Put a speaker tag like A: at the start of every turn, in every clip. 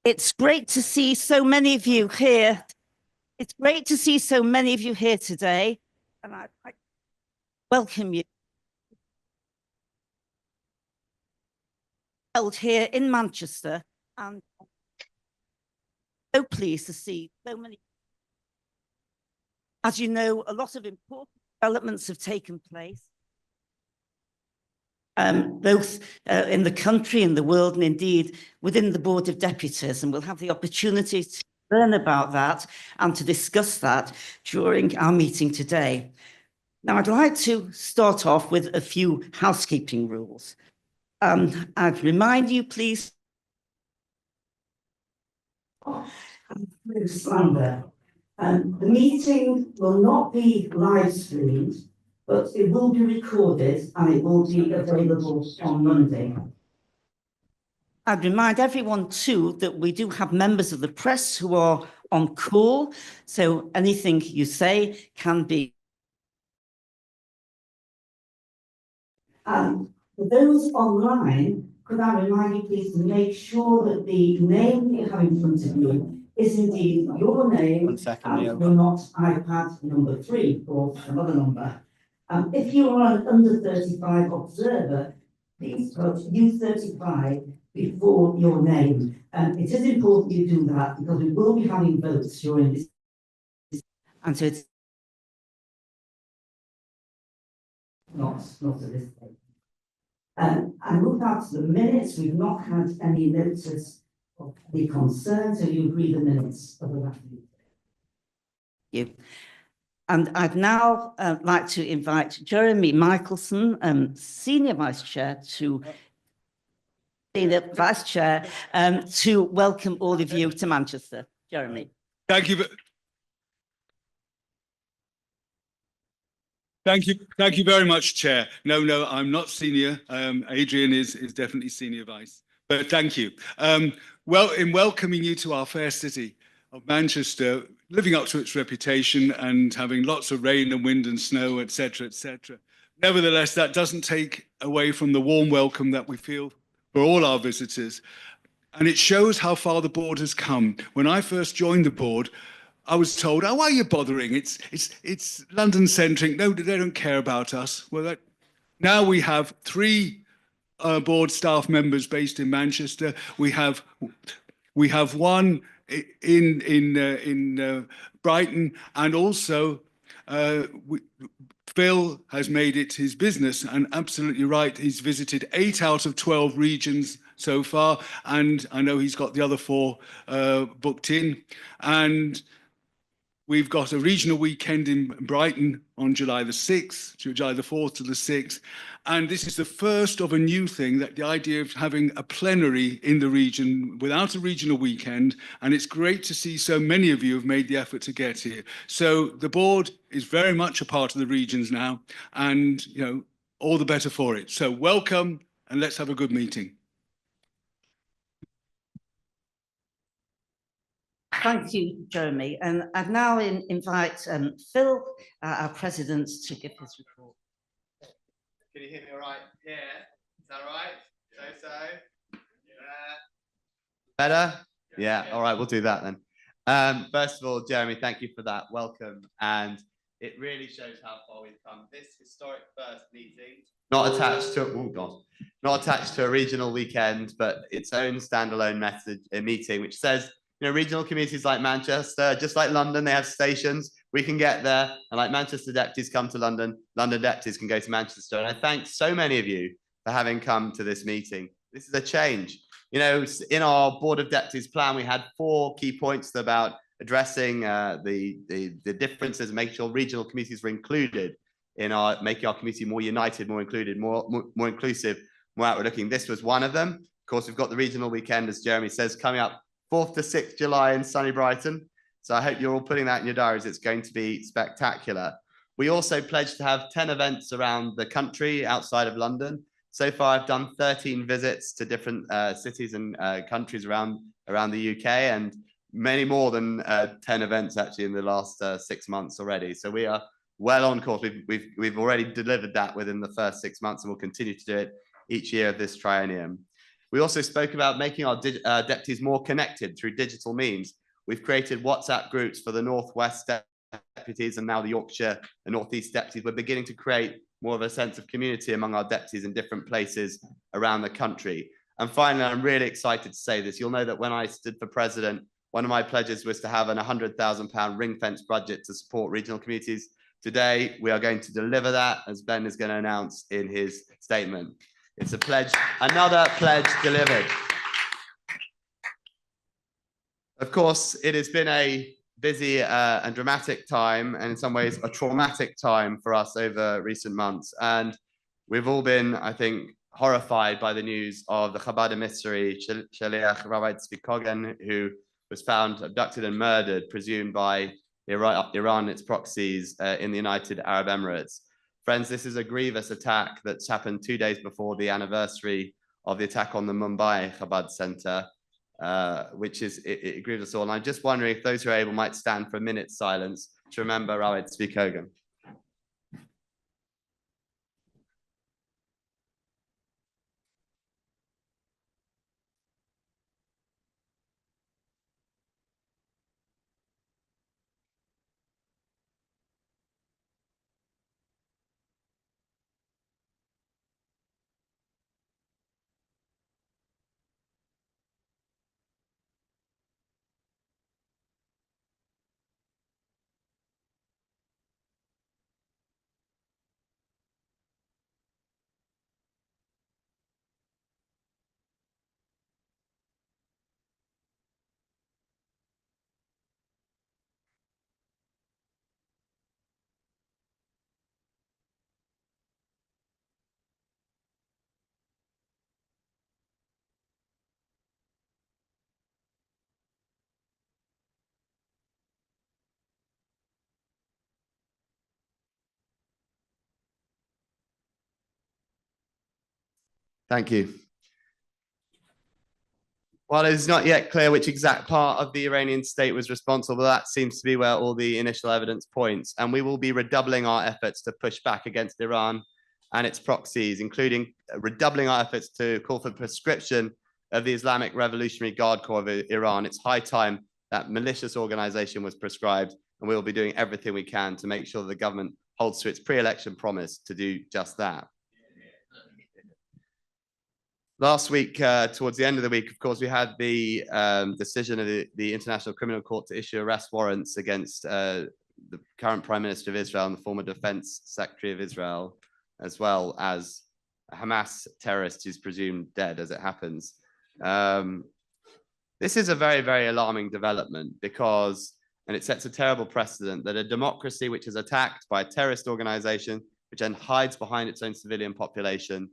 A: It's great to see so many of you here. It's great to see so many of you here today, and I welcome you. Held here in Manchester, and so pleased to see so many. As you know, a lot of important developments have taken place, both in the country, in the world, and indeed within the Board of Deputies, and we'll have the opportunity to learn about that and to discuss that during our meeting today. Now, I'd like to start off with a few housekeeping rules. I'd remind you, please, the meeting will not be live streamed, but it will be recorded and it will be available on Monday. I'd remind everyone too that we do have members of the press who are on call, so anything you say can be. For those online, could I remind you please to make sure that the name you have in front of you is indeed your name.
B: 1 second, Neil.
A: You're not iPad number 3 or another number. If you are an under 35 observer, please put U35 before your name. It is important you do that because we will be having votes during this. And so it's not at this stage. And with that to the minutes, we've not had any notice of any concern, so you agree the minutes of the last meeting. Thank you. And I'd now like to invite Jeremy Michelson, Senior Vice Chair, to welcome all of you to Manchester. Jeremy.
C: Thank you. Thank you very much, Chair. No, I'm not senior. Adrian is definitely senior vice. But thank you. Well, in welcoming you to our fair city of Manchester, living up to its reputation and having lots of rain and wind and snow, etc., etc. Nevertheless, that doesn't take away from the warm welcome that we feel for all our visitors. And it shows how far the board has come. When I first joined the board, I was told, "Oh, why are you bothering? It's London-centric. No, they don't care about us." Well, now we have 3 board staff members based in Manchester. We have one in Brighton, and also Phil has made it his business, and absolutely right. He's visited 8 out of 12 regions so far, and I know he's got the other 4 booked in. And we've got a regional weekend in Brighton on July the 6th, July the 4th to the 6th. And this is the first of a new thing, that the idea of having a plenary in the region without a regional weekend. And it's great to see so many of you have made the effort to get here. So the board is very much a part of the regions now, and all the better for it. So welcome, and let's have a good meeting.
A: Thank you, Jeremy. And I'd now invite Phil, our president, to give his report.
B: Can you hear me all right? Yeah. Is that all right? So. Yeah. Better? Yeah. All right, we'll do that then. First of all, Jeremy, thank you for that welcome. And it really shows how far we've come. This historic first meeting, not attached to a regional weekend, but its own standalone meeting, which says, regional communities like Manchester, just like London, they have stations. We can get there, and like Manchester deputies come to London, London deputies can go to Manchester. And I thank so many of you for having come to this meeting. This is a change. In our Board of Deputies plan, we had 4 key points about addressing the differences and making sure regional communities were included in making our community more united, more included, more inclusive, more outward looking. This was one of them. Of course, we've got the regional weekend, as Jeremy says, coming up 4th to 6th July in sunny Brighton. So I hope you're all putting that in your diaries. It's going to be spectacular. We also pledged to have 10 events around the country outside of London. So far, I've done 13 visits to different cities and countries around the UK, and many more than 10 events actually in the last 6 months already. So we are well on course. We've already delivered that within the first 6 months, and we'll continue to do it each year of this triennium. We also spoke about making our deputies more connected through digital means. We've created WhatsApp groups for the Northwest deputies and now the Yorkshire and Northeast deputies. We're beginning to create more of a sense of community among our deputies in different places around the country. And finally, I'm really excited to say this. You'll know that when I stood for president, one of my pledges was to have an £100,000 ring-fence budget to support regional communities. Today, we are going to deliver that, as Ben is going to announce in his statement. It's a pledge, another pledge delivered. Of course, it has been a busy and dramatic time, and in some ways a traumatic time for us over recent months. And we've all been, I think, horrified by the news of the Chabad emissary, Shaliach Rabbi Tzvi Kogen, who was found abducted and murdered, presumed by Iran and its proxies in the United Arab Emirates. Friends, this is a grievous attack that's happened 2 days before the anniversary of the attack on the Mumbai Chabad Center, which is, it grieves us all. And I'm just wondering if those who are able might stand for a minute's silence to remember Rabbi Tzvi Kogen. Thank you. While it is not yet clear which exact part of the Iranian state was responsible, that seems to be where all the initial evidence points. And we will be redoubling our efforts to push back against Iran and its proxies, including redoubling our efforts to call for proscription of the Islamic Revolutionary Guard Corps of Iran. It's high time that malicious organization was proscribed, and we will be doing everything we can to make sure that the government holds to its pre-election promise to do just that. Last week, towards the end of the week, of course, we had the decision of the International Criminal Court to issue arrest warrants against the current Prime Minister of Israel and the former Defense Secretary of Israel, as well as a Hamas terrorist who's presumed dead as it happens. This is a very, very alarming development because, and it sets a terrible precedent that a democracy which is attacked by a terrorist organization, which then hides behind its own civilian population,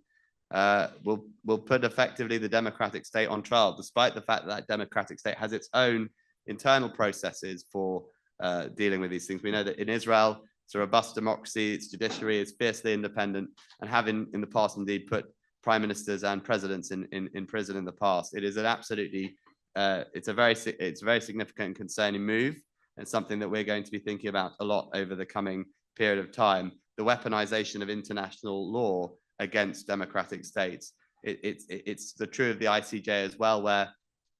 B: will put effectively the democratic state on trial, despite the fact that that democratic state has its own internal processes for dealing with these things. We know that in Israel, it's a robust democracy, its judiciary is fiercely independent, and having in the past indeed put prime ministers and presidents in prison in the past. It is an absolutely, it's a very significant and concerning move, and something that we're going to be thinking about a lot over the coming period of time. The weaponization of international law against democratic states. It's the true of the ICJ as well, where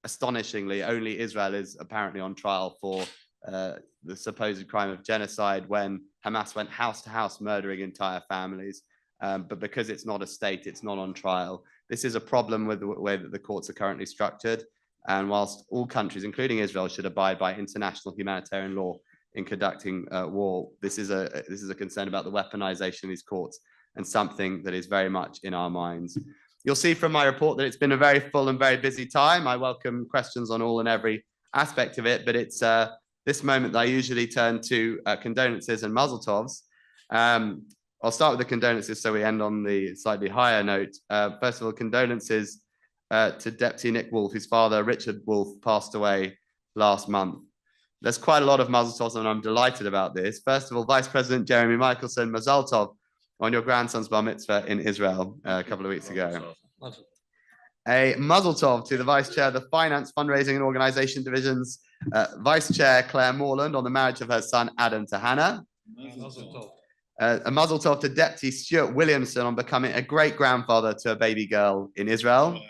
B: astonishingly only Israel is apparently on trial for the supposed crime of genocide when Hamas went house to house murdering entire families. But because it's not a state, it's not on trial. This is a problem with the way that the courts are currently structured. And whilst all countries, including Israel, should abide by international humanitarian law in conducting war, this is a concern about the weaponization of these courts, and something that is very much in our minds. You'll see from my report that it's been a very full and very busy time. I welcome questions on all and every aspect of it, but it's this moment that I usually turn to condolences and mazel tovs. I'll start with the condolences so we end on the slightly higher note. First of all, condolences to Deputy Nick Wolfe, whose father, Richard Wolfe, passed away last month. There's quite a lot of mazel tovs, and I'm delighted about this. First of all, Vice President Jeremy Michelson, mazel tov on your grandson's bar mitzvah in Israel a couple of weeks ago. A mazel tov to the Vice Chair of the Finance, Fundraising and Organisation Division's Vice Chair Claire Morland on the marriage of her son Adam to Hannah. A mazel tov to Deputy Stuart Williamson on becoming a great-grandfather to a baby girl in Israel.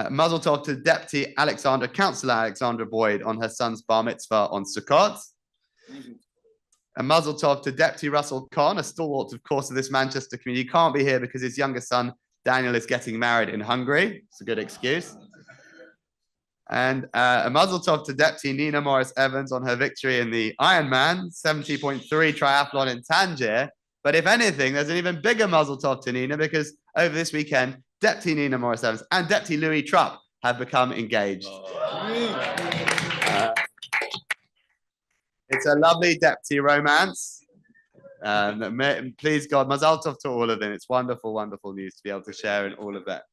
B: Mazel tov to Deputy Councillor Alexandra Boyd on her son's bar mitzvah on Sukkot. And mazel tov to Deputy Russell Conn, a stalwart, of course, of this Manchester community. He can't be here because his younger son, Daniel, is getting married in Hungary. It's a good excuse. And a mazel tov to Deputy Nina Morris-Evans on her victory in the Ironman 70.3 triathlon in Tangier. But if anything, there's an even bigger mazel tov to Nina because over this weekend, Deputy Nina Morris-Evans and Deputy Louis Trupp have become engaged. It's a lovely deputy romance. Please God, mazel tov to all of them. It's wonderful, wonderful news to be able to share in all of that.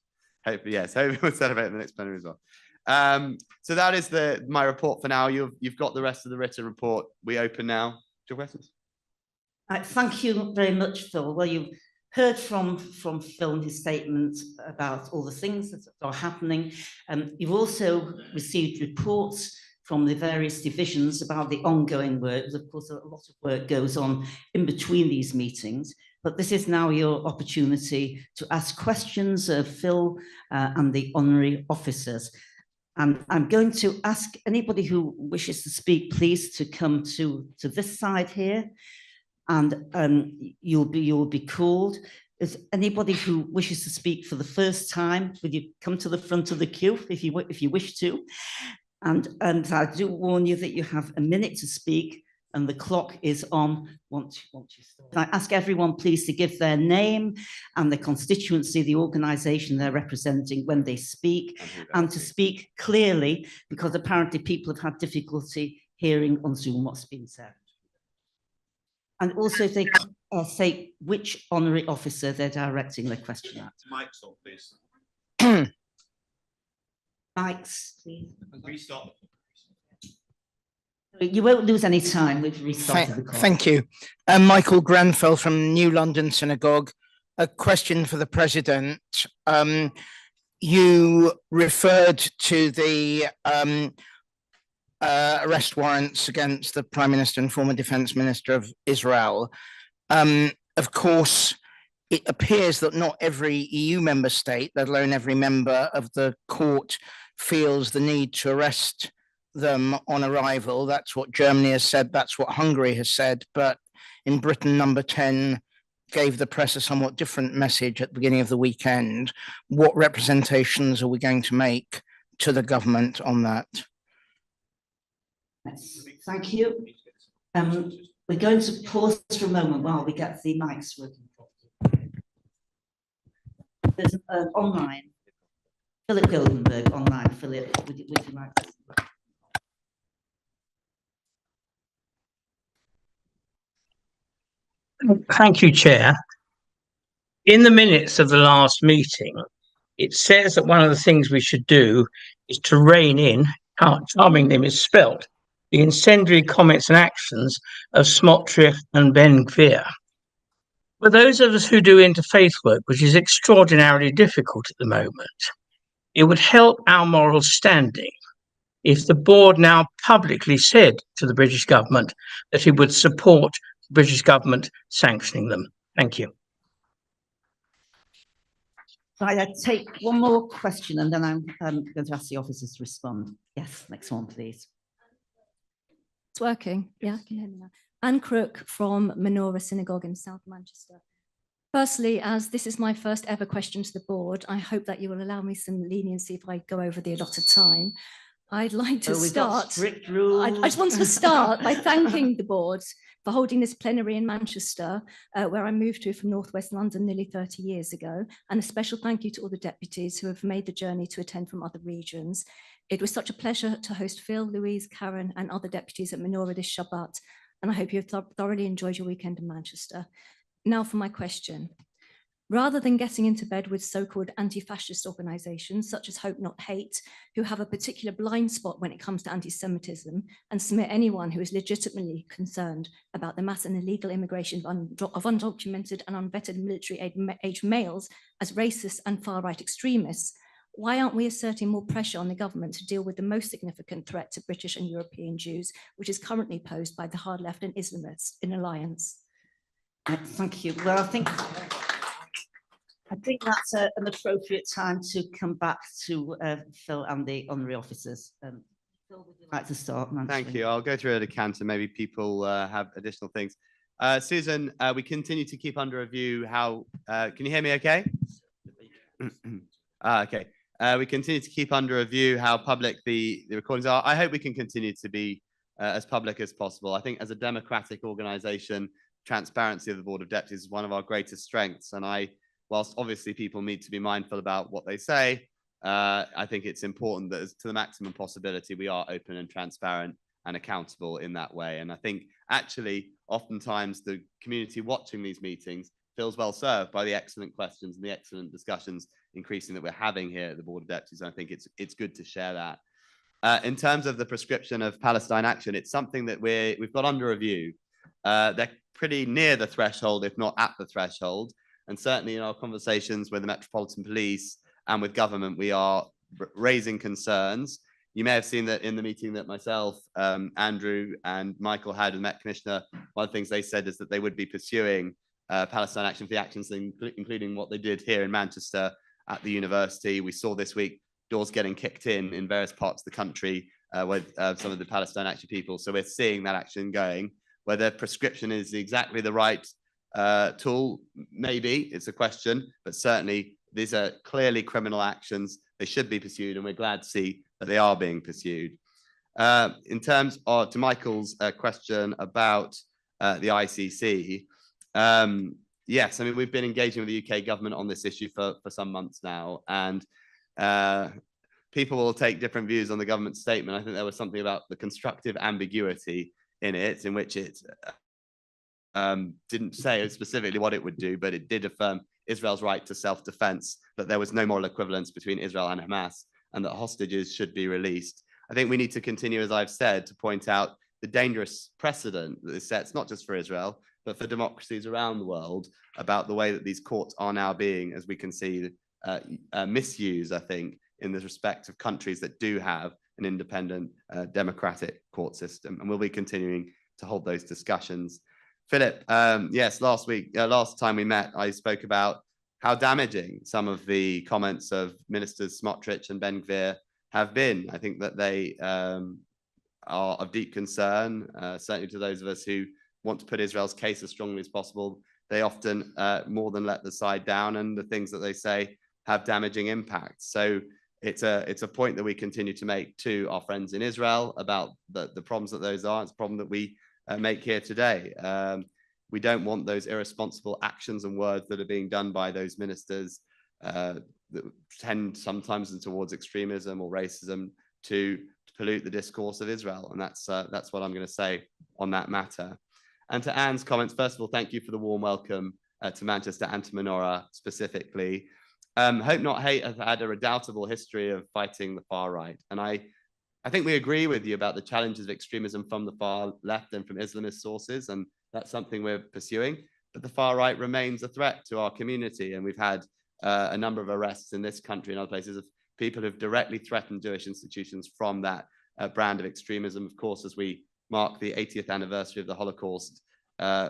B: Hopefully, yes. Hopefully we'll celebrate the next plenary as well. So that is my report for now. You've got the rest of the written report. We open now. Do you have questions?
A: Thank you very much, Phil. Well, you've heard from Phil and his statement about all the things that are happening. You've also received reports from the various divisions about the ongoing work. Of course, a lot of work goes on in between these meetings, but this is now your opportunity to ask questions of Phil and the honorary officers. And I'm going to ask anybody who wishes to speak, please, to come to this side here, and you'll be called. Is anybody who wishes to speak for the first time, would you come to the front of the queue if you wish to? And I do warn you that you have a minute to speak, and the clock is on once you start. I ask everyone, please, to give their name and the constituency, the organisation they're representing when they speak, and to speak clearly, because apparently people have had difficulty hearing on Zoom what's been said. And also, if they say which honorary officer they're directing their question at.
B: Mike's on, please.
A: Mike's, please.
B: Restart.
D: You won't lose any time. We've restarted the call. Thank you. Michael Grenfell from New London Synagogue. A question for the President. You referred to the arrest warrants against the Prime Minister and former Defence Minister of Israel. Of course, it appears that not every EU member state, let alone every member of the court, feels the need to arrest them on arrival. That's what Germany has said, that's what Hungary has said, but in Britain, number 10 gave the press a somewhat different message at the beginning of the weekend. What representations are we going to make to the government on that?
A: Yes, thank you. We're going to pause for a moment while we get the mics working. There's online. Philip Goldenberg online. Philip, would you like to?
E: Thank you, Chair. In the minutes of the last meeting, it says that one of the things we should do is to rein in, how charming name is spelt, the incendiary comments and actions of Smotrich and Ben Gvir. For those of us who do interfaith work, which is extraordinarily difficult at the moment, it would help our moral standing if the board now publicly said to the British government that it would support the British government sanctioning them. Thank you.
A: Right, I take one more question and then I'm going to ask the officers to respond. Yes, next one, please.
F: It's working. Yeah, can you hear me now? Anne Crook from Menorah Synagogue in South Manchester. Firstly, as this is my first ever question to the board, I hope that you will allow me some leniency if I go over the allotted time. I'd like to start.
A: Strict rules.
F: I just want to start by thanking the board for holding this plenary in Manchester, where I moved to from Northwest London nearly 30 years ago. And a special thank you to all the deputies who have made the journey to attend from other regions. It was such a pleasure to host Phil, Louise, Karen, and other deputies at Menorah this Shabbat. And I hope you have thoroughly enjoyed your weekend in Manchester. Now for my question. Rather than getting into bed with so-called anti-fascist organisations such as Hope Not Hate, who have a particular blind spot when it comes to anti-Semitism and smear anyone who is legitimately concerned about the mass and illegal immigration of undocumented and unvetted military-age males as racist and far-right extremists, why aren't we asserting more pressure on the government to deal with the most significant threat to British and European Jews, which is currently posed by the hard left and Islamists in alliance?
A: Thank you. Well, I think I think that's an appropriate time to come back to Phil and the honorary officers. Phil, would you like to start?
B: Thank you. I'll go through at a canter. Maybe people have additional things. Susan, we continue to keep under review how, can you hear me okay? Okay. We continue to keep under review how public the recordings are. I hope we can continue to be as public as possible. I think as a democratic organization, transparency of the Board of Deputies is one of our greatest strengths. And whilst obviously people need to be mindful about what they say, I think it's important that to the maximum possibility, we are open and transparent and accountable in that way. And I think actually, oftentimes the community watching these meetings feels well served by the excellent questions and the excellent discussions increasing that we're having here at the Board of Deputies. And I think it's good to share that. In terms of the prescription of Palestine action, it's something that we've got under review. They're pretty near the threshold, if not at the threshold. And certainly in our conversations with the Metropolitan Police and with government, we are raising concerns. You may have seen that in the meeting that myself, Andrew and Michael had with the Met Commissioner, one of the things they said is that they would be pursuing Palestine action for the actions, including what they did here in Manchester at the university. We saw this week doors getting kicked in various parts of the country with some of the Palestine action people. So we're seeing that action going. Whether prescription is exactly the right tool, maybe it's a question, but certainly these are clearly criminal actions. They should be pursued, and we're glad to see that they are being pursued. In terms of, to Michael's question about the ICC, yes, I mean, we've been engaging with the UK government on this issue for some months now, and people will take different views on the government statement. I think there was something about the constructive ambiguity in it, in which it didn't say specifically what it would do, but it did affirm Israel's right to self-defense, that there was no moral equivalence between Israel and Hamas, and that hostages should be released. I think we need to continue, as I've said, to point out the dangerous precedent that this sets, not just for Israel, but for democracies around the world, about the way that these courts are now being, as we can see, misused, I think, in the respect of countries that do have an independent democratic court system. And we'll be continuing to hold those discussions. Philip, yes, last time we met, I spoke about how damaging some of the comments of Ministers Smotrich and Ben-Gvir have been. I think that they are of deep concern, certainly to those of us who want to put Israel's case as strongly as possible. They often more than let the side down, and the things that they say have damaging impacts. So it's a point that we continue to make to our friends in Israel about the problems that those are. It's a problem that we make here today. We don't want those irresponsible actions and words that are being done by those ministers that tend sometimes towards extremism or racism to pollute the discourse of Israel. And that's what I'm going to say on that matter. And to Anne's comments, first of all, thank you for the warm welcome to Manchester and to Menorah specifically. Hope Not Hate has had a redoubtable history of fighting the far right. And I think we agree with you about the challenges of extremism from the far left and from Islamist sources, and that's something we're pursuing. But the far right remains a threat to our community, and we've had a number of arrests in this country and other places of people who've directly threatened Jewish institutions from that brand of extremism. Of course, as we mark the 80th anniversary of the Holocaust,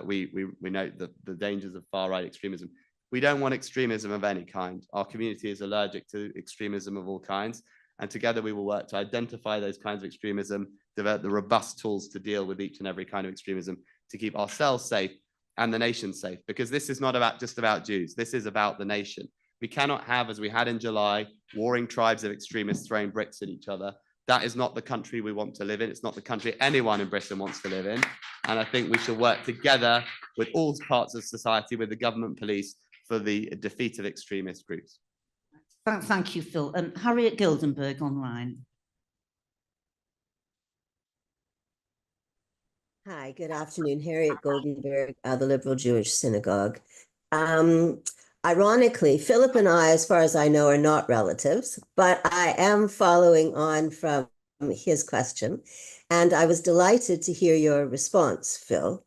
B: we note the dangers of far right extremism. We don't want extremism of any kind. Our community is allergic to extremism of all kinds. And together we will work to identify those kinds of extremism, develop the robust tools to deal with each and every kind of extremism, to keep ourselves safe and the nation safe. Because this is not just about Jews. This is about the nation. We cannot have, as we had in July, warring tribes of extremists throwing bricks at each other. That is not the country we want to live in. It's not the country anyone in Britain wants to live in. And I think we should work together with all parts of society, with the government, police, for the defeat of extremist groups.
A: Thank you, Phil. Harriet Gildenberg online.
G: Hi, good afternoon. Harriet Goldenberg, the Liberal Jewish Synagogue. Ironically, Philip and I, as far as I know, are not relatives, but I am following on from his question, and I was delighted to hear your response, Phil.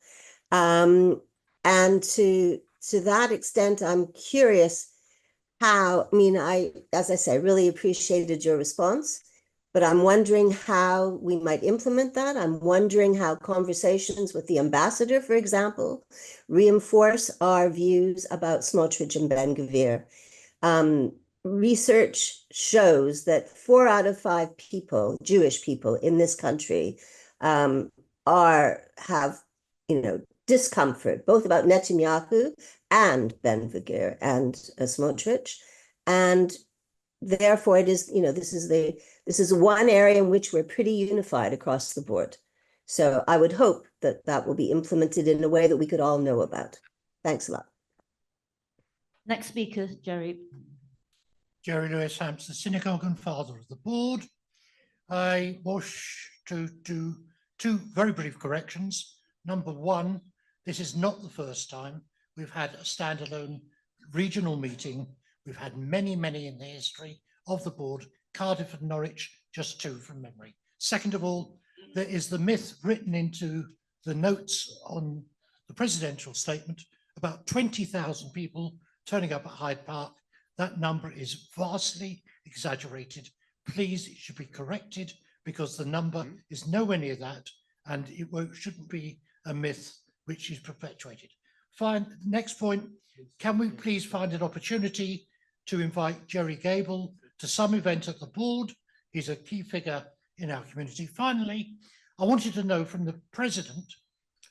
G: And to that extent, I'm curious how, I mean, as I say, really appreciated your response. but I'm wondering how we might implement that. I'm wondering how conversations with the ambassador, for example, reinforce our views about Smotrich and Ben-Gvir. Research shows that 4 out of 5 people, Jewish people in this country, have discomfort both about Netanyahu and Ben-Gvir and Smotrich, and therefore it is, this is one area in which we're pretty unified across the board. So I would hope that that will be implemented in a way that we could all know about. Thanks a lot.
H: Next speaker, Jerry.
I: Jerry Lewis Hampson, synagogue and father of the board. I wish to do 2 very brief corrections. Number 1, this is not the first time we've had a standalone regional meeting. We've had many, many in the history of the board. Cardiff and Norwich, just 2 from memory. Second of all, there is the myth written into the notes on the presidential statement about 20,000 people turning up at Hyde Park. That number is vastly exaggerated. Please, it should be corrected because the number is nowhere near that, and it shouldn't be a myth which is perpetuated. Fine. Next point, can we please find an opportunity to invite Jerry Gable to some event at the board? He's a key figure in our community. Finally, I wanted to know from the president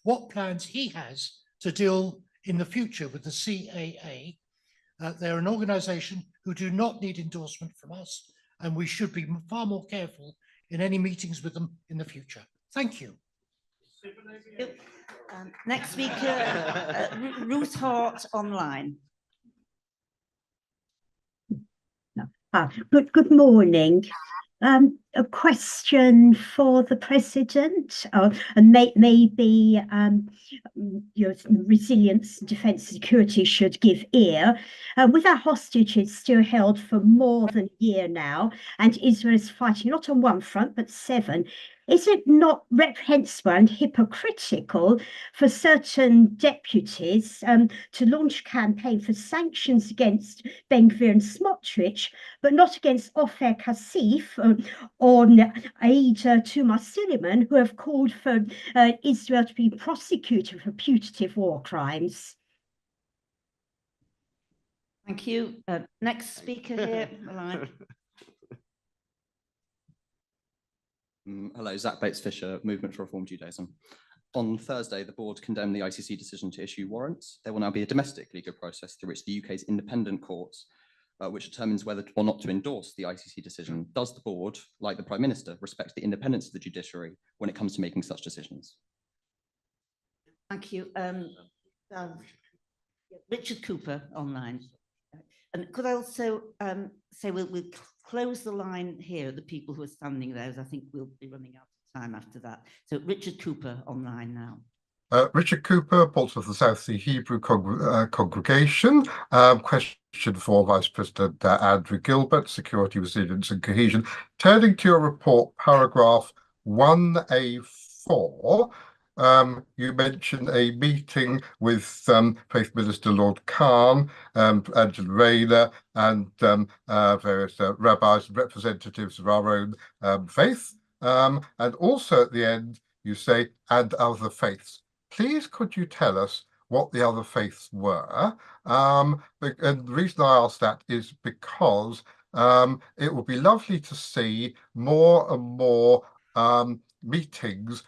I: what plans he has to deal in the future with the CAA. They're an organization who do not need endorsement from us, and we should be far more careful in any meetings with them in the future. Thank you.
H: Next speaker, Ruth Hart, online.
J: Good morning. A question for the president, and maybe your resilience, defence, security should give ear. With our hostages still held for more than a year now, and Israel is fighting not on one front but 7. Is it not reprehensible and hypocritical for certain deputies to launch a campaign for sanctions against Ben-Gvir and Smotrich, but not against Ofer Kasif or Aida Tuma Suleiman, who have called for Israel to be prosecuted for putative war crimes?
H: Thank you. Next speaker here.
K: Hello, Zach Bates-Fisher, Movement for Reform Judaism. On Thursday, the board condemned the ICC decision to issue warrants. There will now be a domestic legal process through which the UK's independent courts, which determines whether or not to endorse the ICC decision. Does the board, like the Prime Minister, respect the independence of the judiciary when it comes to making such decisions?
H: Thank you. Richard Cooper, online. And could I also say we'll close the line here, the people who are standing there, as I think we'll be running out of time after that. So Richard Cooper, online now.
L: Richard Cooper, Portsmouth of the South Sea Hebrew Congregation. Question for Vice President Andrew Gilbert, Security, Resilience and Cohesion. Turning to your report, paragraph 1A4, you mentioned a meeting with Faith Minister Lord Khan, Angela Rayner, and various rabbis and representatives of our own faith. And also at the end, you say, and other faiths. Please, could you tell us what the other faiths were? And the reason I ask that is because it would be lovely to see more and more meetings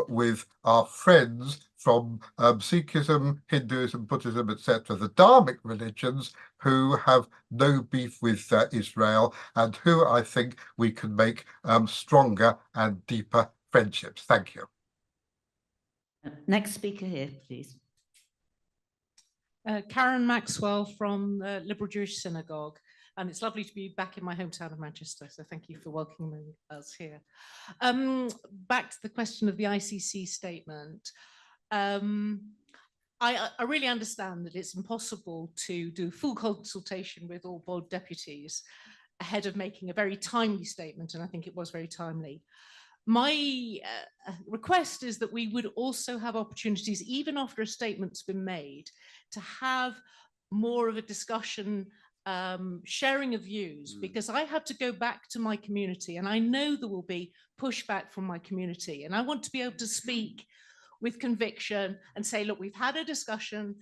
L: with our friends from Sikhism, Hinduism, Buddhism, etc., the Dharmic religions who have no beef with Israel and who I think we can make stronger and deeper friendships. Thank you.
H: Next speaker here, please.
M: Karen Maxwell from the Liberal Jewish Synagogue. And it's lovely to be back in my hometown of Manchester, so thank you for welcoming us here. Back to the question of the ICC statement. I really understand that it's impossible to do full consultation with all board deputies ahead of making a very timely statement, and I think it was very timely. My request is that we would also have opportunities, even after a statement's been made, to have more of a discussion sharing of views, because I had to go back to my community, and I know there will be pushback from my community, and I want to be able to speak with conviction and say, look, we've had a discussion.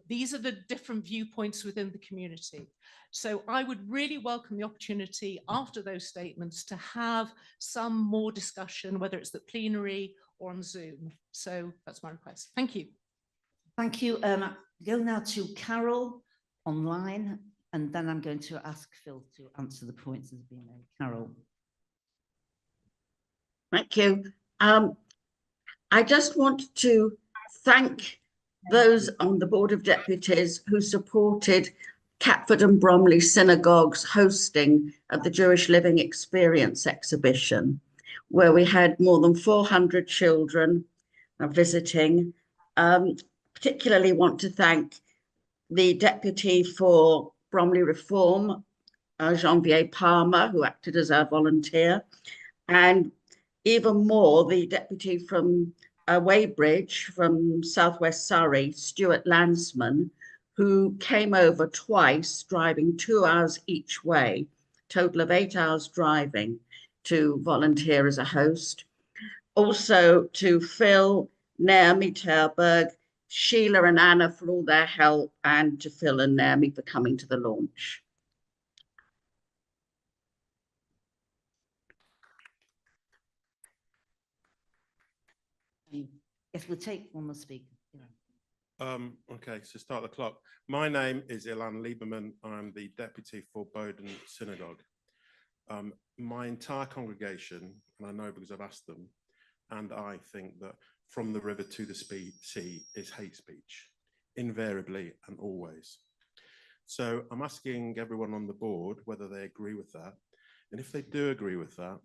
M: These are the different viewpoints within the community. So I would really welcome the opportunity after those statements to have some more discussion, whether it's the plenary or on Zoom. So that's my request. Thank you.
H: Thank you. Go now to Carol online, and then I'm going to ask Phil to answer the points that have been made. Carol.
N: Thank you. I just want to thank those on the Board of Deputies who supported Catford and Bromley Synagogue's hosting of the Jewish Living Experience exhibition, where we had more than 400 children visiting. Particularly want to thank the Deputy for Bromley Reform, Jean-Vier Palmer, who acted as our volunteer, and even more, the Deputy from Weybridge, from Southwest Surrey, Stuart Lansman, who came over twice, driving 2 hours each way, total of 8 hours driving, to volunteer as a host. Also to Phil, Naomi Terberg, Sheila and Anna for all their help, and to Phil and Naomi for coming to the launch.
H: Yes, we'll take one more speaker.
O: Okay, so start the clock. My name is Ilan Lieberman. I'm the Deputy for Bowden Synagogue. My entire congregation, and I know because I've asked them, and I think that from the river to the sea is hate speech, invariably and always. So I'm asking everyone on the board whether they agree with that. And if they do agree with that,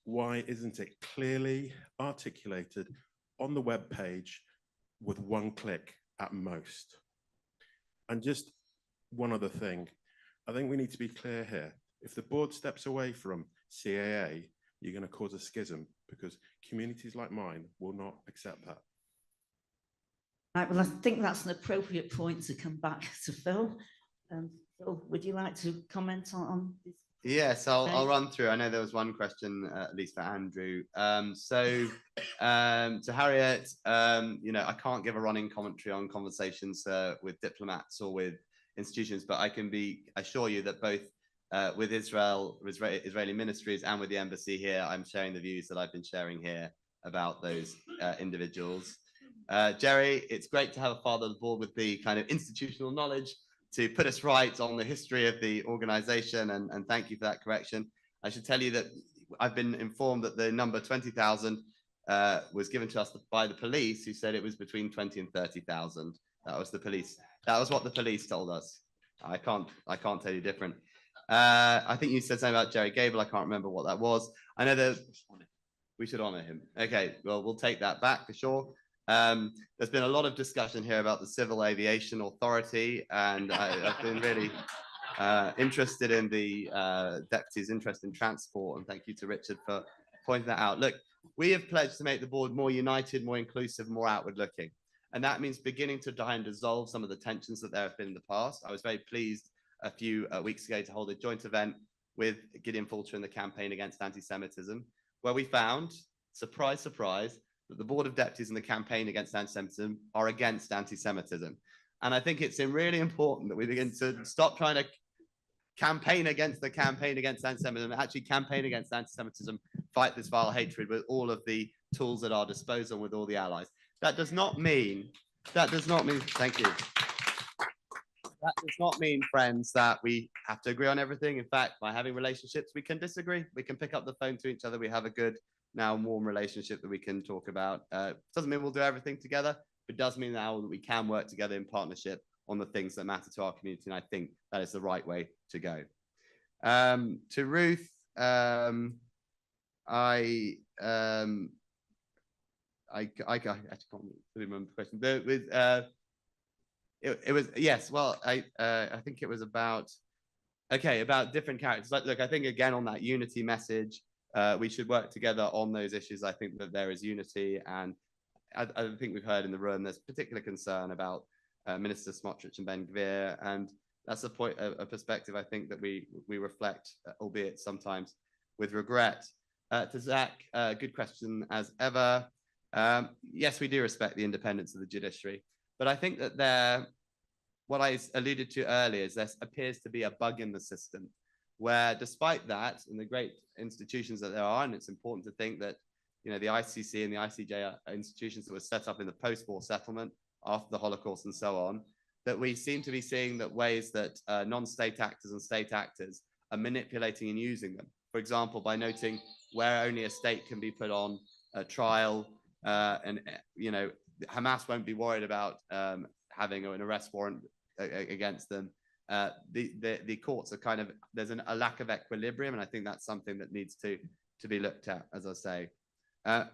O: why isn't it clearly articulated on the web page with one click at most? And just one other thing, I think we need to be clear here. If the board steps away from CAA, you're going to cause a schism, because communities like mine will not accept that.
H: Right, well, I think that's an appropriate point to come back to Phil. Phil, would you like to comment on this?
B: Yes, I'll run through. I know there was one question, at least for Andrew. To Harriet, I can't give a running commentary on conversations with diplomats or with institutions, but I can assure you that both with Israeli ministries and with the embassy here, I'm sharing the views that I've been sharing here about those individuals. Jerry, it's great to have a father on the board with the kind of institutional knowledge to put us right on the history of the organization, and thank you for that correction. I should tell you that I've been informed that the number 20,000 was given to us by the police, who said it was between 20 and 30,000. That was the police. That was what the police told us. I can't tell you different. I think you said something about Jerry Gable. I can't remember what that was. I know that we should honor him. Okay, well, we'll take that back for sure. There's been a lot of discussion here about the Civil Aviation Authority, and I've been really interested in the Deputy's interest in transport, and thank you to Richard for pointing that out. Look, we have pledged to make the board more united, more inclusive, more outward looking, and that means beginning to try and dissolve some of the tensions that there have been in the past. I was very pleased a few weeks ago to hold a joint event with Gideon Fulcher and the Campaign Against Anti-Semitism, where we found, surprise, surprise, that the Board of Deputies and the Campaign Against Anti-Semitism are against anti-Semitism. And I think it's really important that we begin to stop trying to campaign against the Campaign Against Anti-Semitism, and actually campaign against anti-Semitism, fight this vile hatred with all of the tools at our disposal, with all the allies. That does not mean, thank you. That does not mean, friends, that we have to agree on everything. In fact, by having relationships, we can disagree. We can pick up the phone to each other. We have a good, now warm relationship that we can talk about. Doesn't mean we'll do everything together, but does mean now that we can work together in partnership on the things that matter to our community. And I think that is the right way to go. To Ruth, I actually can't remember the question. It was, yes, well, I think it was about different characters. Look, I think again on that unity message, we should work together on those issues. I think that there is unity, and I think we've heard in the room there's particular concern about Minister Smotrich and Ben Gvir, and that's a point, a perspective I think that we reflect, albeit sometimes with regret. To Zach, good question as ever. Yes, we do respect the independence of the judiciary, but I think that what I alluded to earlier is there appears to be a bug in the system where, despite that, and the great institutions that there are, and it's important to think that, you know, the ICC and the ICJ are institutions that were set up in the post-war settlement after the Holocaust and so on, that we seem to be seeing that ways that non-state actors and state actors are manipulating and using them. For example, by noting where only a state can be put on a trial, and you know, Hamas won't be worried about having an arrest warrant against them. The courts are kind of, there's a lack of equilibrium, and I think that's something that needs to be looked at, as I say.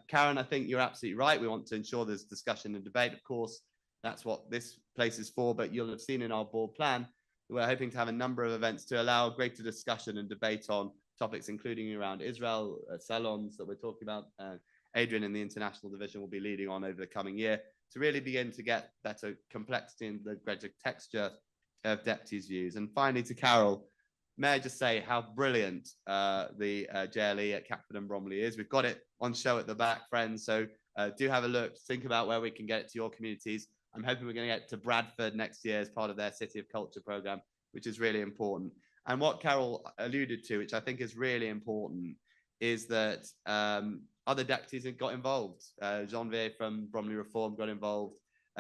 B: Karen, I think you're absolutely right. We want to ensure there's discussion and debate. Of course, that's what this place is for, but you'll have seen in our board plan, we're hoping to have a number of events to allow greater discussion and debate on topics, including around Israel, salons that we're talking about. Adrian in the international division will be leading on over the coming year to really begin to get better complexity and the greater texture of deputies' views. And finally, to Carol, may I just say how brilliant the JLE at Catford and Bromley is. We've got it on show at the back, friends, so do have a look, think about where we can get it to your communities. I'm hoping we're going to get to Bradford next year as part of their City of Culture programme, which is really important. And what Carol alluded to, which I think is really important, is that other deputies have got involved. Jean-Vier from Bromley Reform got involved.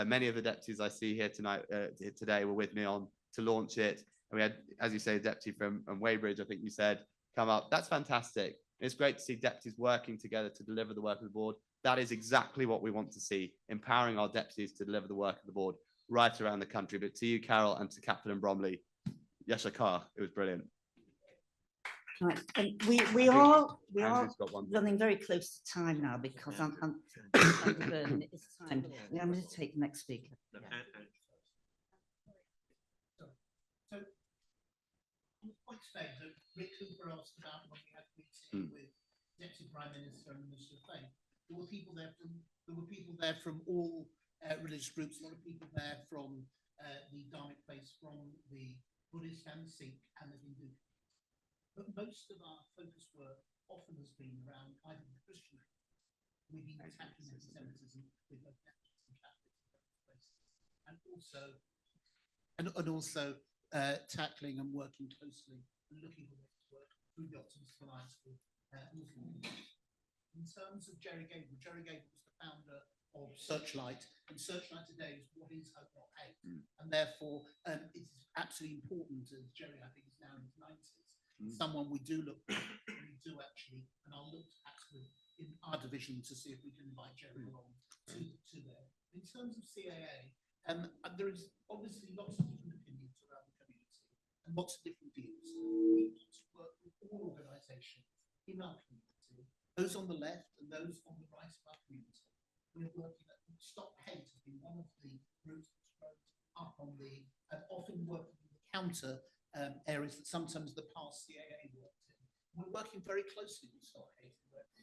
B: Many of the deputies I see here today were with me on to launch it. And we had, as you say, a deputy from Weybridge, I think you said, come up. That's fantastic. It's great to see deputies working together to deliver the work of the board. That is exactly what we want to see, empowering our deputies to deliver the work of the board right around the country. But to you, Carol, and to Catford and Bromley, Yasha Kar, it was brilliant.
H: Right. We are running very close to time now because I'm it's time. I'm going to take the next speaker.
P: So on the point today that Rick Cooper asked about when we had a meeting with Deputy Prime Minister and Minister of Faith, there were people there from all religious groups, a lot of people there from the Dharmic faiths, from the Buddhist and the Sikh and the Hindu. But most of our focus work often has been around either the Christian. We've been attacking anti-Semitism with both Catholics and Catholics, and also tackling and working closely and looking for ways to work through the Optimist Alliance with Muslim. In terms of Jerry Gable was the founder of Searchlight, and Searchlight today is what is Hope Not Hate, and therefore it's absolutely important, as Jerry I think is now in his 90s, someone we do look for, we do actually, and I'll look actually in our division to see if we can invite Jerry along to there. In terms of CAA, there is obviously lots of different opinions around the community and lots of different views. We need to work with all organisations in our community, those on the left and those on the right of our community. We're working at Stop Hate has been one of the groups that's grown up on the, and often working in the counter areas that sometimes the past CAA worked in. We're working very closely with Stop Hate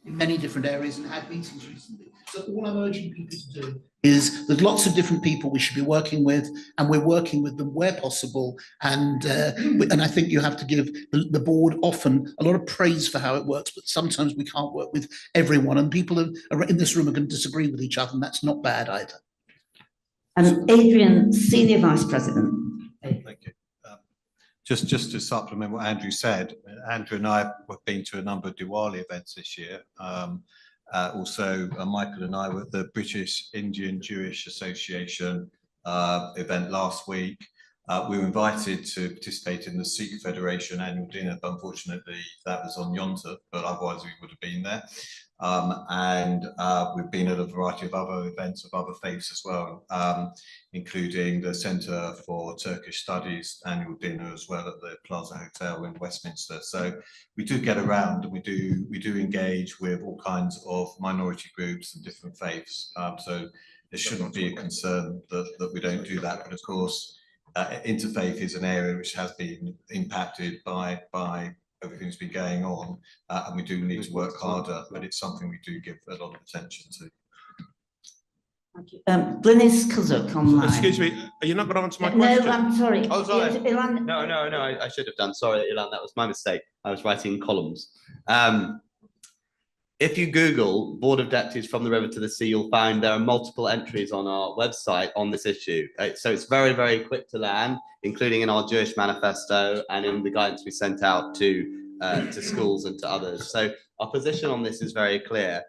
P: in many different areas and had meetings recently. So all I'm urging people to do is there's lots of different people we should be working with, and we're working with them where possible. And I think you have to give the board often a lot of praise for how it works, but sometimes we can't work with everyone, and people are in this room are going to disagree with each other, and that's not bad either.
H: And Adrian, Senior Vice President.
Q: Thank you. Just to supplement what Andrew said, Andrew and I have been to a number of Diwali events this year. Also, Michael and I were at the British Indian Jewish Association event last week. We were invited to participate in the Sikh Federation annual dinner, but unfortunately that was on Yom Tov, but otherwise we would have been there. We've been at a variety of other events of other faiths as well, including the Centre for Turkish Studies annual dinner as well at the Plaza Hotel in Westminster. So we do get around, and we do engage with all kinds of minority groups and different faiths. So there shouldn't be a concern that we don't do that. But of course, interfaith is an area which has been impacted by everything that's been going on, and we do need to work harder, but it's something we do give a lot of attention to.
H: Thank you. Glynis Cussock online.
O: Excuse me, are you not going to answer my
H: No,
O: question?
H: I'm sorry.
B: Oh, sorry.
H: Ilan,
B: No, I should have done. Sorry, Ilan, that was my mistake. I was writing columns. If you Google Board of Deputies from the River to the Sea, you'll find there are multiple entries on our website on this issue. So it's very, very quick to learn, including in our Jewish manifesto and in the guidance we sent out to schools and to others. So our position on this is very clear.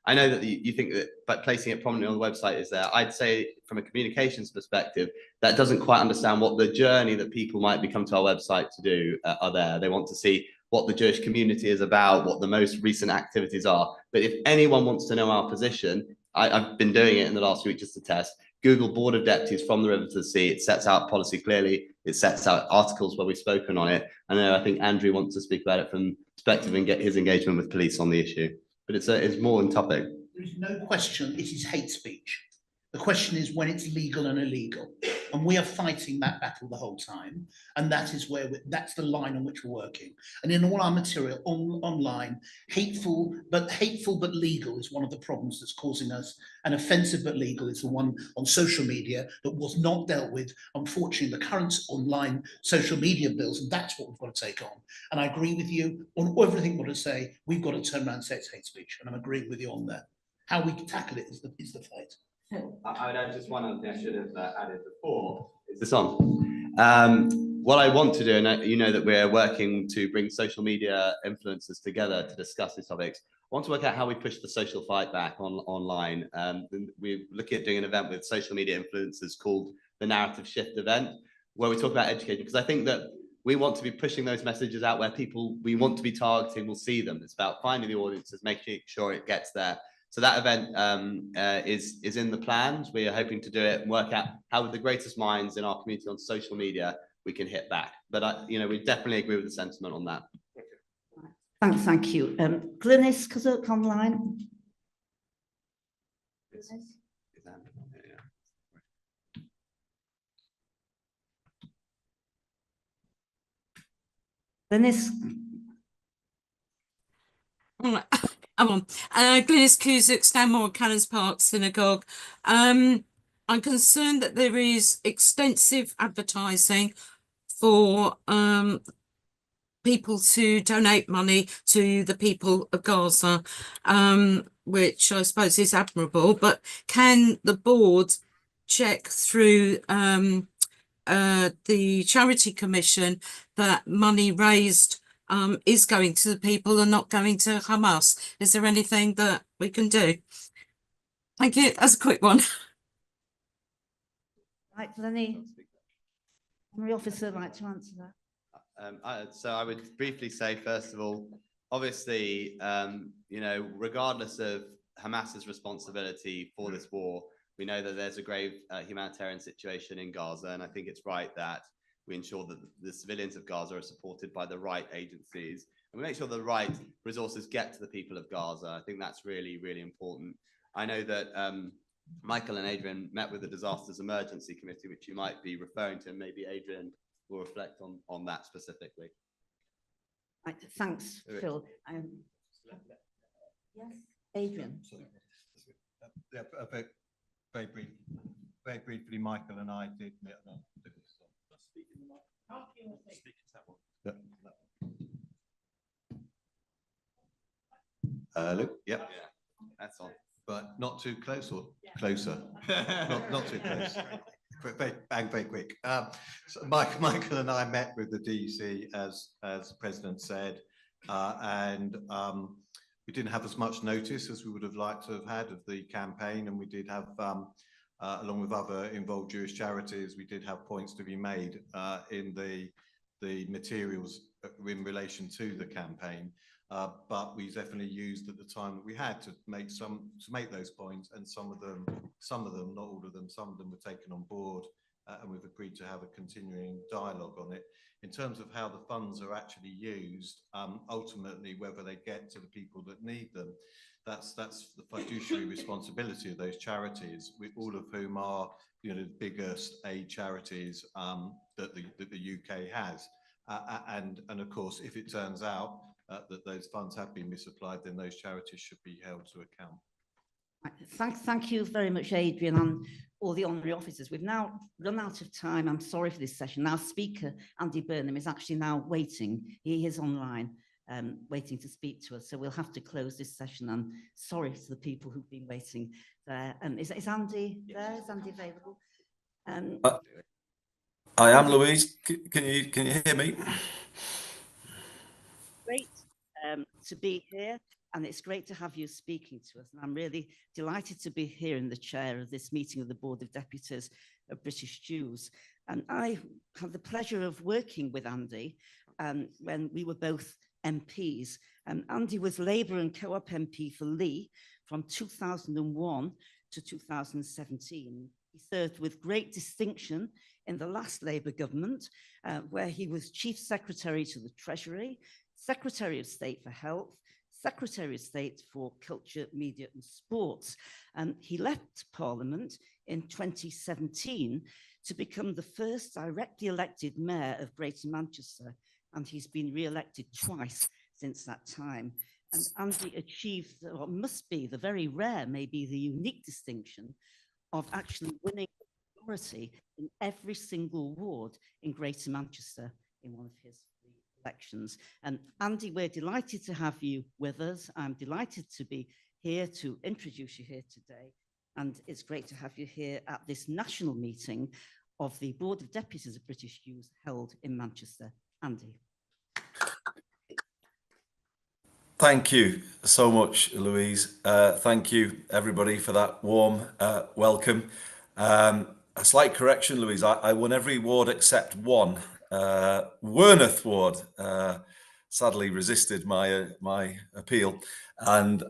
B: I know that you think that by placing it prominently on the website is there. I'd say from a communications perspective, that doesn't quite understand what the journey that people might be coming to our website to do are there. They want to see what the Jewish community is about, what the most recent activities are. But if anyone wants to know our position, I've been doing it in the last week just to test. Google Board of Deputies from the River to the Sea. It sets out policy clearly. It sets out articles where we've spoken on it. And I think Andrew wants to speak about it from perspective and get his engagement with police on the issue. But it's more on topic.
P: There is no question it is hate speech. The question is when it's legal and illegal. And we are fighting that battle the whole time. And that is that's the line on which we're working. And in all our material online, hateful but legal is one of the problems that's causing us. And offensive but legal is the one on social media that was not dealt with. Unfortunately, the current online social media bills, and that's what we've got to take on. And I agree with you on everything we've got to say. We've got to turn around and say it's hate speech. And I'm agreeing with you on that. How we tackle it is the fight.
B: I would add just one other thing I should have added before. Is this on? What I want to do, and you know that we're working to bring social media influencers together to discuss these topics. I want to work out how we push the social fight back online. We're looking at doing an event with social media influencers called the Narrative Shift event, where we talk about education, because I think that we want to be pushing those messages out where people we want to be targeting will see them. It's about finding the audiences, making sure it gets there. So that event is in the plans. We are hoping to do it and work out how with the greatest minds in our community on social media, we can hit back. But we definitely agree with the sentiment on that.
H: Thank you. Glynis Cussock online. Glynis.
R: I'm on. Glynis Cusack, Stanmore Cannons Park Synagogue. I'm concerned that there is extensive advertising for people to donate money to the people of Gaza, which I suppose is admirable. But can the board check through the Charity Commission that money raised is going to the people and not going to Hamas? Is there anything that we can do? Thank you. That's a quick one.
H: Right, does any officer like to answer that?
B: So I would briefly say, first of all, obviously, regardless of Hamas's responsibility for this war, we know that there's a grave humanitarian situation in Gaza, and I think it's right that we ensure that the civilians of Gaza are supported by the right agencies, and we make sure the right resources get to the people of Gaza. I think that's really, really important. I know that Michael and Adrian met with the Disasters Emergency Committee, which you might be referring to, and maybe Adrian will reflect on that specifically.
H: Right, thanks, Phil. Yes, Adrian.
Q: Yeah, very briefly, Michael and I did meet. Hello. Yep.
B: Yeah, that's on.
Q: But not too close or closer. not too close. Very quick. So Michael and I met with the DEC, as the President said, and we didn't have as much notice as we would have liked to have had of the campaign, and we did have, along with other involved Jewish charities, we did have points to be made in the materials in relation to the campaign. But we definitely used at the time that we had to make those points, and some of them, not all of them, some of them were taken on board, and we've agreed to have a continuing dialogue on it. In terms of how the funds are actually used, ultimately whether they get to the people that need them, that's the fiduciary responsibility of those charities, all of whom are the biggest aid charities that the UK has, and of course, if it turns out that those funds have been misapplied, then those charities should be held to account.
H: Thank you very much, Adrian, and all the honorary officers. We've now run out of time. I'm sorry for this session. Our speaker, Andy Burnham, is actually now waiting. He is online, waiting to speak to us. So we'll have to close this session. I'm sorry to the people who've been waiting there. Is Andy there? Is Andy available?
S: I am, Louise. Can you hear me?
H: Great to be here, and it's great to have you speaking to us. And I'm really delighted to be here in the chair of this meeting of the Board of Deputies of British Jews. And I had the pleasure of working with Andy when we were both MPs. Andy was Labour and Co-op MP for Lee from 2001 to 2017. He served with great distinction in the last Labour government, where he was Chief Secretary to the Treasury, Secretary of State for Health, Secretary of State for Culture, Media and Sports. He left Parliament in 2017 to become the first directly elected Mayor of Greater Manchester, and he's been re-elected twice since that time. And Andy achieved what must be the very rare, maybe the unique distinction of actually winning majority in every single ward in Greater Manchester in one of his elections. And Andy, we're delighted to have you with us. I'm delighted to be here to introduce you here today. And it's great to have you here at this national meeting of the Board of Deputies of British Jews held in Manchester. Andy.
S: Thank you so much, Louise. Thank you, everybody, for that warm welcome. A slight correction, Louise. I won every ward except one. Wornath ward sadly resisted my appeal, and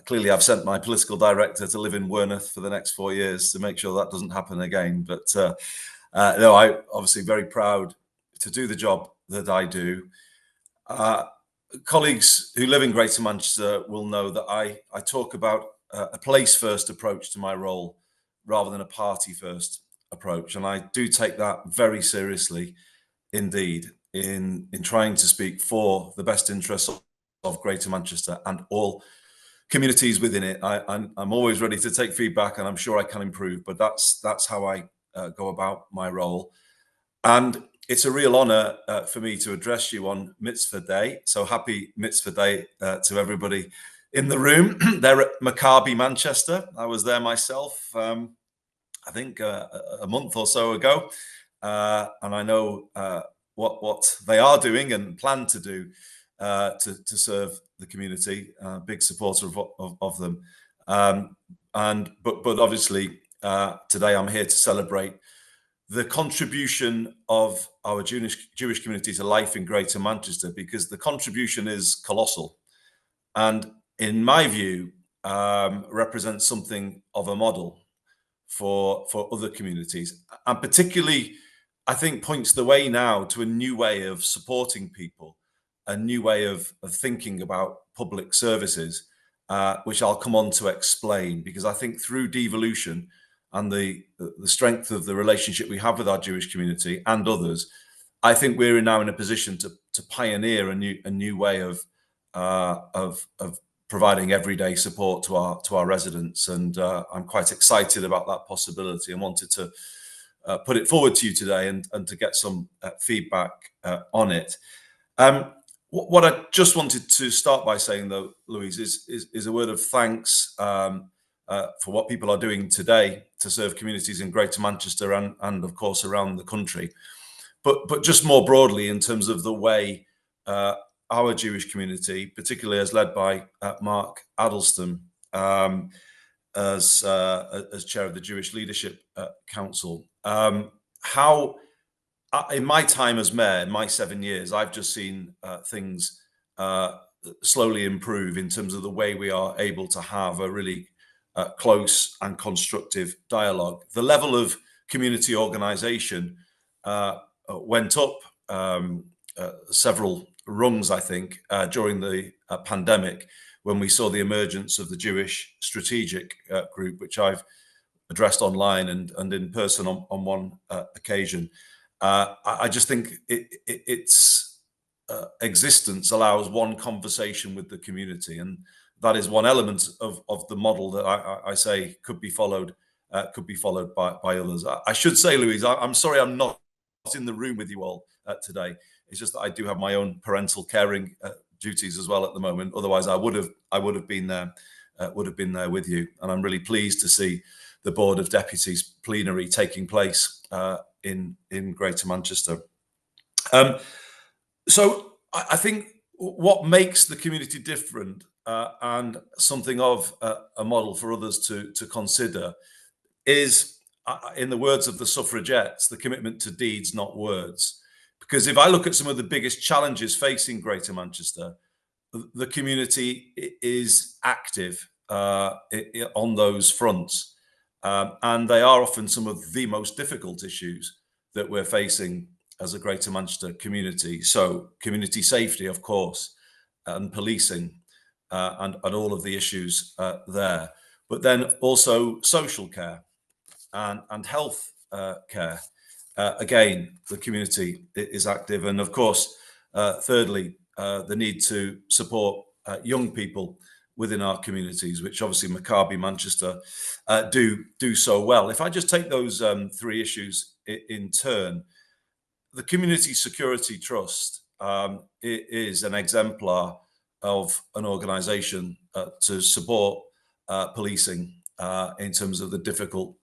S: clearly I've sent my political director to live in Wornath for the next 4 years to make sure that doesn't happen again. But no, I'm obviously very proud to do the job that I do. Colleagues who live in Greater Manchester will know that I talk about a place-first approach to my role rather than a party-first approach. And I do take that very seriously indeed in trying to speak for the best interests of Greater Manchester and all communities within it. I'm always ready to take feedback, and I'm sure I can improve, but that's how I go about my role. And it's a real honor for me to address you on Mitzvah Day. So happy Mitzvah Day to everybody in the room. They're at Maccabi Manchester. I was there myself, I think a month or so ago. And I know what they are doing and plan to do to serve the community. Big supporter of them. But obviously today I'm here to celebrate the contribution of our Jewish community to life in Greater Manchester, because the contribution is colossal, and in my view, represents something of a model for other communities, and particularly, I think, points the way now to a new way of supporting people, a new way of thinking about public services, which I'll come on to explain, because I think through devolution and the strength of the relationship we have with our Jewish community and others, I think we're now in a position to pioneer a new way of providing everyday support to our residents, and I'm quite excited about that possibility and wanted to put it forward to you today and to get some feedback on it. What I just wanted to start by saying, though, Louise, is a word of thanks for what people are doing today to serve communities in Greater Manchester and of course around the country, but just more broadly in terms of the way our Jewish community, particularly as led by Mark Addleston as chair of the Jewish Leadership Council, how in my time as mayor, in my 7 years, I've just seen things slowly improve in terms of the way we are able to have a really close and constructive dialogue. The level of community organisation went up several rungs, I think, during the pandemic, when we saw the emergence of the Jewish Strategic Group, which I've addressed online and in person on one occasion. I just think its existence allows one conversation with the community, and that is one element of the model that I say could be followed by others. I should say, Louise, I'm sorry I'm not in the room with you all today. It's just that I do have my own parental caring duties as well at the moment. Otherwise, I would have been there with you. And I'm really pleased to see the Board of Deputies plenary taking place in Greater Manchester. So I think what makes the community different and something of a model for others to consider is, in the words of the suffragettes, the commitment to deeds, not words. Because if I look at some of the biggest challenges facing Greater Manchester, the community is active on those fronts. And they are often some of the most difficult issues that we're facing as a Greater Manchester community. So community safety, of course, and policing, and all of the issues there. But then also social care and health care. Again, the community is active. And of course, thirdly, the need to support young people within our communities, which obviously Maccabi Manchester do so well. If I just take those three issues in turn, the Community Security Trust is an exemplar of an organisation to support policing in terms of the difficult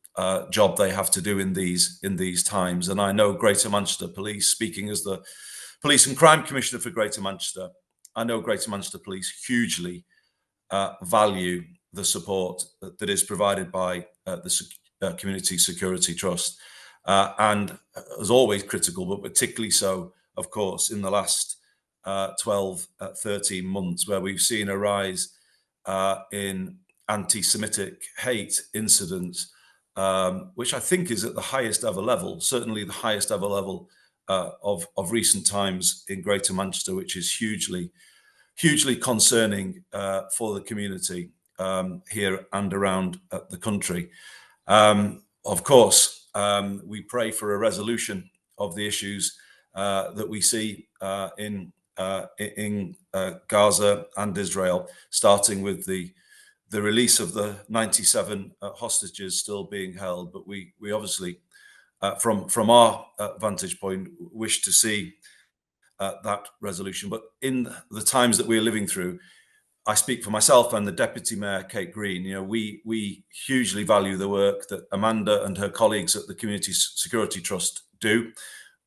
S: job they have to do in these times. And I know Greater Manchester Police, speaking as the Police and Crime Commissioner for Greater Manchester, I know Greater Manchester Police hugely value the support that is provided by the Community Security Trust. And as always critical, but particularly so, of course, in the last 12, 13 months, where we've seen a rise in anti-Semitic hate incidents, which I think is at the highest ever level, certainly the highest ever level of recent times in Greater Manchester, which is hugely concerning for the community here and around the country. Of course, we pray for a resolution of the issues that we see in Gaza and Israel, starting with the release of the 97 hostages still being held. But we obviously, from our vantage point, wish to see that resolution. But in the times that we're living through, I speak for myself and the Deputy Mayor, Kate Green. You know, we hugely value the work that Amanda and her colleagues at the Community Security Trust do.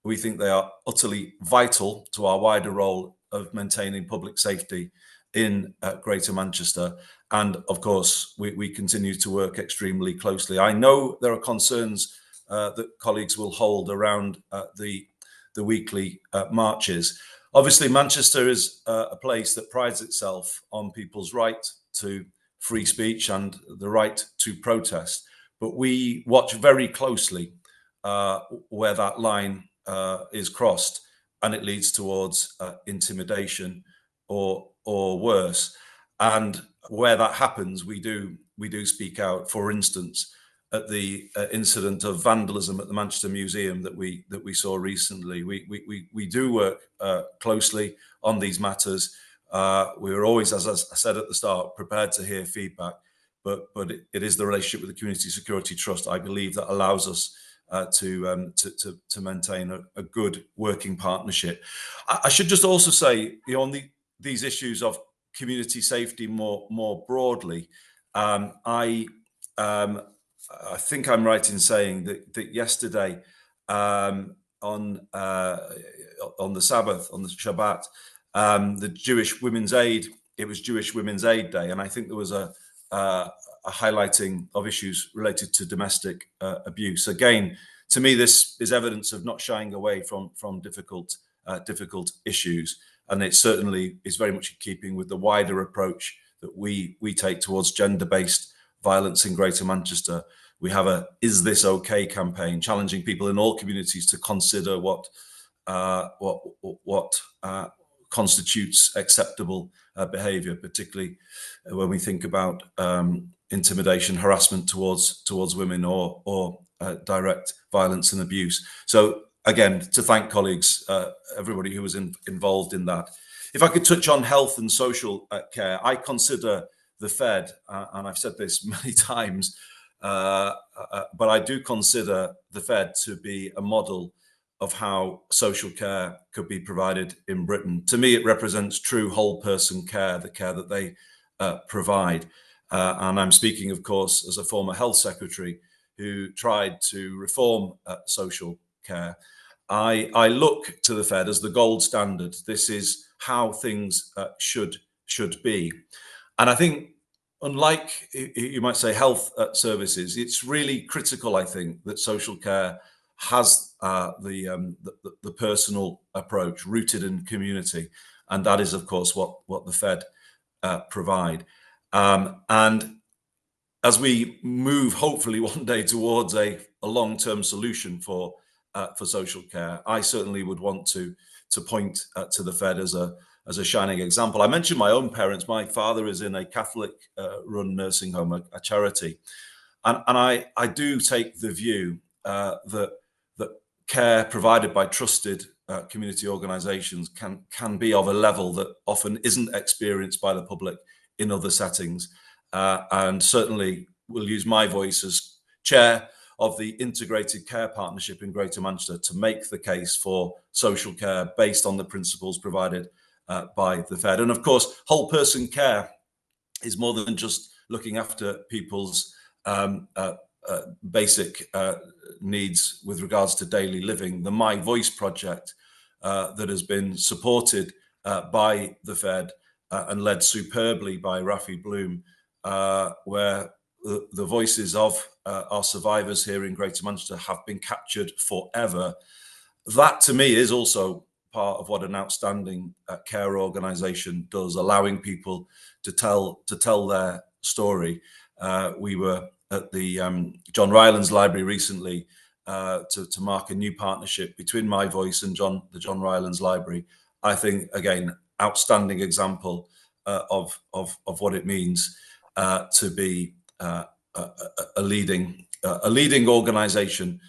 S: We think they are utterly vital to our wider role of maintaining public safety in Greater Manchester. And of course, we continue to work extremely closely. I know there are concerns that colleagues will hold around the weekly marches. Obviously, Manchester is a place that prides itself on people's right to free speech and the right to protest. But we watch very closely where that line is crossed, and it leads towards intimidation or worse. And where that happens, we do speak out. For instance, at the incident of vandalism at the Manchester Museum that we saw recently, we do work closely on these matters. We are always, as I said at the start, prepared to hear feedback, but it is the relationship with the Community Security Trust, I believe, that allows us to maintain a good working partnership. I should just also say, you know, on these issues of community safety more broadly, I think I'm right in saying that yesterday on the Sabbath, on the Shabbat, the Jewish Women's Aid, it was Jewish Women's Aid Day, and I think there was a highlighting of issues related to domestic abuse. Again, to me, this is evidence of not shying away from difficult issues, and it certainly is very much in keeping with the wider approach that we take towards gender-based violence in Greater Manchester. We have a "Is This Okay" campaign, challenging people in all communities to consider what constitutes acceptable behaviour, particularly when we think about intimidation, harassment towards women, or direct violence and abuse. So again, to thank colleagues, everybody who was involved in that. If I could touch on health and social care, I consider the Fed, and I've said this many times, but I do consider the Fed to be a model of how social care could be provided in Britain. To me, it represents true whole person care, the care that they provide. And I'm speaking, of course, as a former health secretary who tried to reform social care. I look to the Fed as the gold standard. This is how things should be. And I think, unlike, you might say, health services, it's really critical, I think, that social care has the personal approach rooted in community. And that is, of course, what the Fed provide. And as we move, hopefully one day, towards a long-term solution for social care, I certainly would want to point to the Fed as a shining example. I mentioned my own parents. My father is in a Catholic-run nursing home, a charity, and I do take the view that care provided by trusted community organisations can be of a level that often isn't experienced by the public in other settings. And certainly will use my voice as chair of the Integrated Care Partnership in Greater Manchester to make the case for social care based on the principles provided by the Fed. And of course, whole person care is more than just looking after people's basic needs with regards to daily living. The My Voice project that has been supported by the Fed and led superbly by Rafi Bloom, where the voices of our survivors here in Greater Manchester have been captured forever. That, to me, is also part of what an outstanding care organisation does, allowing people to tell their story. We were at the John Rylands Library recently to mark a new partnership between My Voice and the John Rylands Library. I think, again, outstanding example of what it means to be a leading organisation,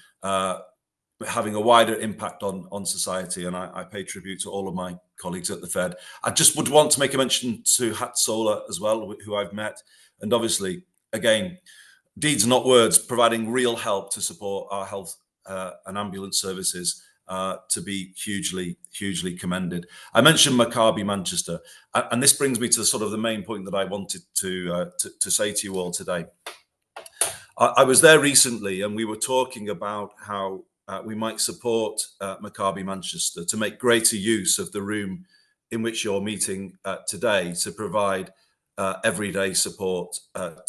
S: having a wider impact on society. And I pay tribute to all of my colleagues at the Fed. I just would want to make a mention to Hat Solar as well, who I've met. And obviously, again, deeds not words, providing real help to support our health and ambulance services to be hugely commended. I mentioned Maccabi Manchester, and this brings me to sort of the main point that I wanted to say to you all today. I was there recently, and we were talking about how we might support Maccabi Manchester to make greater use of the room in which you're meeting today to provide everyday support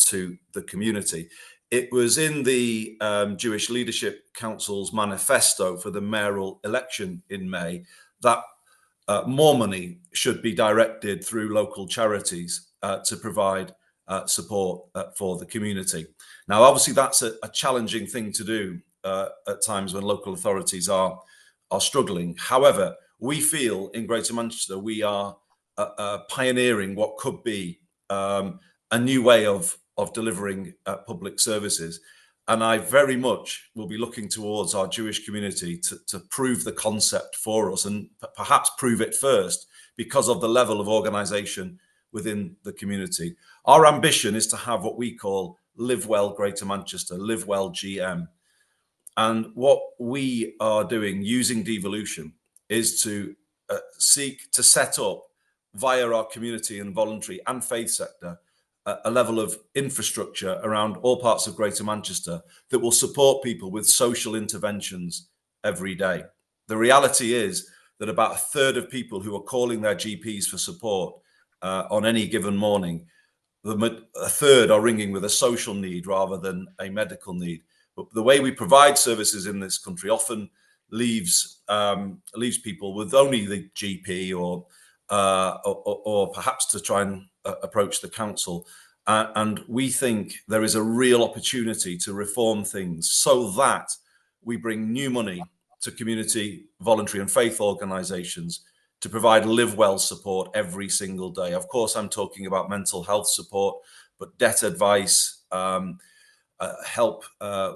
S: to the community. It was in the Jewish Leadership Council's manifesto for the mayoral election in May that more money should be directed through local charities to provide support for the community. Now, obviously, that's a challenging thing to do at times when local authorities are struggling. However, we feel in Greater Manchester we are pioneering what could be a new way of delivering public services. And I very much will be looking towards our Jewish community to prove the concept for us, and perhaps prove it first because of the level of organisation within the community. Our ambition is to have what we call Live Well Greater Manchester, Live Well GM. And what we are doing using devolution is to seek to set up via our community and voluntary and faith sector a level of infrastructure around all parts of Greater Manchester that will support people with social interventions every day. The reality is that about a third of people who are calling their GPs for support on any given morning, a third are ringing with a social need rather than a medical need. But the way we provide services in this country often leaves people with only the GP or perhaps to try and approach the council. And we think there is a real opportunity to reform things so that we bring new money to community, voluntary and faith organisations to provide live well support every single day. Of course, I'm talking about mental health support, but debt advice, help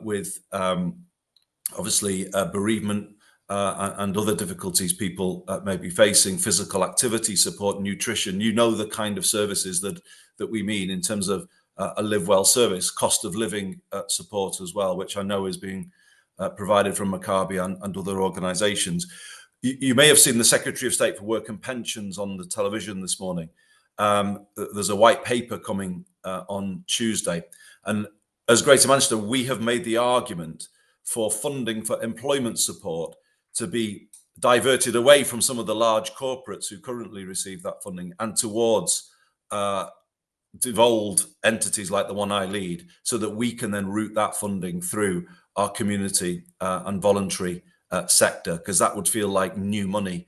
S: with obviously bereavement and other difficulties people may be facing, physical activity support, nutrition. You know the kind of services that that we mean in terms of a live well service, cost of living support as well, which I know is being provided from Maccabi and other organisations. You may have seen the Secretary of State for Work and Pensions on the television this morning. There's a white paper coming on Tuesday. And as Greater Manchester, we have made the argument for funding for employment support to be diverted away from some of the large corporates who currently receive that funding and towards devolved entities like the one I lead, so that we can then route that funding through our community and voluntary sector, because that would feel like new money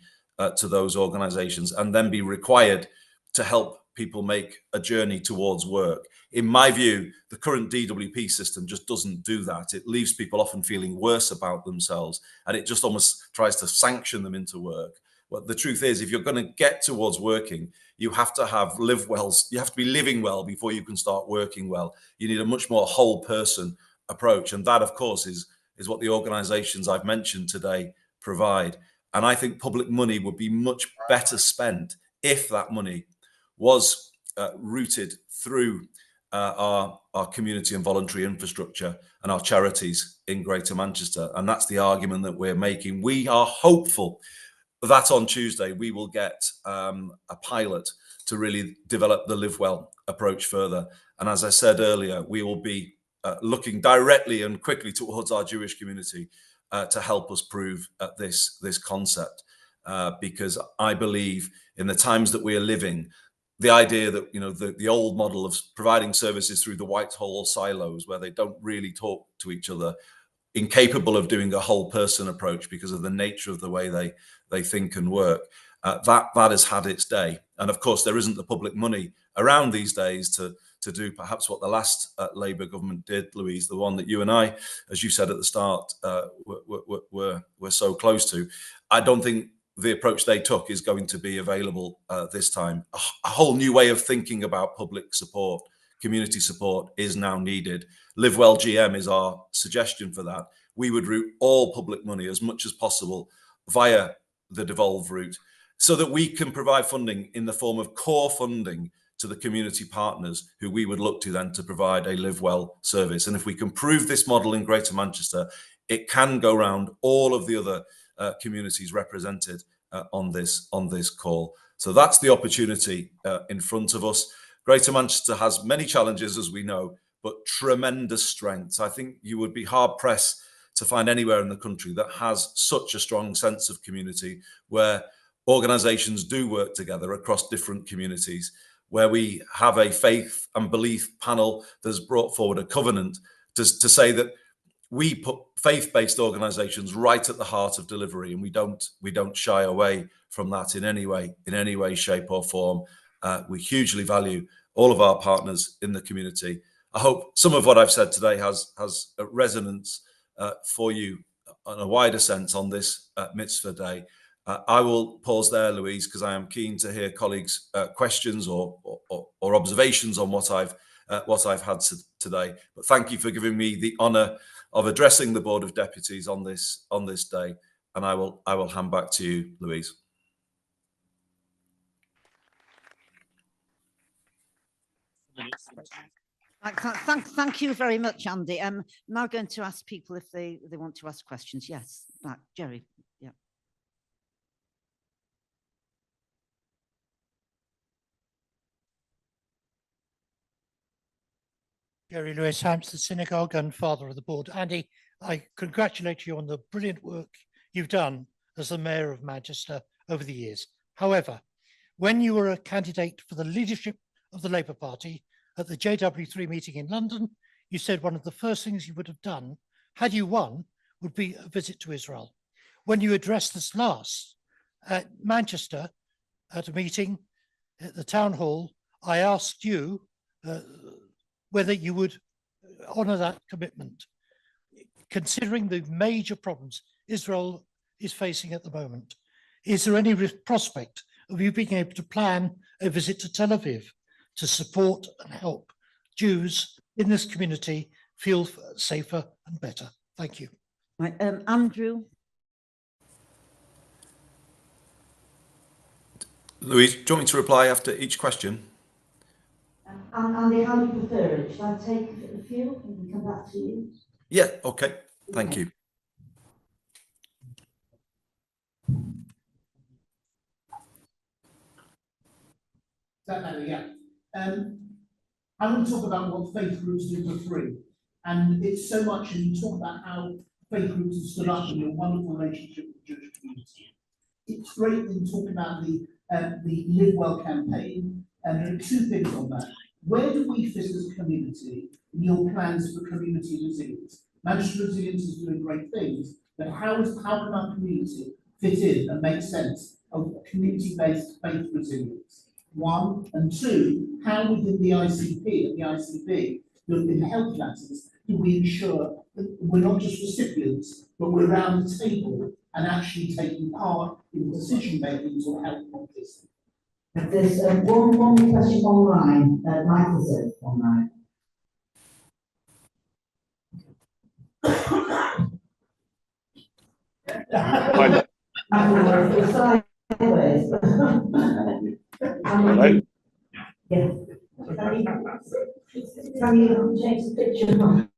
S: to those organisations, and then be required to help people make a journey towards work. In my view, the current DWP system just doesn't do that. It leaves people often feeling worse about themselves, and it just almost tries to sanction them into work. But the truth is, if you're going to get towards working, you have to have live wells. You have to be living well before you can start working well. You need a much more whole person approach. And that, of course, is what the organisations I've mentioned today provide. And I think public money would be much better spent if that money was routed through our community and voluntary infrastructure and our charities in Greater Manchester. And that's the argument that we're making. We are hopeful that on Tuesday we will get a pilot to really develop the live well approach further. And as I said earlier, we will be looking directly and quickly towards our Jewish community to help us prove this concept, because I believe in the times that we are living, the idea that, you know, the old model of providing services through the Whitehall silos, where they don't really talk to each other, incapable of doing a whole person approach because of the nature of the way they think and work, that has had its day. And of course, there isn't the public money around these days to do perhaps what the last Labour government did, Louise, the one that you and I, as you said at the start, were so close to. I don't think the approach they took is going to be available this time. A whole new way of thinking about public support, community support is now needed. Live Well GM is our suggestion for that. We would route all public money as much as possible via the devolved route, so that we can provide funding in the form of core funding to the community partners who we would look to then to provide a live well service. And if we can prove this model in Greater Manchester, it can go round all of the other communities represented on this call. So that's the opportunity in front of us. Greater Manchester has many challenges, as we know, but tremendous strengths. I think you would be hard pressed to find anywhere in the country that has such a strong sense of community, where organisations do work together across different communities, where we have a faith and belief panel that's brought forward a covenant to say that we put faith-based organisations right at the heart of delivery, and we don't shy away from that in any way, shape or form. We hugely value all of our partners in the community. I hope some of what I've said today has resonance for you in a wider sense on this Mitzvah Day. I will pause there, Louise, because I am keen to hear colleagues' questions or observations on what I've had today. But thank you for giving me the honour of addressing the Board of Deputies on this day, and I will hand back to you, Louise.
H: Thank you very much, Andy. I'm now going to ask people if they want to ask questions. Yes, Jerry. Yeah.
I: Jerry Lewis, Hampstead Synagogue and father of the board. Andy, I congratulate you on the brilliant work you've done as the Mayor of Manchester over the years. However, when you were a candidate for the leadership of the Labour Party at the JW3 meeting in London, you said one of the first things you would have done, had you won, would be a visit to Israel. When you addressed us last at Manchester at a meeting at the town hall, I asked you whether you would honour that commitment, considering the major problems Israel is facing at the moment. Is there any prospect of you being able to plan a visit to Tel Aviv to support and help Jews in this community feel safer and better? Thank you.
H: Right, Andrew.
S: Louise, do you want me to reply after each question?
A: Andy, how do you prefer it? Shall I take a few and come back to you?
S: Yeah, okay. Thank you.
P: That matter, yeah. I want to talk about what faith groups do for free. And it's so much, and you talk about how faith groups have stood up in your wonderful relationship with the Jewish community. It's great that you talk about the Live Well campaign, and there are two things on that. Where do we fit as a community in your plans for community resilience? Manchester Resilience is doing great things, but how can our community fit in and make sense of community-based faith resilience? One, and two, how within the ICP and the ICB, in the health matters, do we ensure that we're not just recipients, but we're around the table and actually taking part in decision making to help on this?
A: There's one question online, Michael said online. Sideways.
T: Hello?
A: Yes. Can you change the picture?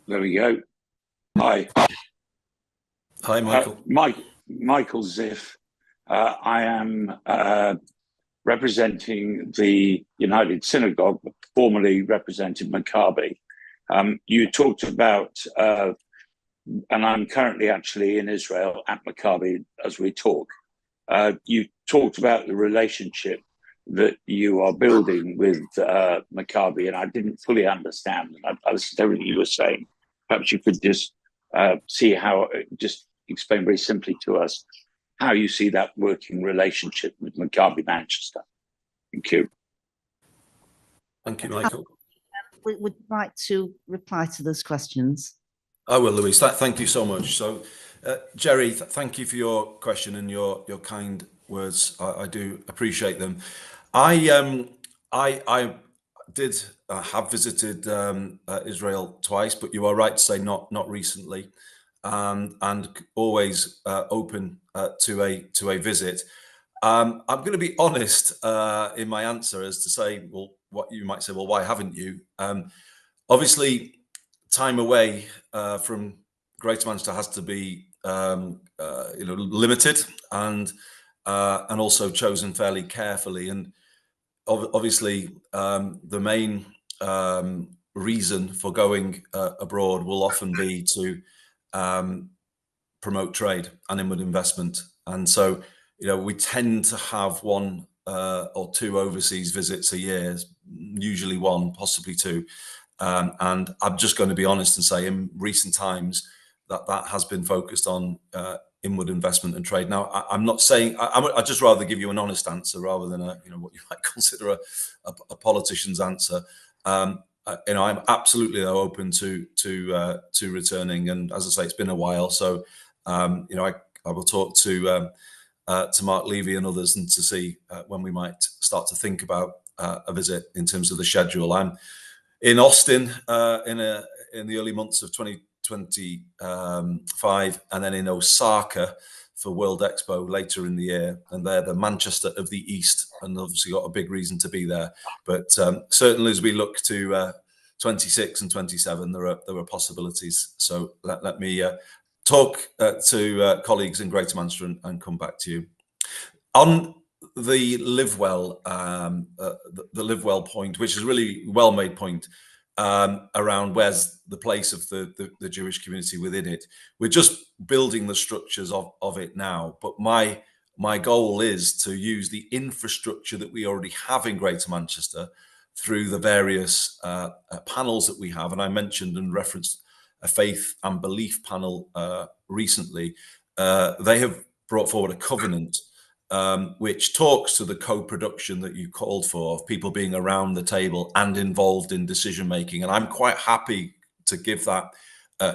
T: There we go. Hi.
S: Hi, Michael.
T: Michael Ziff. I am representing the United Synagogue, formerly represented Maccabi. You talked about, and I'm currently actually in Israel at Maccabi as we talk. You talked about the relationship that you are building with Maccabi, and I didn't fully understand. I listened to everything you were saying. Perhaps you could just just explain very simply to us how you see that working relationship with Maccabi Manchester. Thank you.
S: Thank you, Michael.
H: We would like to reply to those questions.
S: I will, Louise. Thank you so much. So, Jerry, thank you for your question and your kind words. I do appreciate them. I did have visited Israel twice, but you are right to say not recently, and always open to a visit. I'm going to be honest in my answer as to say, well, what you might say, well, why haven't you? Obviously, time away from Greater Manchester has to be limited and also chosen fairly carefully. And obviously, the main reason for going abroad will often be to promote trade and inward investment. And so, we tend to have one or two overseas visits a year, usually one, possibly two. And I'm just going to be honest and say in recent times that has been focused on inward investment and trade. Now, I'm not saying, I'd just rather give you an honest answer rather than what you might consider a politician's answer. I'm absolutely open to returning. And as I say, it's been a while. So, I will talk to Mark Levy and others and to see when we might start to think about a visit in terms of the schedule. I'm in Austin in the early months of 2025, and then in Osaka for World Expo later in the year. And they're the Manchester of the East, and obviously got a big reason to be there. But certainly as we look to 26 and 27, there are possibilities. So let me talk to colleagues in Greater Manchester and come back to you. On the Live Well, the Live Well point, which is a really well-made point around where's the place of the Jewish community within it. We're just building the structures of it now, but my goal is to use the infrastructure that we already have in Greater Manchester through the various panels that we have. And I mentioned and referenced a faith and belief panel recently. They have brought forward a covenant which talks to the co-production that you called for, of people being around the table and involved in decision making. And I'm quite happy to give that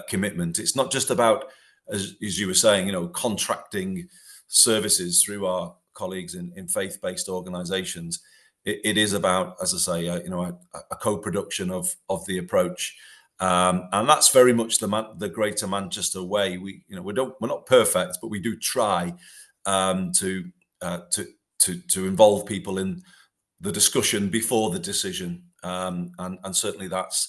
S: commitment. It's not just about, as you were saying, contracting services through our colleagues in faith-based organizations. It is about, as I say, a co-production of the approach. And that's very much the Greater Manchester way. We're not perfect, but we do try to involve people in the discussion before the decision, and certainly that's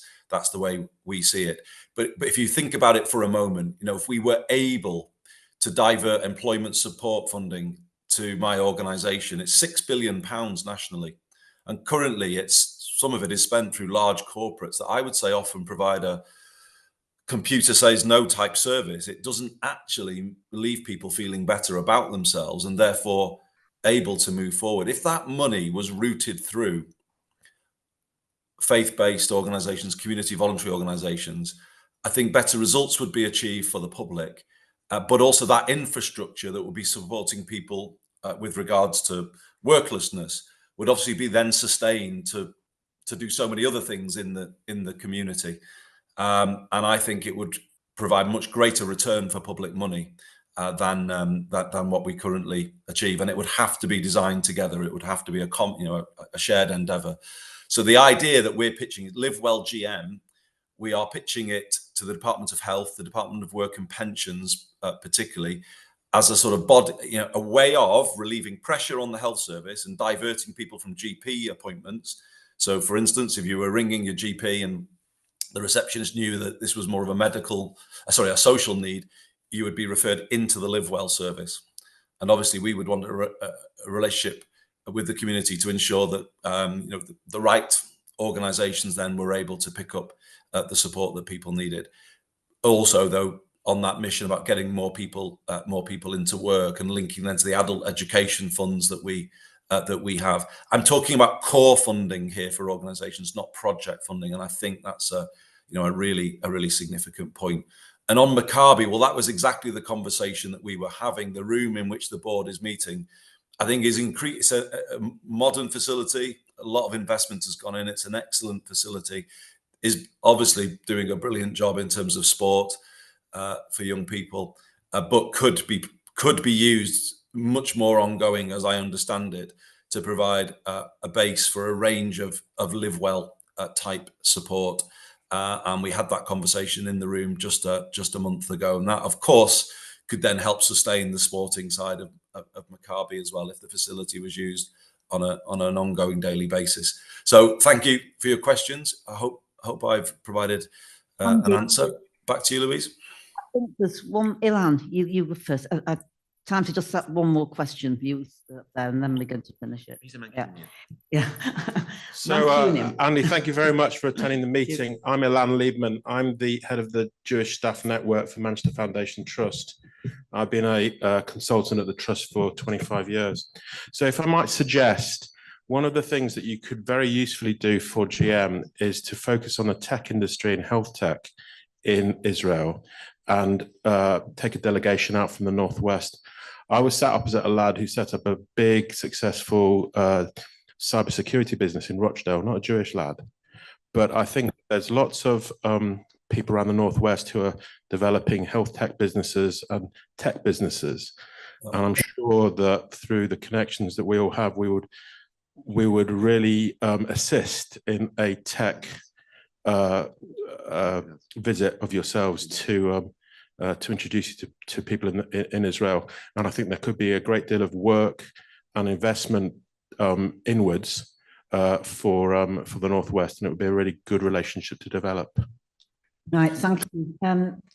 S: the way we see it. But if you think about it for a moment, you know, if we were able to divert employment support funding to my organisation, it's £6 billion nationally, and currently some of it is spent through large corporates that I would say often provide a computer says no type service. It doesn't actually leave people feeling better about themselves and therefore able to move forward. If that money was routed through faith-based organizations, community voluntary organizations, I think better results would be achieved for the public, but also that infrastructure that would be supporting people with regards to worklessness would obviously be then sustained to do so many other things in the community. And I think it would provide much greater return for public money than what we currently achieve. And it would have to be designed together. It would have to be a shared endeavor. So the idea that we're pitching is Live Well GM, we are pitching it to the Department of Health, the Department of Work and Pensions, particularly, as a sort of body, a way of relieving pressure on the health service and diverting people from GP appointments. So, for instance, if you were ringing your GP and the receptionist knew that this was more of a social need, you would be referred into the Live Well service. And obviously, we would want a relationship with the community to ensure that the right organisations then were able to pick up the support that people needed. Also, though, on that mission about getting more people into work and linking them to the adult education funds that we have. I'm talking about core funding here for organisations, not project funding, and I think that's a really significant point. And on Maccabi, well, that was exactly the conversation that we were having. The room in which the board is meeting, I think, it's a modern facility. A lot of investment has gone in. It's an excellent facility. Is obviously doing a brilliant job in terms of sport for young people, but could be used much more ongoing, as I understand it, to provide a base for a range of Live Well type support. And we had that conversation in the room just a month ago, and that, of course, could then help sustain the sporting side of Maccabi as well if the facility was used on an ongoing daily basis. So thank you for your questions. I hope I've provided an answer. Back to you, Louise.
H: I think there's one, Ilan, you were first. Time to just one more question for you there, and then we're going to finish it. Yeah.
O: So, Andy, thank you very much for attending the meeting. I'm Ilan Liebman. I'm the head of the Jewish Staff Network for Manchester Foundation Trust. I've been a consultant at the Trust for 25 years. So if I might suggest, one of the things that you could very usefully do for GM is to focus on the tech industry and health tech in Israel and take a delegation out from the Northwest. I was sat opposite a lad who set up a big, successful cybersecurity business in Rochdale, not a Jewish lad. But I think there's lots of people around the Northwest who are developing health tech businesses and tech businesses. And I'm sure that through the connections that we all have, we would really assist in a tech visit of yourselves to introduce you to people in Israel. And I think there could be a great deal of work and investment inwards for the Northwest, and it would be a really good relationship to develop.
H: Right, thank you.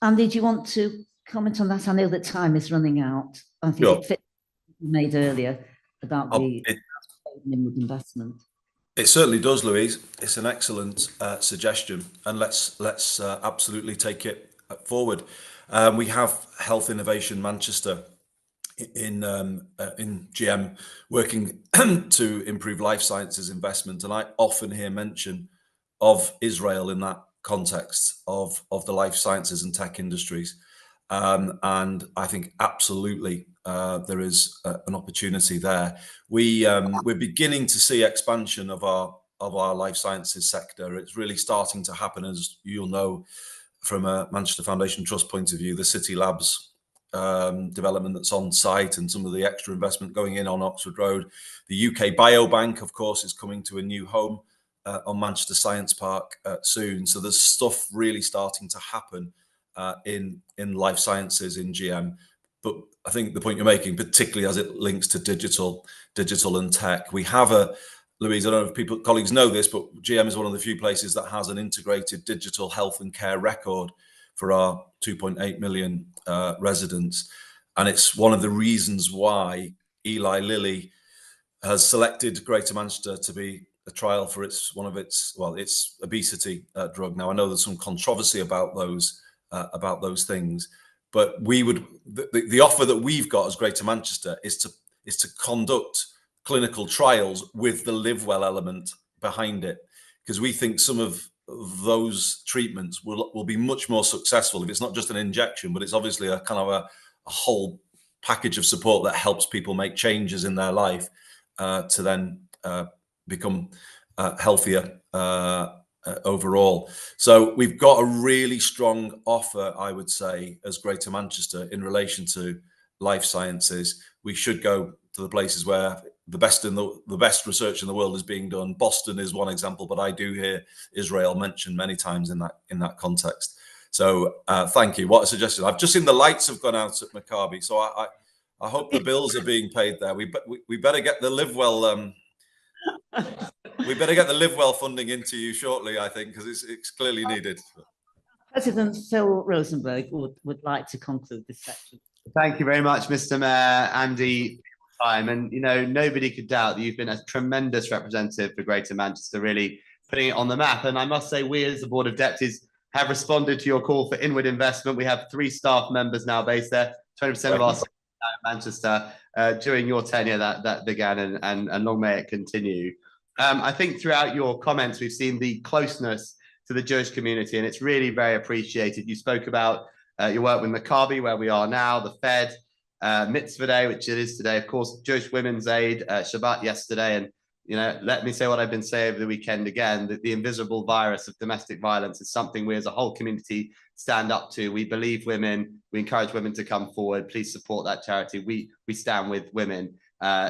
H: Andy, do you want to comment on that? I know that time is running out. I think it fits what you made earlier about the inward investment.
S: It certainly does, Louise. It's an excellent suggestion, and let's absolutely take it forward. We have Health Innovation Manchester in GM working to improve life sciences investment, and I often hear mention of Israel in that context of the life sciences and tech industries, and I think absolutely there is an opportunity there. We're beginning to see expansion of our life sciences sector. It's really starting to happen, as you'll know from a Manchester Foundation Trust point of view. The City Labs development that's on site and some of the extra investment going in on Oxford Road. The UK Biobank, of course, is coming to a new home on Manchester Science Park soon. So there's stuff really starting to happen in life sciences in GM. but I think the point you're making, particularly as it links to digital and tech, we have Louise, I don't know if colleagues know this, but GM is one of the few places that has an integrated digital health and care record for our 2.8 million residents. And it's one of the reasons why Eli Lilly has selected Greater Manchester to be a trial for its obesity drug. Now, I know there's some controversy about those things, but the offer that we've got as Greater Manchester is to conduct clinical trials with the live well element behind it, because we think some of those treatments will be much more successful if it's not just an injection, but it's obviously a kind of a whole package of support that helps people make changes in their life to then become healthier overall. So we've got a really strong offer, I would say, as Greater Manchester in relation to life sciences. We should go to the places where the best research in the world is being done. Boston is one example, but I do hear Israel mentioned many times in that context. So thank you. What a suggestion. I've just seen the lights have gone out at Maccabi, so I hope the bills are being paid there. We better get the live well. We better get the live well funding into you shortly, I think, because it's clearly needed.
H: President Phil Rosenberg would like to conclude this section.
B: Thank you very much, Mr. Mayor, Andy. And nobody could doubt that you've been a tremendous representative for Greater Manchester, really putting it on the map. And I must say, we as the Board of Deputies have responded to your call for inward investment. We have 3 staff members now based there, 20% of our staff in Manchester. During your tenure, that began, and long may it continue. I think throughout your comments, we've seen the closeness to the Jewish community, and it's really very appreciated. You spoke about your work with Maccabi, where we are now, the Fed, Mitzvah Day, which it is today, of course, Jewish Women's Aid, Shabbat yesterday. And, let me say what I've been saying over the weekend again, that the invisible virus of domestic violence is something we as a whole community stand up to. We believe women, we encourage women to come forward. Please support that charity. We stand with women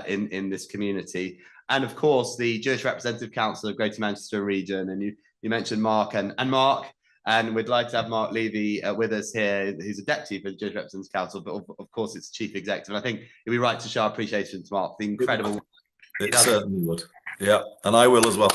B: in this community. And of course, the Jewish Representative Council of Greater Manchester Region, and you mentioned Mark and Mark, and we'd like to have Mark Levy with us here, who's a deputy for the Jewish Representative Council, but of course it's chief executive. And I think it'd be right to show our appreciation to Mark, the incredible.
S: It certainly would. Yeah, and I will as well.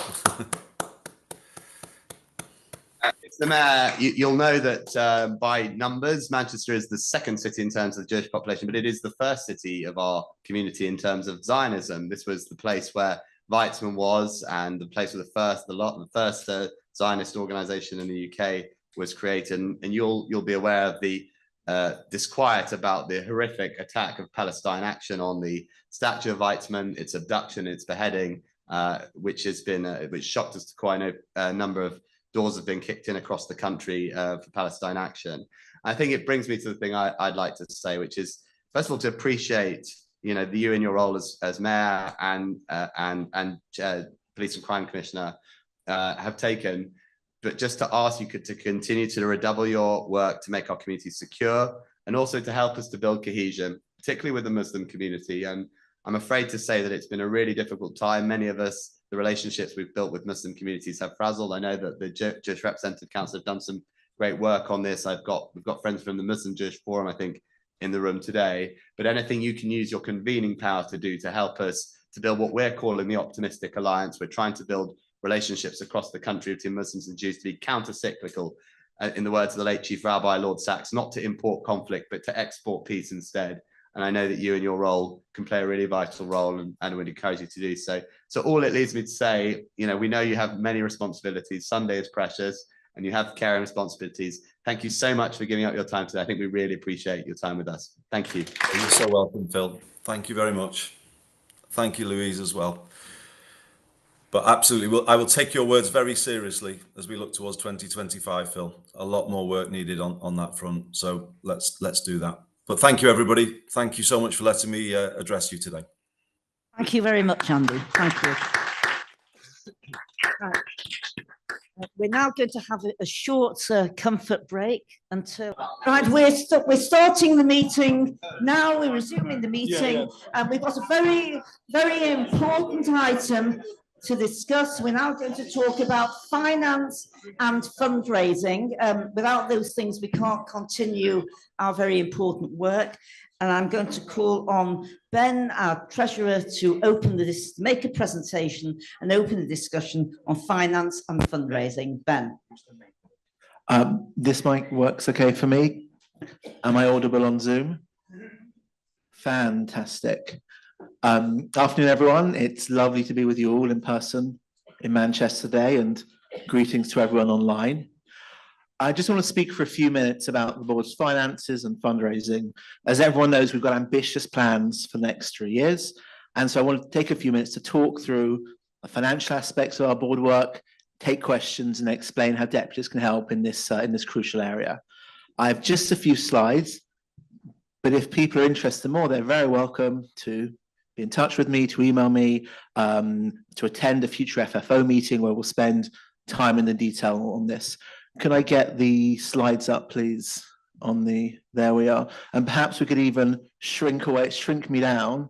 B: Mr. Mayor, you'll know that by numbers, Manchester is the 2nd city in terms of the Jewish population, but it is the 1st city of our community in terms of Zionism. This was the place where Weizmann was, and the place where the first Zionist organization in the UK was created. And you'll be aware of the disquiet about the horrific attack of Palestine Action on the statue of Weizmann, its abduction, its beheading, which shocked us to quite a number of doors have been kicked in across the country for Palestine Action. I think it brings me to the thing I'd like to say, which is, first of all, to appreciate you in your role as mayor and police and crime commissioner have taken, but just to ask you to continue to redouble your work to make our community secure, and also to help us to build cohesion, particularly with the Muslim community. And I'm afraid to say that it's been a really difficult time. Many of us, the relationships we've built with Muslim communities have frazzled. I know that the Jewish Representative Council have done some great work on this. We've got friends from the Muslim Jewish Forum, I think, in the room today. But anything you can use your convening power to do to help us to build what we're calling the optimistic alliance. We're trying to build relationships across the country between Muslims and Jews to be counter-cyclical, in the words of the late Chief Rabbi Lord Sachs, not to import conflict, but to export peace instead. And I know that you and your role can play a really vital role, and I would encourage you to do so. So all it leads me to say, we know you have many responsibilities. Sunday is precious, and you have caring responsibilities. Thank you so much for giving up your time today. I think we really appreciate your time with us. Thank you.
S: You're so welcome, Phil. Thank you very much. Thank you, Louise, as well. But absolutely, I will take your words very seriously as we look towards 2025, Phil. A lot more work needed on that front. So let's do that. But thank you, everybody. Thank you so much for letting me address you today.
H: Thank you very much, Andy. Thank you. Right. We're now going to have a short comfort break until. Right, we're starting the meeting now. We're resuming the meeting, and we've got a very, very important item to discuss. We're now going to talk about finance and fundraising. Without those things, we can't continue our very important work. And I'm going to call on Ben, our treasurer, to make a presentation and open the discussion on finance and fundraising. Ben.
U: This mic works okay for me. Am I audible on Zoom? Fantastic. Afternoon, everyone. It's lovely to be with you all in person in Manchester today, and greetings to everyone online. I just want to speak for a few minutes about the board's finances and fundraising. As everyone knows, we've got ambitious plans for the next 3 years. And so I want to take a few minutes to talk through the financial aspects of our board work, take questions, and explain how deputies can help in this crucial area. I have just a few slides, but if people are interested more, they're very welcome to be in touch with me, to email me, to attend a future FFO meeting where we'll spend time in the detail on this. Can I get the slides up, please? There we are. And perhaps we could even shrink me down.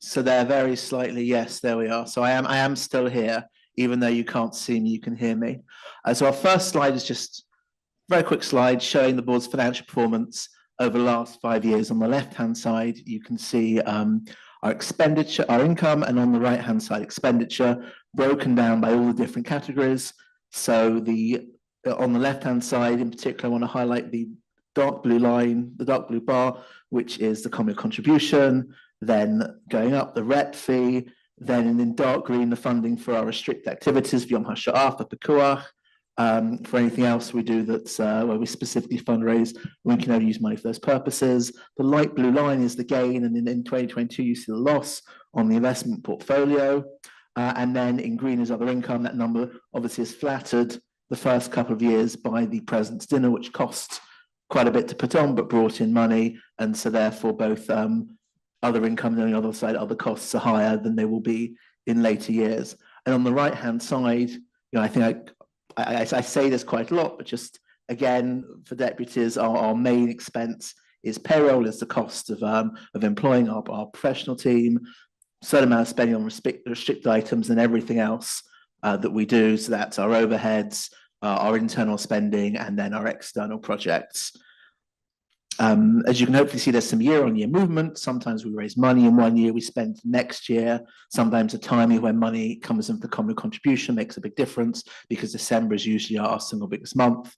U: So they're very slightly, yes, there we are. So I am still here, even though you can't see me, you can hear me. So our first slide is just a very quick slide showing the board's financial performance over the last 5 years. On the left-hand side, you can see our expenditure, our income, and on the right-hand side, expenditure broken down by all the different categories. So on the left-hand side, in particular, I want to highlight the dark blue line, the dark blue bar, which is the common contribution, then going up the rep fee, then in dark green, the funding for our restricted activities, Vyom Hasha'af, the Pekuach, for anything else we do that's where we specifically fundraise, we can only use money for those purposes. The light blue line is the gain, and in 2022, you see the loss on the investment portfolio. And then in green is other income. That number obviously is flattered the first couple of years by the President's Dinner, which cost quite a bit to put on, but brought in money. And so therefore both other income and on the other side, other costs are higher than they will be in later years. And on the right-hand side, I think I say this quite a lot, but just again, for deputies, our main expense is payroll, is the cost of employing our professional team, certain amount of spending on restricted items and everything else that we do. So that's our overheads, our internal spending, and then our external projects. As you can hopefully see, there's some year-on-year movement. Sometimes we raise money in 1 year, we spend next year. Sometimes the timing when money comes in for the common contribution makes a big difference because December is usually our single biggest month.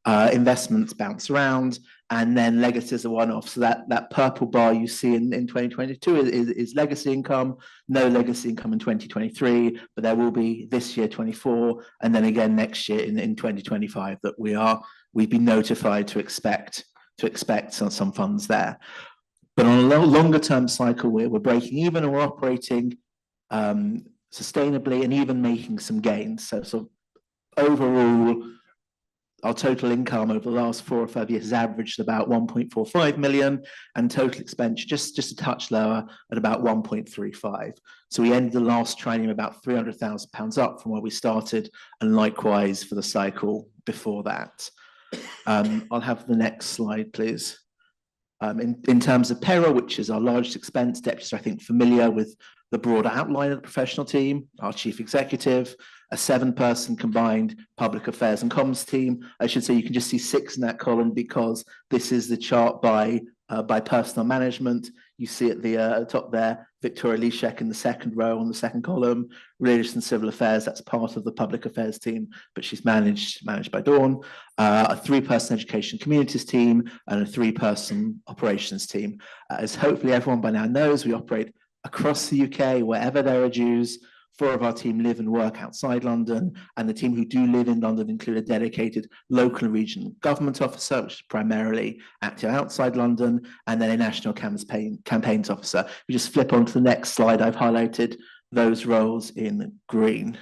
U: Investments bounce around, and then legacy is a one-off. So that purple bar you see in 2022 is legacy income. No legacy income in 2023, but there will be this year, 24, and then again next year in 2025 that we've been notified to expect some funds there. But on a longer term cycle, we're breaking even and we're operating sustainably and even making some gains. So overall, our total income over the last 4 or 5 years has averaged about 1.45 million, and total expenditure just a touch lower at about 1.35. So we ended the last triennium about £300,000 up from where we started, and likewise for the cycle before that. I'll have the next slide, please. In terms of payroll, which is our largest expense, deputies are, I think, familiar with the broader outline of the professional team, our chief executive, a 7-person combined public affairs and comms team. I should say you can just see 6 in that column because this is the chart by personnel management. You see at the top there, Victoria Leshek in the second row on the second column, religious and civil affairs, that's part of the public affairs team, but she's managed by Dawn, a 3-person education communities team, and a 3-person operations team. As hopefully everyone by now knows, we operate across the UK, wherever there are Jews. 4 of our team live and work outside London, and the team who do live in London include a dedicated local and regional government officer, which is primarily active outside London, and then a national campaigns officer. We just flip on to the next slide. I've highlighted those roles in green.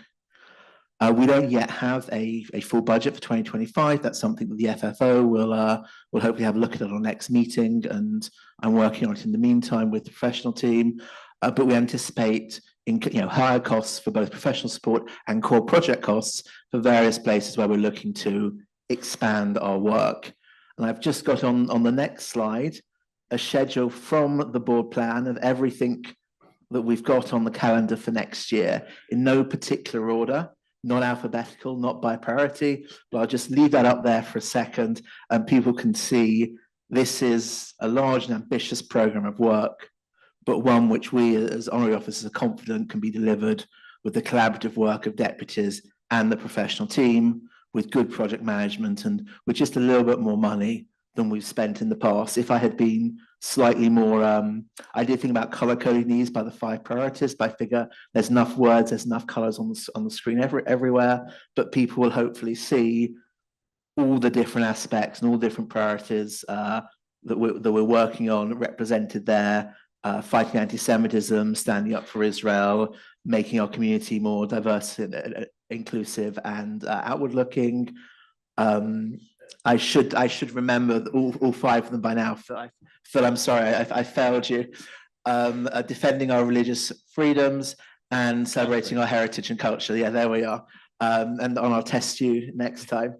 U: We don't yet have a full budget for 2025. That's something that the FFO will hopefully have a look at our next meeting, and I'm working on it in the meantime with the professional team. But we anticipate higher costs for both professional support and core project costs for various places where we're looking to expand our work. And I've just got on the next slide a schedule from the board plan of everything that we've got on the calendar for next year in no particular order, not alphabetical, not by priority, but I'll just leave that up there for a second and people can see This is a large and ambitious programme of work, but one which we as honorary officers are confident can be delivered with the collaborative work of deputies and the professional team, with good project management and with just a little bit more money than we've spent in the past. If I had been slightly more, I did think about colour coding these by the 5 priorities, but I figure there's enough words, there's enough colours on the screen everywhere, but people will hopefully see all the different aspects and all different priorities that we're working on represented there. Fighting anti-Semitism, standing up for Israel, making our community more diverse, inclusive, and outward-looking. I should remember all 5 of them by now. Phil, I'm sorry, I failed you. Defending our religious freedoms and celebrating our heritage and culture. Yeah, there we are. And I'll test you next time.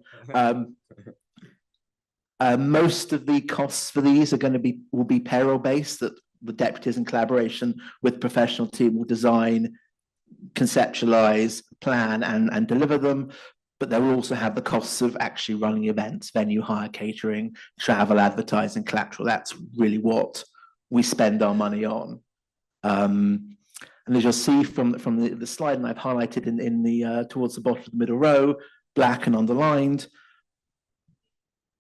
U: Most of the costs for these are will be payroll based, that the deputies in collaboration with professional team will design, conceptualize, plan and deliver them. But they will also have the costs of actually running events, venue hire, catering, travel, advertising, collateral. That's really what we spend our money on. And as you'll see from the slide, and I've highlighted in the towards the bottom of the middle row, black and underlined,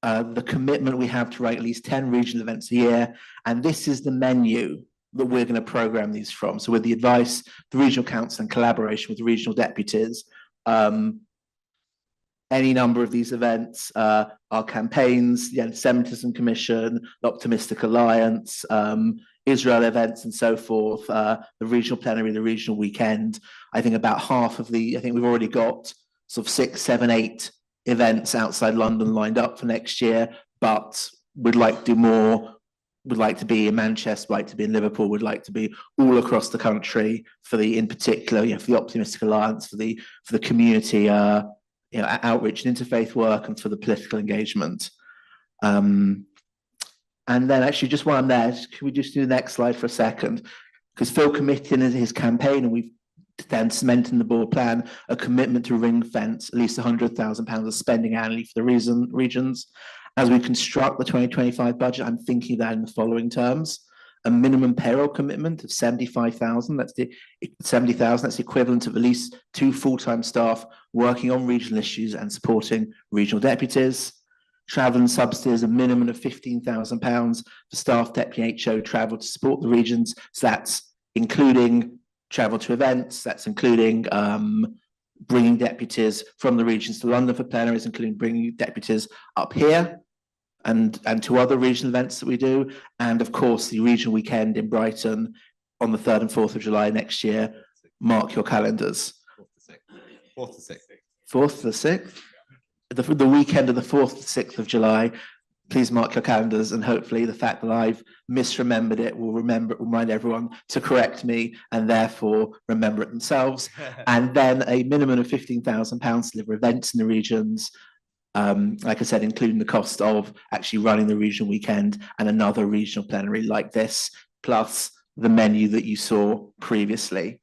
U: the commitment we have to run at least 10 regional events a year. And this is the menu that we're going to program these from. So with the advice, the regional council and collaboration with the regional deputies, any number of these events, our campaigns, the Anti-Semitism Commission, the Optimistic Alliance, Israel events and so forth, the regional plenary, the regional weekend. I think about half of I think we've already got sort of 6, 7, 8 events outside London lined up for next year, but we'd like to do more. We'd like to be in Manchester, we'd like to be in Liverpool, we'd like to be all across the country in particular, for the Optimistic Alliance, for the community, outreach and interfaith work, and for the political engagement. And then actually, just while I'm there, can we just do the next slide for a second? Because Phil committed in his campaign, and we've then cemented in the board plan a commitment to ring fence at least £100,000 of spending annually for the regions. As we construct the 2025 budget, I'm thinking that in the following terms: a minimum payroll commitment of 75,000. That's the 70,000. That's the equivalent of at least 2 full-time staff working on regional issues and supporting regional deputies. Travel and subsidies, a minimum of £15,000 for staff, deputy HO travel to support the regions. So that's including travel to events. That's including bringing deputies from the regions to London for plenaries, including bringing deputies up here and to other regional events that we do. And of course, the regional weekend in Brighton on the 3rd and 4th of July next year. Mark your calendars.
B: 4th to 6th.
U: 4th to 6th? The weekend of the 4th to 6th of July. Please mark your calendars, and hopefully the fact that I've misremembered it will remind everyone to correct me and therefore remember it themselves. And then a minimum of £15,000 to deliver events in the regions, like I said, including the cost of actually running the regional weekend and another regional plenary like this, plus the menu that you saw previously.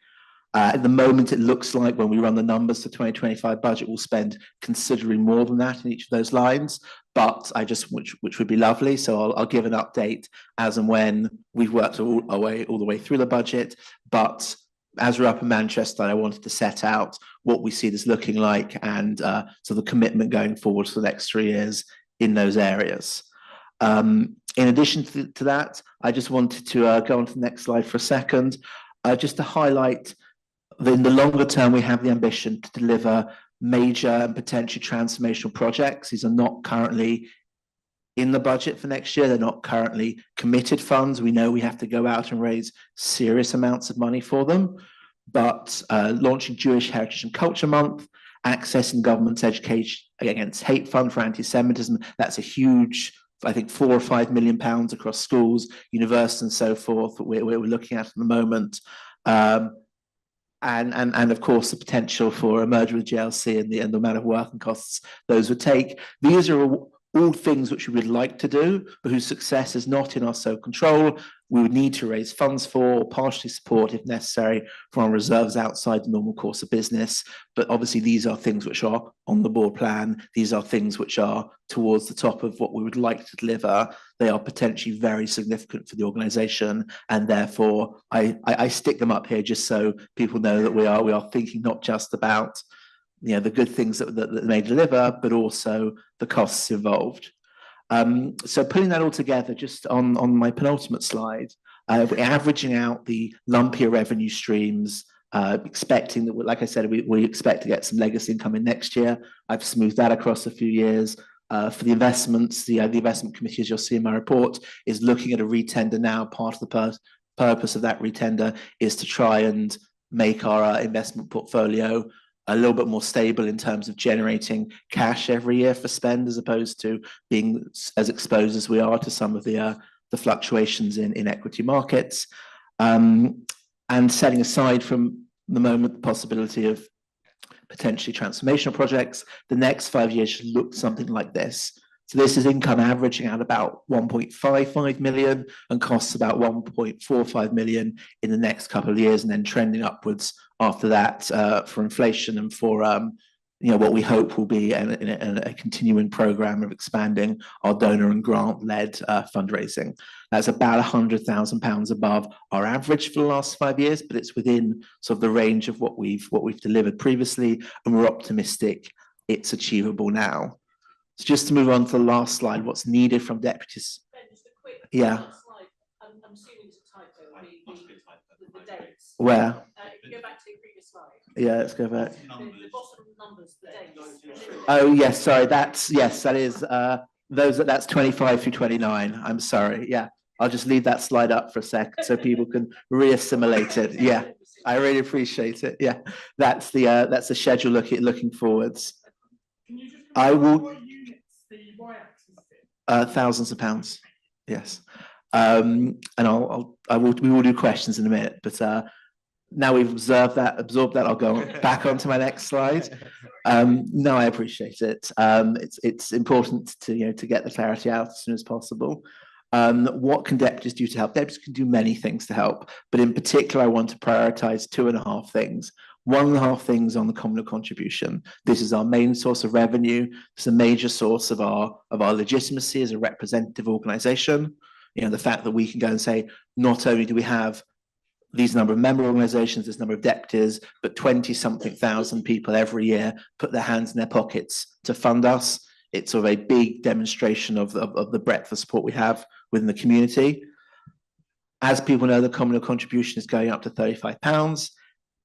U: At the moment, it looks like when we run the numbers for 2025 budget, we'll spend considerably more than that in each of those lines, but which would be lovely. So I'll give an update as and when we've worked all the way through the budget. But as we're up in Manchester, I wanted to set out what we see this looking like and so the commitment going forward for the next 3 years in those areas. In addition to that, I just wanted to go on to the next slide for a second, just to highlight that in the longer term, we have the ambition to deliver major and potentially transformational projects. These are not currently in the budget for next year. They're not currently committed funds. We know we have to go out and raise serious amounts of money for them. But launching Jewish Heritage and Culture Month, accessing government's Education Against Hate Fund for anti-Semitism, that's a huge, I think, £4 or £5 million across schools, universities and so forth that we're looking at the moment. And of course, the potential for a merger with GLC and the amount of work and costs those would take. These are all things which we would like to do, but whose success is not in our sole control. We would need to raise funds for, or partially support if necessary, from our reserves outside the normal course of business. But obviously these are things which are on the board plan. These are things which are towards the top of what we would like to deliver. They are potentially very significant for the organisation, and therefore I stick them up here just so people know that we are thinking not just about the good things that they may deliver, but also the costs involved. So putting that all together, just on my penultimate slide, we're averaging out the lumpier revenue streams, expecting that, like I said, we expect to get some legacy income in next year. I've smoothed that across a few years. For the investments, the investment committee, as you'll see in my report, is looking at a retender now. Part of the purpose of that retender is to try and make our investment portfolio a little bit more stable in terms of generating cash every year for spend, as opposed to being as exposed as we are to some of the fluctuations in equity markets. And setting aside from the moment the possibility of potentially transformational projects, the next 5 years should look something like this. So this is income averaging out about 1.55 million and costs about 1.45 million in the next couple of years, and then trending upwards after that for inflation and for what we hope will be a continuing program of expanding our donor and grant-led fundraising. That's about £100,000 above our average for the last 5 years, but it's within sort of the range of what we've delivered previously, and we're optimistic it's achievable now. So just to move on to the last slide, what's needed from deputies?
M: Ben, just a quick
U: Yeah.
M: slide. I'm assuming it's a typo, the dates.
U: Where?
M: If you go back to the previous slide.
U: Yeah, let's go back.
M: The bottom numbers, the dates.
U: Oh yes, sorry. That is that's 25 through 29. I'm sorry. Yeah, I'll just leave that slide up for a second so people can re-assimilate it. Yeah, I really appreciate it. Yeah, that's the schedule looking forwards. I will. Thousands of pounds. Yes, and we will do questions in a minute, but now we've absorbed that, I'll go back onto my next slide. No, I appreciate it. It's important to get the clarity out as soon as possible. What can deputies do to help? Deputies can do many things to help, but in particular, I want to prioritise 2.5 things. 1.5 things on the communal contribution. This is our main source of revenue. It's a major source of our legitimacy as a representative organisation. The fact that we can go and say, not only do we have these number of member organisations, this number of deputies, but 20-something thousand people every year put their hands in their pockets to fund us. It's sort of a big demonstration of the breadth of support we have within the community. As people know, the communal contribution is going up to £35.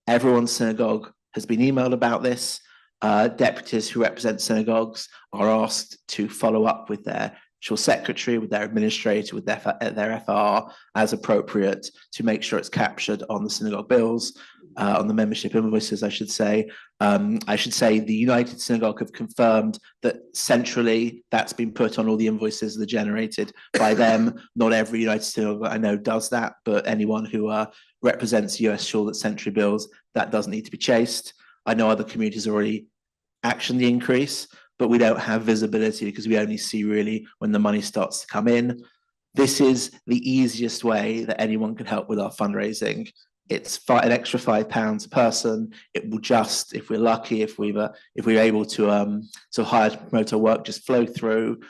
U: Everyone's synagogue has been emailed about this. Deputies who represent synagogues are asked to follow up with their secretary, with their administrator, with their FR as appropriate, to make sure it's captured on the synagogue bills, on the membership invoices, I should say. The United Synagogue have confirmed that centrally that's been put on all the invoices that are generated by them. Not every United Synagogue I know does that, but anyone who represents US Shul that centrally bills, that doesn't need to be chased. I know other communities already actioned the increase, but we don't have visibility because we only see really when the money starts to come in. This is the easiest way that anyone can help with our fundraising. It's an extra £5 a person. It will just, if we're lucky, if we're able to hire to promote our work, just flow through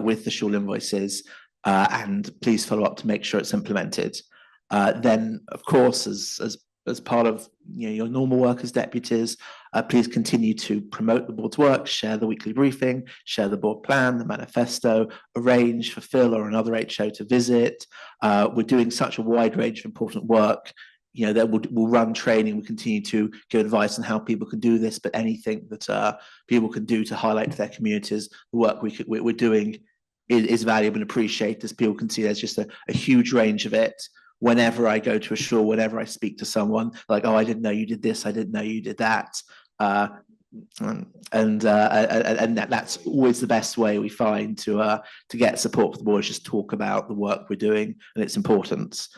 U: with the shul invoices, and please follow up to make sure it's implemented. Then, of course, as part of your normal work as deputies, please continue to promote the board's work, share the weekly briefing, share the board plan, the manifesto, arrange for Phil or another HO to visit. We're doing such a wide range of important work. That we'll run training, we continue to give advice on how people can do this, but anything that people can do to highlight to their communities the work we're doing is valuable and appreciated, as people can see there's just a huge range of it. Whenever I go to a shul, whenever I speak to someone, like, oh, I didn't know you did this, I didn't know you did that. And that's always the best way we find to get support for the board, is just talk about the work we're doing and its importance.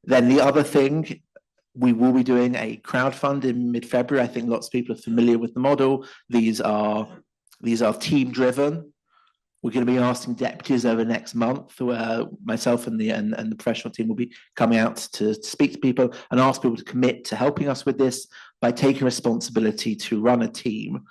U: Then the other thing, we will be doing a crowdfund in mid-February. I think lots of people are familiar with the model. These are team driven. We're going to be asking deputies over the next month, myself and the professional team will be coming out to speak to people and ask people to commit to helping us with this by taking responsibility to run a team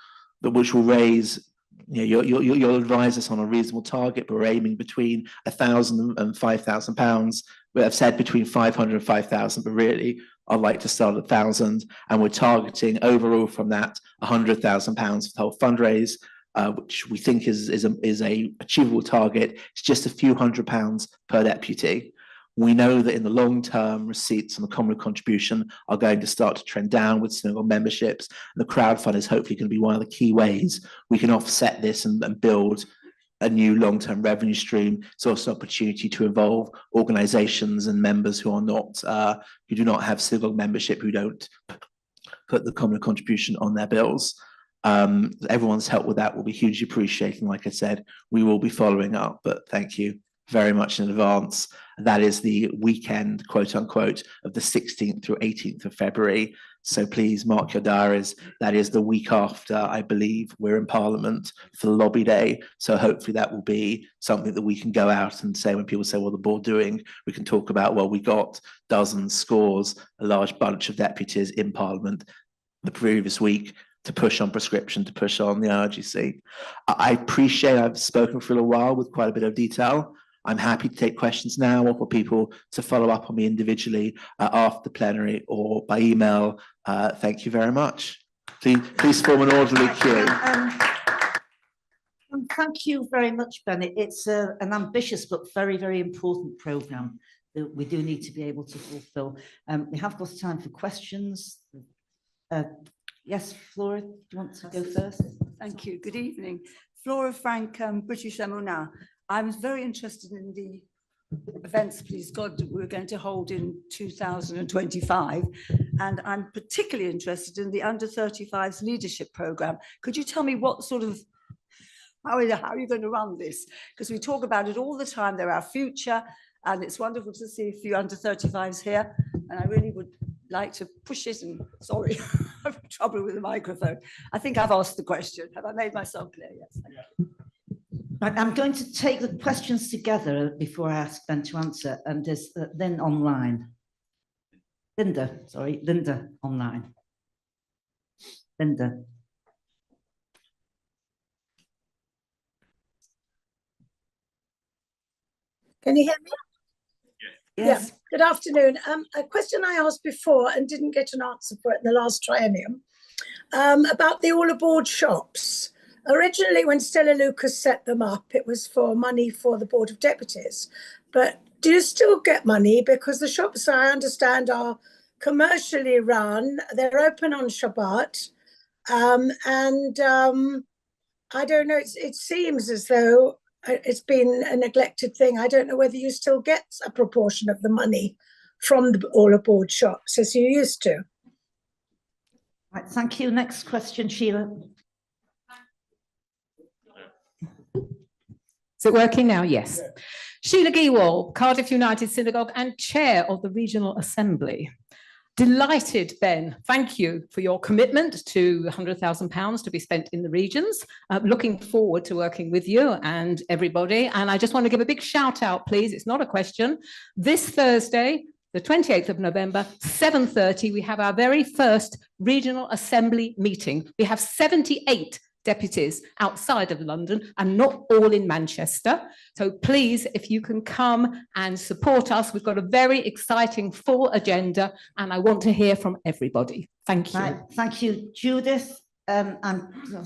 U: which will raise, you'll advise us on a reasonable target, but we're aiming between £1,000 and £5,000. I've said between 500 and 5,000, but really I'd like to start at 1,000, and we're targeting overall from that £100,000 for the whole fundraise. Which we think is a achievable target. It's just a few £100s per deputy. We know that in the long term, receipts and the common contribution are going to start to trend down with synagogue memberships. And the crowdfund is hopefully going to be one of the key ways we can offset this and build a new long-term revenue stream. It's also an opportunity to involve organisations and members who are not, who do not have synagogue membership, who don't put the common contribution on their bills. Everyone's help with that will be hugely appreciated. Like I said, we will be following up, but thank you very much in advance. That is the weekend, quote unquote, of the 16th through 18th of February. So please mark your diaries. That is the week after, I believe, we're in Parliament for the lobby day. So hopefully that will be something that we can go out and say, when people say, what the board doing, we can talk about, well, we got dozens, scores, a large bunch of deputies in Parliament the previous week to push on prescription, to push on the RGC. I appreciate I've spoken for a little while with quite a bit of detail. I'm happy to take questions now or for people to follow up on me individually after the plenary or by email. Thank you very much. Please form an orderly queue.
H: Thank you very much, Bennett. It's an ambitious but very, very important programme that we do need to be able to fulfil. We have got time for questions. Yes, Flora, do you want to go first?
C: Thank you. Good evening. Flora Frank, British Emuna. I was very interested in the events, please God, that we're going to hold in 2025. And I'm particularly interested in the under 35s leadership program. Could you tell me what sort of, how are you going to run this? Because we talk about it all the time. They're our future. And it's wonderful to see a few under 35s here. And I really would like to push it, and sorry, I have trouble with the microphone. I think I've asked the question. Have I made myself clear? Yes. Thank you.
H: Right, I'm going to take the questions together before I ask Ben to answer, and there's then online. Linda online. Linda.
V: Can you hear me?
H: Yes.
V: Yeah. Good afternoon. A question I asked before and didn't get an answer for it in the last triennium, about the all aboard shops. Originally, when Stella Lucas set them up, it was for money for the Board of Deputies. But do you still get money? Because the shops, I understand, are commercially run. They're open on Shabbat. I don't know, it seems as though it's been a neglected thing. I don't know whether you still get a proportion of the money from the all aboard shops as you used to.
H: Right, thank you. Next question, Sheila.
W: Is it working now? Yes. Yeah. Sheila Gewall, Cardiff United Synagogue and Chair of the Regional Assembly. Delighted, Ben. Thank you for your commitment to £100,000 to be spent in the regions. Looking forward to working with you and everybody. And I just want to give a big shout out, please. It's not a question. This Thursday, the 28th of November, 7:30, we have our very first Regional Assembly meeting. We have 78 deputies outside of London and not all in Manchester. So please, if you can come and support us, we've got a very exciting full agenda and I want to hear from everybody. Thank you.
H: Right, thank you, Judith. I'm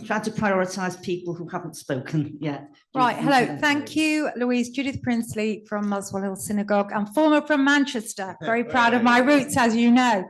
H: trying to prioritise people who haven't spoken yet.
X: Right, hello, thank you, Louise. Judith Prinsley from Muswell Hill Synagogue. I'm former from Manchester, very proud of my roots, as you know.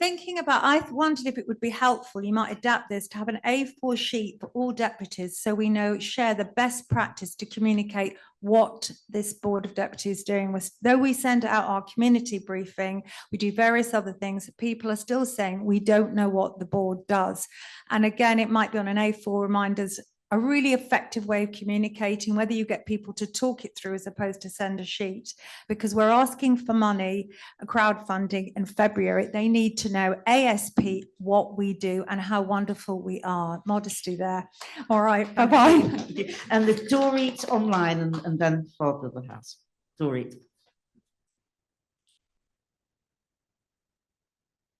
X: Thinking about, I wondered if it would be helpful, you might adapt this to have an A4 sheet for all deputies so we know, share the best practice to communicate what this Board of Deputies is doing. Though we send out our community briefing, we do various other things, people are still saying we don't know what the board does. And again, it might be on an A4 reminders a really effective way of communicating, whether you get people to talk it through as opposed to send a sheet, because we're asking for money, crowdfunding in February. They need to know ASP what we do and how wonderful we are. Modesty there. All right, bye-bye.
H: And the Dorit online and then Father of the House. Dorit.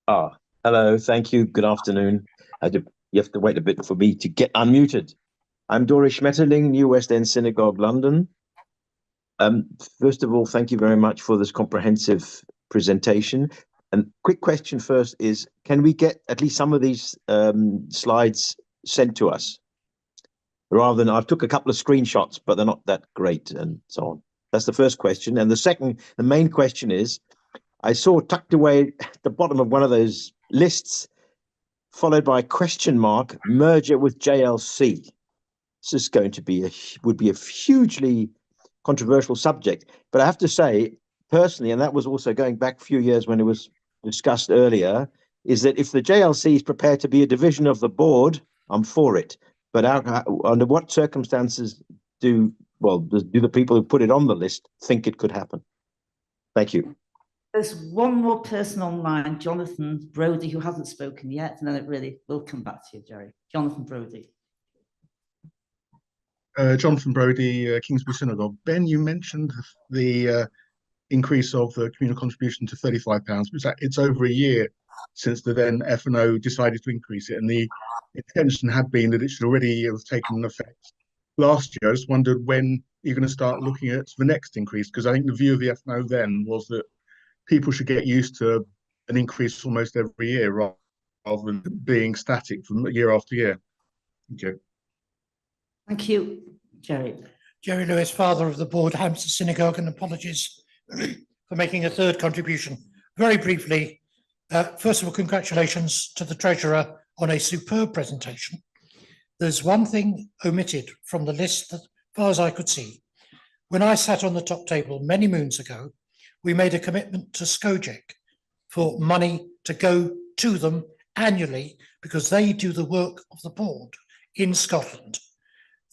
D: Hello, thank you. Good afternoon. You have to wait a bit for me to get unmuted. I'm Doris Schmetterling, New West End Synagogue, London. First of all, thank you very much for this comprehensive presentation. And quick question first is, can we get at least some of these slides sent to us? Rather than, I've took a couple of screenshots, but they're not that great and so on. That's the first question. And the main question is, I saw tucked away at the bottom of one of those lists, followed by a question mark, merger with JLC. This is going to be would be a hugely controversial subject. But I have to say, personally, and that was also going back a few years when it was discussed earlier, is that if the JLC is prepared to be a division of the board, I'm for it. But under what circumstances do the people who put it on the list think it could happen? Thank you.
H: There's one more person online, Jonathan Brodie, who hasn't spoken yet, and then it really will come back to you, Jerry. Jonathan Brodie.
E: Jonathan Brodie, Kingsbury Synagogue. Ben, you mentioned the increase of the communal contribution to £35. It's over a year since the then F&O decided to increase it, and the intention had been that it should already have taken effect last year. I just wondered when you're going to start looking at the next increase, because I think the view of the F&O then was that people should get used to an increase almost every year rather than being static from year after year. Thank you.
H: Thank you, Jerry.
I: Jerry Lewis, father of the board, Hampstead Synagogue, and apologies for making a third contribution. Very briefly, first of all, congratulations to the Treasurer on a superb presentation. There's one thing omitted from the list that, as far as I could see. When I sat on the top table many moons ago, we made a commitment to Skojec for money to go to them annually because they do the work of the board in Scotland.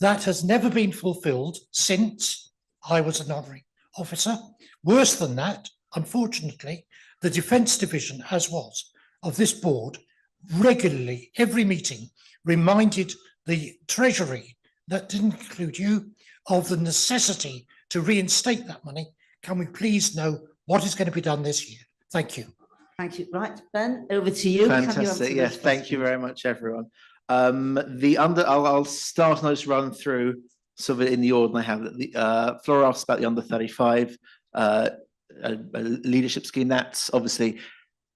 I: That has never been fulfilled since I was an honorary officer. Worse than that, unfortunately, the Defence Division, as was, of this board, regularly, every meeting, reminded the Treasury, that didn't include you, of the necessity to reinstate that money. Can we please know what is going to be done this year? Thank you.
H: Thank you. Right, Ben, over to you.
U: Fantastic. Yes, thank you very much, everyone. I'll start and I'll just run through sort of in the order I have. Flora asked about the under 35 leadership scheme. That's obviously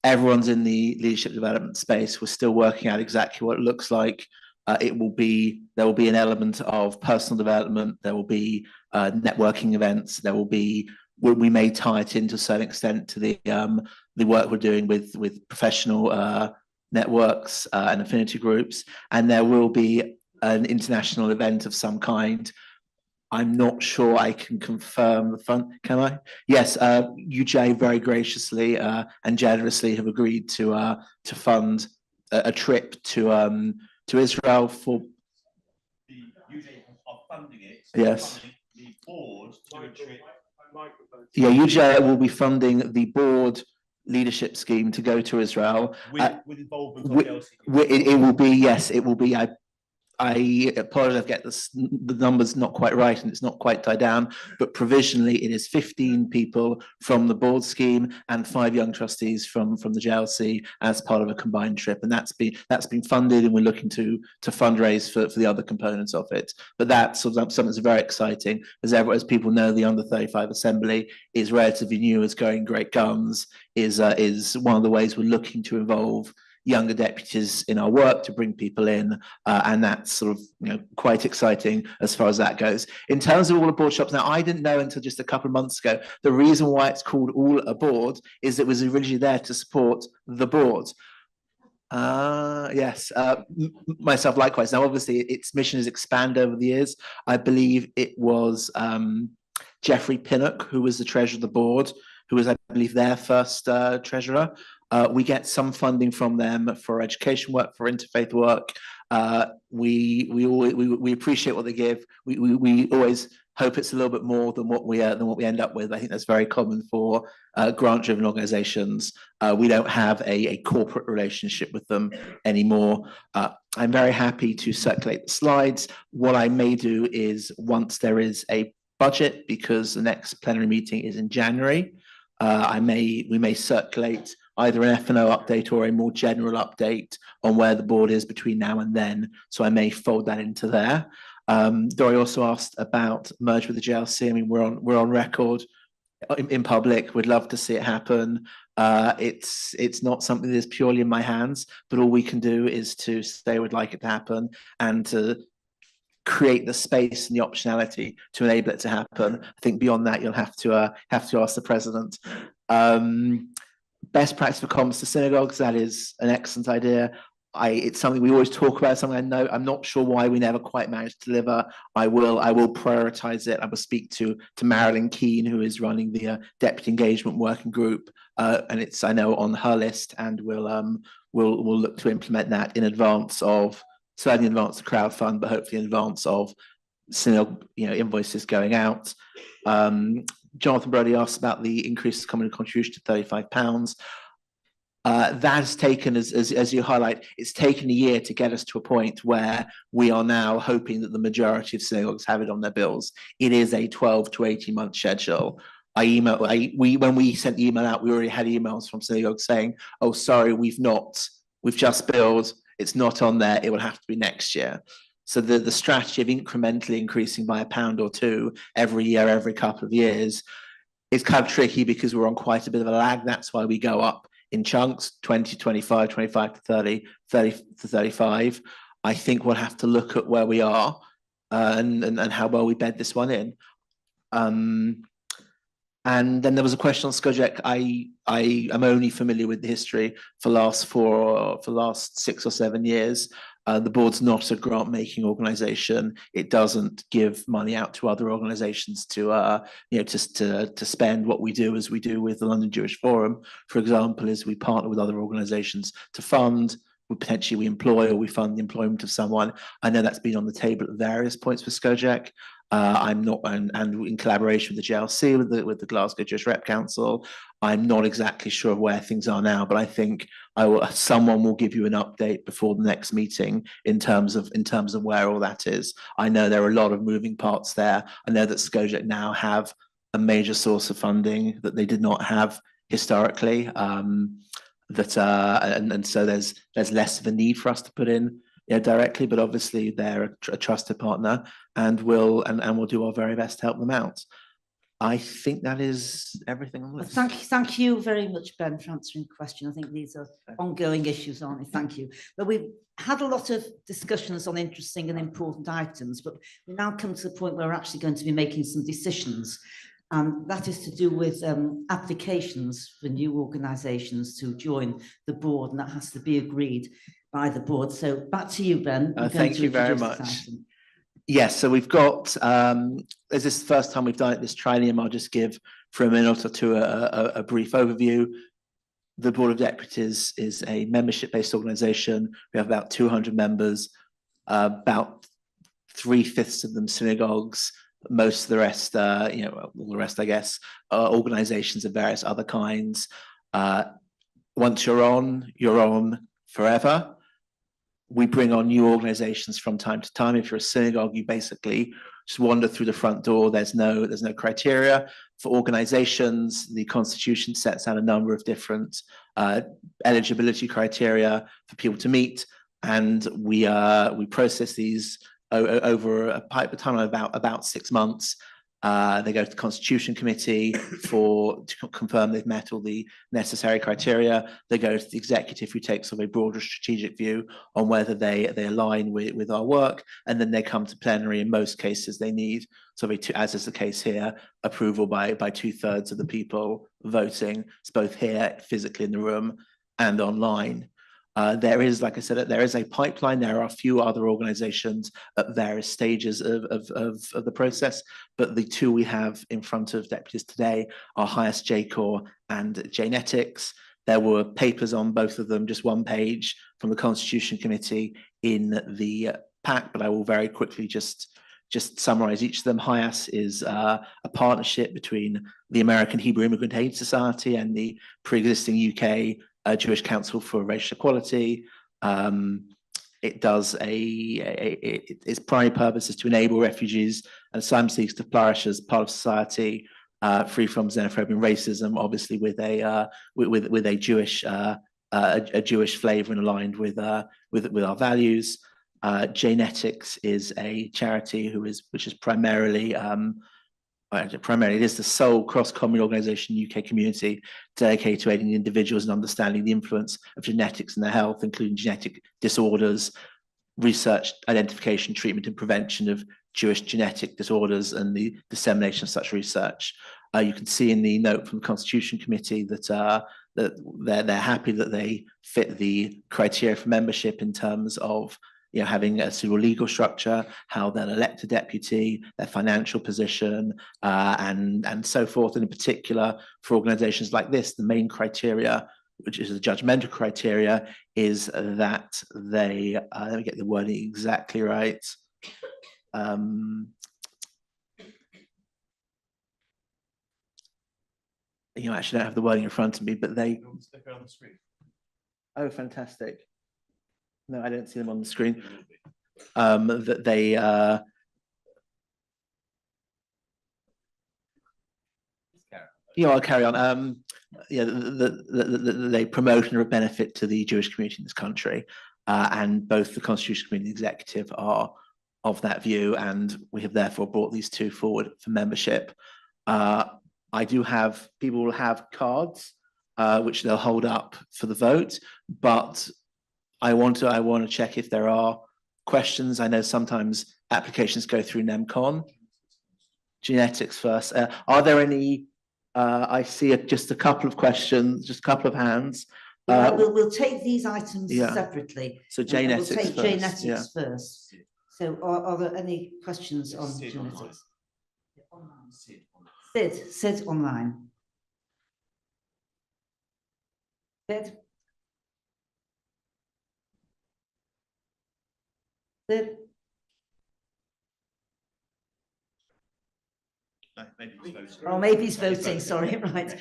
U: everyone's in the leadership development space. We're still working out exactly what it looks like. There will be an element of personal development. There will be networking events. We may tie it in to a certain extent to the work we're doing with professional networks and affinity groups, and there will be an international event of some kind. I'm not sure I can confirm the fund. Can I? Yes, UJ very graciously and generously have agreed to fund a trip to Israel for.
D: The UJ are funding it.
U: Yes.
D: Funding the board to a trip.
U: Yeah, UJ will be funding the board leadership scheme to go to Israel.
D: With involvement of LCD.
U: It will be, yes, it will be. I apologize, I get the numbers not quite right and it's not quite tied down, but provisionally it is 15 people from the board scheme and 5 young trustees from the JLC as part of a combined trip, and that's been funded, and we're looking to fundraise for the other components of it. But that's something that's very exciting. As people know, the under 35 assembly is relatively new, is going great guns, is one of the ways we're looking to involve younger deputies in our work to bring people in, and that's sort of quite exciting as far as that goes. In terms of all aboard shops, now I didn't know until just a couple of months ago the reason why it's called All Aboard is it was originally there to support the board. Yes, myself likewise. Now obviously its mission has expanded over the years. I believe it was Geoffrey Pinnock who was the treasurer of the board, who was, I believe, their first treasurer. We get some funding from them for education work, for interfaith work. We appreciate what they give. We always hope it's a little bit more than what we end up with. I think that's very common for grant-driven organisations. We don't have a corporate relationship with them anymore. I'm very happy to circulate the slides. What I may do is, once there is a budget, because the next plenary meeting is in January, we may circulate either an F&O update or a more general update on where the board is between now and then. So I may fold that into there. Dory also asked about merge with the JLC. I mean, we're on record in public. We'd love to see it happen. It's not something that is purely in my hands, but all we can do is to say we'd like it to happen and to create the space and the optionality to enable it to happen. I think beyond that, you'll have to ask the president. Best practice for comms to synagogues, that is an excellent idea. It's something we always talk about, something I know. I'm not sure why we never quite managed to deliver. I will prioritize it. I will speak to Marilyn Keane, who is running the Deputy Engagement Working Group, and it's, I know, on her list, and we'll look to implement that in advance of, certainly in advance of crowd fund, but hopefully in advance of synagogue, invoices going out. Jonathan Brody asked about the increased common contribution to £35. That has taken, as you highlight, it's taken a year to get us to a point where we are now hoping that the majority of synagogues have it on their bills. It is a 12 to 18-month schedule. When we sent the email out, we already had emails from synagogues saying, "Oh, sorry, we've just billed. It's not on there. It will have to be next year." So the strategy of incrementally increasing by £1 or £2 every year, every couple of years, is kind of tricky because we're on quite a bit of a lag. That's why we go up in chunks, 20, 25, 25 to 30, 30 to 35. I think we'll have to look at where we are and how well we bed this one in. And then there was a question on Skojec. I am only familiar with the history for the last 6 or 7 years. The board's not a grant-making organisation. It doesn't give money out to other organisations to spend. What we do, as we do with the London Jewish Forum, for example, is we partner with other organisations to fund. We employ or we fund the employment of someone. I know that's been on the table at various points for Skojec. I'm not, and in collaboration with the JLC, with the Glasgow Jewish Rep Council, I'm not exactly sure of where things are now, but I think someone will give you an update before the next meeting in terms of where all that is. I know there are a lot of moving parts there. I know that Skojec now have a major source of funding that they did not have historically. And so there's less of a need for us to put in directly, but obviously they're a trusted partner, and we'll do our very best to help them out. I think that is everything on this.
H: Thank you very much, Ben, for answering the question. I think these are ongoing issues, aren't they? Thank you. But we've had a lot of discussions on interesting and important items, but we now come to the point where we're actually going to be making some decisions. And that is to do with applications for new organisations to join the board, and that has to be agreed by the board. So back to you, Ben.
U: Thank you very much. Yes, so we've got, as this is the first time we've done it this triennium, I'll just give for a minute or two a brief overview. The Board of Deputies is a membership-based organisation. We have about 200 members, about 3/5 of them synagogues, most of the rest, all the rest, I guess, organisations of various other kinds. Once you're on forever. We bring on new organisations from time to time. If you're a synagogue, you basically just wander through the front door. There's no criteria. For organisations, the Constitution sets out a number of different eligibility criteria for people to meet, and we process these over a time of about 6 months. They go to the Constitution Committee to confirm they've met all the necessary criteria. They go to the executive, who takes sort of a broader strategic view on whether they align with our work, and then they come to plenary. In most cases, they need as is the case here, approval by 2/3 of the people voting. It's both here, physically in the room, and online. There is, like I said, there is a pipeline. There are a few other organisations at various stages of the process, but the two we have in front of deputies today are Highest J-Corps and Janetics. There were papers on both of them, just one page from the Constitution Committee in the pack, but I will very quickly just summarize each of them. HIAS is a partnership between the American Hebrew Immigrant Aid Society and the pre-existing UK Jewish Council for Racial Equality. It does its primary purpose is to enable refugees and asylum seekers to flourish as part of society, free from xenophobia and racism, obviously with a Jewish flavour and aligned with our values. Janetics is a charity which is primarily it is the sole cross-communal organisation in the UK community dedicated to aiding individuals in understanding the influence of genetics in their health, including genetic disorders, research, identification, treatment and prevention of Jewish genetic disorders and the dissemination of such research. You can see in the note from the Constitution Committee that they're happy that they fit the criteria for membership in terms of having a suitable legal structure, how they'll elect a deputy, their financial position, and so forth. And in particular, for organisations like this, the main criteria, which is the judgmental criteria, is that they, let me get the wording exactly right. I actually don't have the wording in front of me, but they. Oh, fantastic. No, I don't see them on the screen. That they I'll carry on. They promote and are a benefit to the Jewish community in this country, and both the Constitution Committee and the Executive are of that view, and we have therefore brought these two forward for membership. I do have people will have cards which they'll hold up for the vote, but I want to check if there are questions. I know sometimes applications go through NEMCON. Genetics first. Are there any? I see just a couple of questions, just a couple of hands.
A: We'll take these items
U: yeah.
A: separately.
U: So genetics
A: we'll take
U: first.
A: genetics first. So are there any questions on genetics? Sid online. Sid? Sid? Maybe he's voting, sorry, right.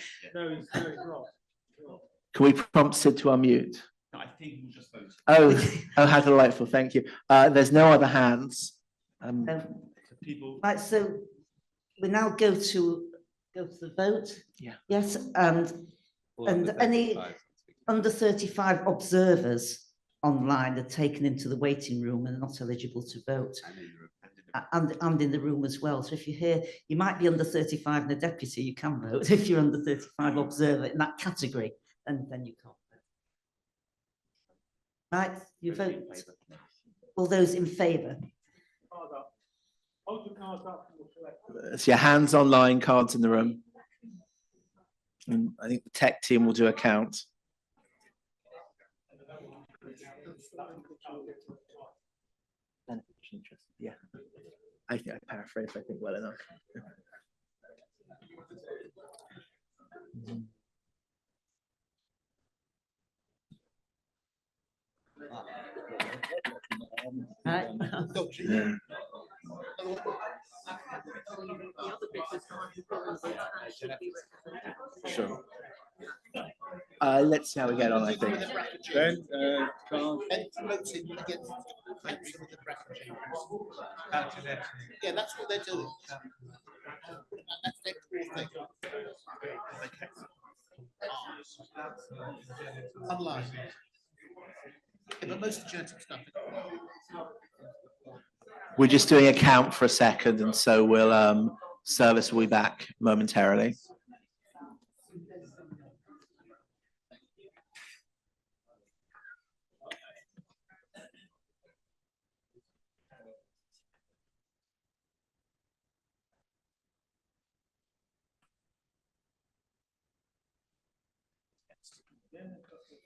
U: Can we prompt Sid to unmute?
Q: No, I think we'll just vote.
U: Oh, how delightful, thank you. There's no other hands.
A: Right, so we now go to the vote.
U: Yeah.
A: Yes, and any under 35 observers online are taken into the waiting room and not eligible to vote. And in the room as well. So if you're here, you might be under 35 and a deputy, you can vote. If you're under 35 observer in that category, then you can't vote. Right, you vote. All those in favour?
U: So your hands online, cards in the room. And I think the tech team will do a count. Yeah. I think I paraphrased, I think, well enough. Sure. Let's see how we get on, I think.
P: Yeah, that's what they're doing. That's their core thing. Online. Yeah, but most of the genetic stuff.
U: We're just doing a count for a second, and so we'll service will be back momentarily.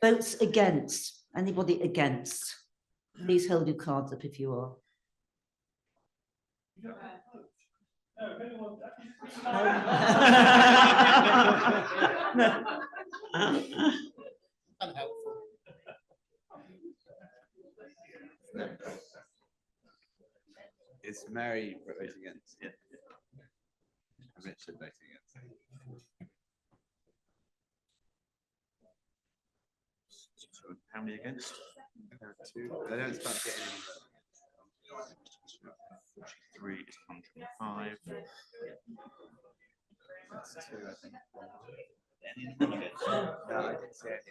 A: Votes against. Anybody against? Please hold your cards up if you are.
P: Unhelpful.
B: Is Mary voting against? Yeah. And Richard voting against.
Q: How many against?
B: There are two. They don't start getting any votes.
Q: 43 is 105.
B: That's two, I think. No, I didn't see it.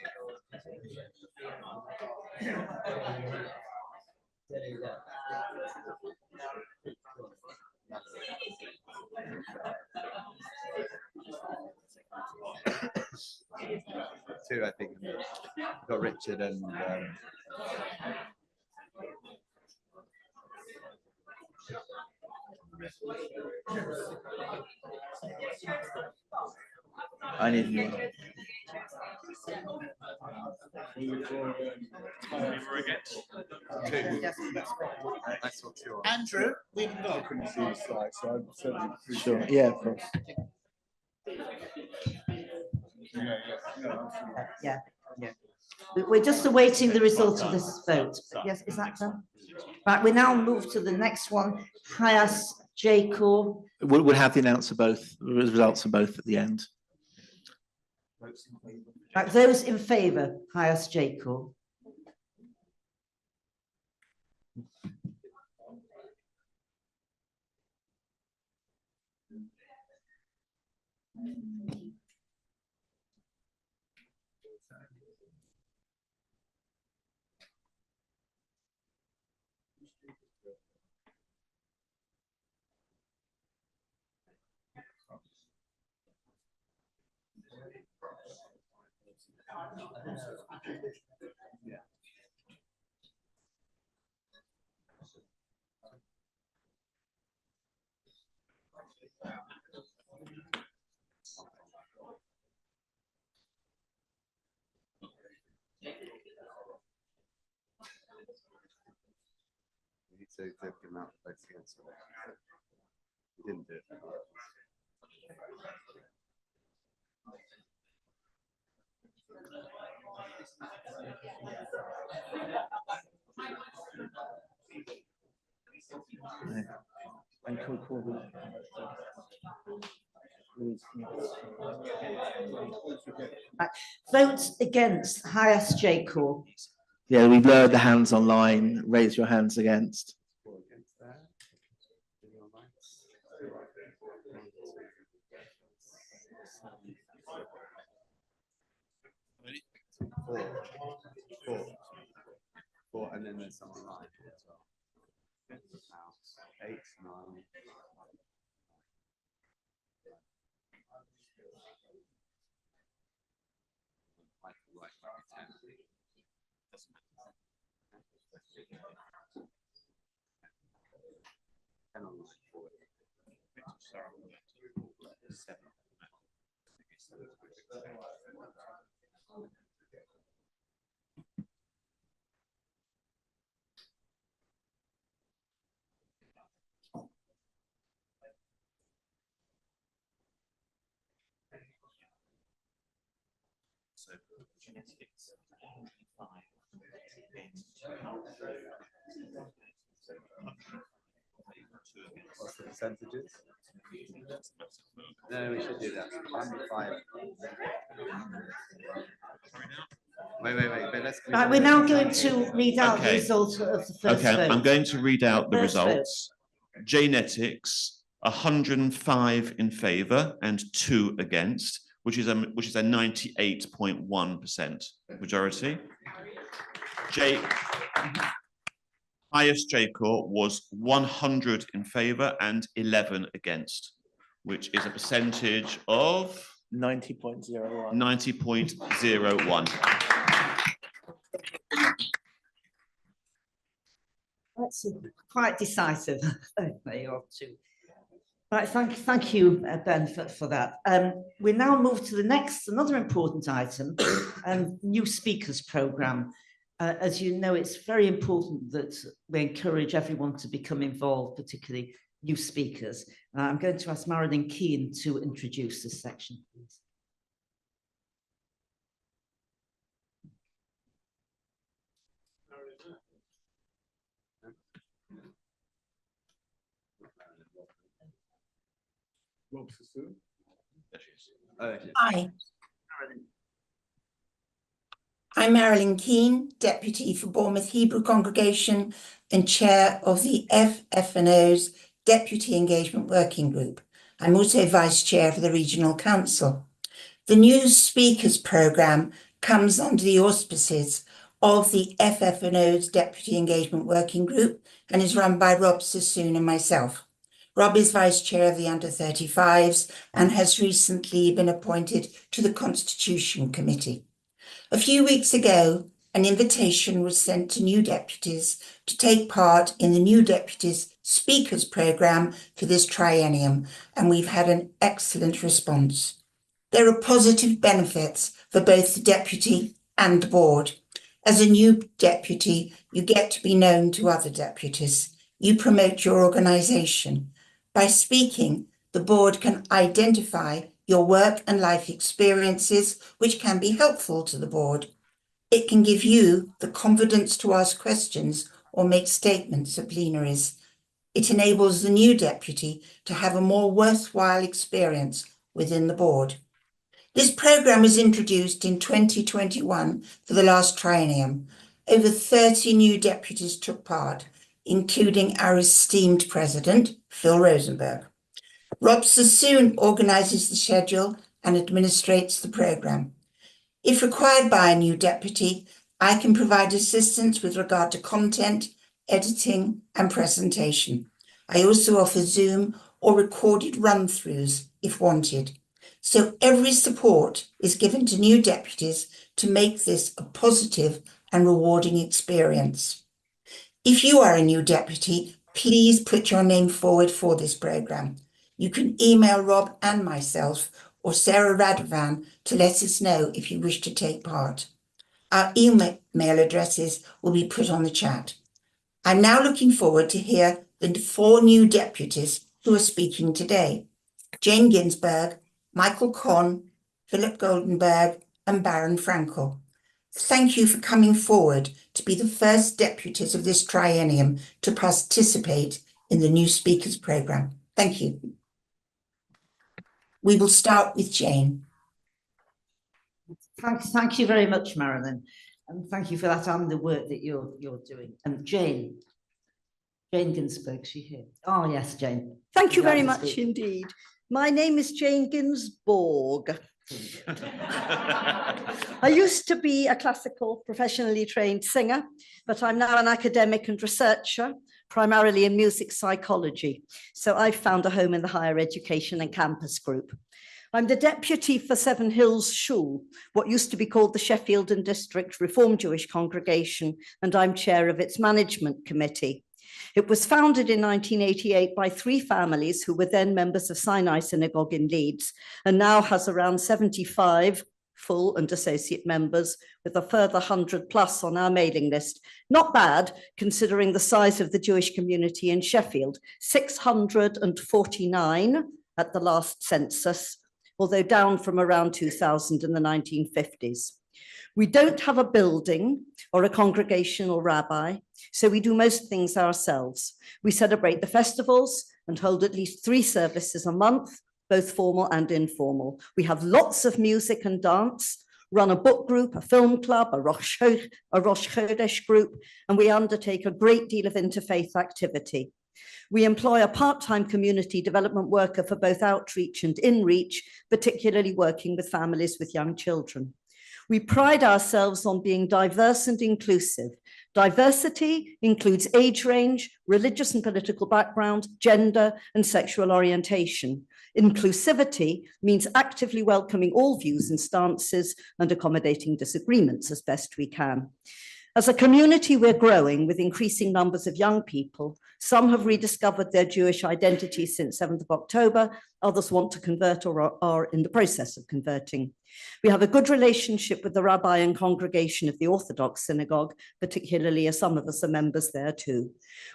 B: Two, I think. Got Richard and
U: I need more.
B: I saw two.
P: Andrew, we haven't got.
E: I couldn't see the slide, so I'm certainly.
U: Sure, yeah, of course.
A: Yeah. We're just awaiting the result of this vote. Yes, is that done? Right, we now move to the next one. Hyas Jacob.
U: We'll have the results of both at the end.
A: Right, those in favour, Hyas Jacob.
B: We need to give them out votes against. We didn't do it.
U: When can we call them?
A: Right, votes against Hyas Jacob.
U: Yeah, we've lowered the hands online. Raise your hands against.
B: Four, and then there's something like it as well. 8, 9.
Q: So genetics, 5
B: What's the percentages? No, we should do that. 5. Wait. But let's.
A: Right, we're now going to read out the result of the first vote.
S: I'm going to read out the
A: First vote.
S: results. Genetics, 105 in favour and 2 against, which is a 98.1% majority. Hyas Jacob was 100 in favour and 11 against, which is a percentage of
U: 90.01.
S: 90.01.
A: That's quite decisive. There are two. Right, thank you, Ben, for that. We now move to the next, another important item, new speakers programme. As you know, it's very important that we encourage everyone to become involved, particularly new speakers. I'm going to ask Marilyn Keane to introduce this section, please.
F: Hi. I'm Marilyn Keane, Deputy for Bournemouth Hebrew Congregation and Chair of the FF&O's Deputy Engagement Working Group. I'm also Vice Chair for the Regional Council. The new Speakers Programme comes under the auspices of the FF&O's Deputy Engagement Working Group and is run by Rob Sassoon and myself. Rob is Vice Chair of the Under 35s and has recently been appointed to the Constitution Committee. A few weeks ago, an invitation was sent to new deputies to take part in the new deputies speakers programme for this triennium, and we've had an excellent response. There are positive benefits for both the deputy and the board. As a new deputy, you get to be known to other deputies. You promote your organisation. By speaking, the board can identify your work and life experiences, which can be helpful to the board. It can give you the confidence to ask questions or make statements at plenaries. It enables the new deputy to have a more worthwhile experience within the board. This programme was introduced in 2021 for the last triennium. Over 30 new deputies took part, including our esteemed president, Phil Rosenberg. Rob Sassoon organises the schedule and administrates the programme. If required by a new deputy, I can provide assistance with regard to content, editing and presentation. I also offer Zoom or recorded run-throughs if wanted. So every support is given to new deputies to make this a positive and rewarding experience. If you are a new deputy, please put your name forward for this programme. You can email Rob and myself or Sarah Radovan to let us know if you wish to take part. Our email addresses will be put on the chat. I'm now looking forward to hear the 4 new deputies who are speaking today. Jane Ginsberg, Michael Conn, Philip Goldenberg and Baron Frankel. Thank you for coming forward to be the first deputies of this triennium to participate in the new speakers programme. Thank you. We will start with Jane.
H: Thank you very much, Marilyn, and thank you for that and the work that you're doing. And Jane Ginsberg, she here. Oh yes, Jane.
G: Thank you very much indeed. My name is Jane Ginsborg. I used to be a classical professionally trained singer, but I'm now an academic and researcher, primarily in music psychology. So I've found a home in the higher education and campus group. I'm the deputy for Seven Hills Shul, what used to be called the Sheffield and District Reformed Jewish Congregation, and I'm chair of its management committee. It was founded in 1988 by 3 families who were then members of Sinai Synagogue in Leeds, and now has around 75 full and associate members, with a further 100 plus on our mailing list. Not bad, considering the size of the Jewish community in Sheffield, 649 at the last census, although down from around 2000 in the 1950s. We don't have a building or a congregation or rabbi, so we do most things ourselves. We celebrate the festivals and hold at least 3 services a month, both formal and informal. We have lots of music and dance, run a book group, a film club, a Rosh Chodesh group, and we undertake a great deal of interfaith activity. We employ a part-time community development worker for both outreach and in-reach, particularly working with families with young children. We pride ourselves on being diverse and inclusive. Diversity includes age range, religious and political background, gender, and sexual orientation. Inclusivity means actively welcoming all views and stances and accommodating disagreements as best we can. As a community, we're growing with increasing numbers of young people. Some have rediscovered their Jewish identity since 7th of October. Others want to convert or are in the process of converting. We have a good relationship with the rabbi and congregation of the Orthodox synagogue, particularly as some of us are members there too.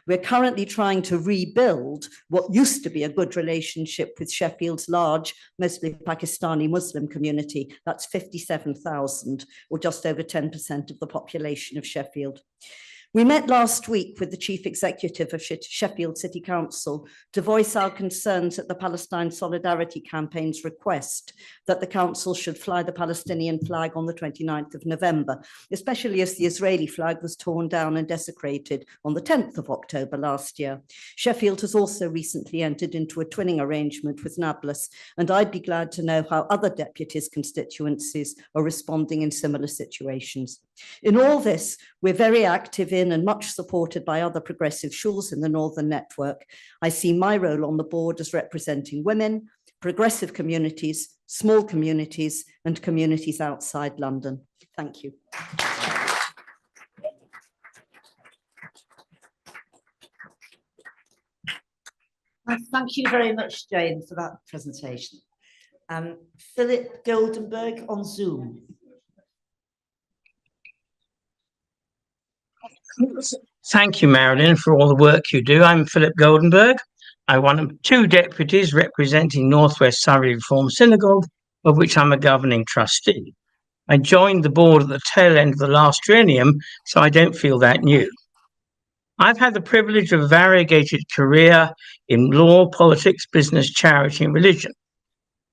G: We're currently trying to rebuild what used to be a good relationship with Sheffield's large, mostly Pakistani Muslim community. That's 57,000, or just over 10% of the population of Sheffield. We met last week with the Chief Executive of Sheffield City Council to voice our concerns at the Palestine Solidarity Campaign's request that the Council should fly the Palestinian flag on the 29th of November, especially as the Israeli flag was torn down and desecrated on the 10th of October last year. Sheffield has also recently entered into a twinning arrangement with Nablus, and I'd be glad to know how other deputies' constituencies are responding in similar situations. In all this, we're very active in and much supported by other progressive shuls in the Northern Network. I see my role on the board as representing women, progressive communities, small communities, and communities outside London. Thank you.
H: Thank you very much, Jane, for that presentation. Philip Goldenberg on Zoom.
J: Thank you, Marilyn, for all the work you do. I'm Philip Goldenberg. I'm one of 2 deputies representing North West Surrey Reformed Synagogue, of which I'm a governing trustee. I joined the board at the tail end of the last triennium, so I don't feel that new. I've had the privilege of a variegated career in law, politics, business, charity, and religion.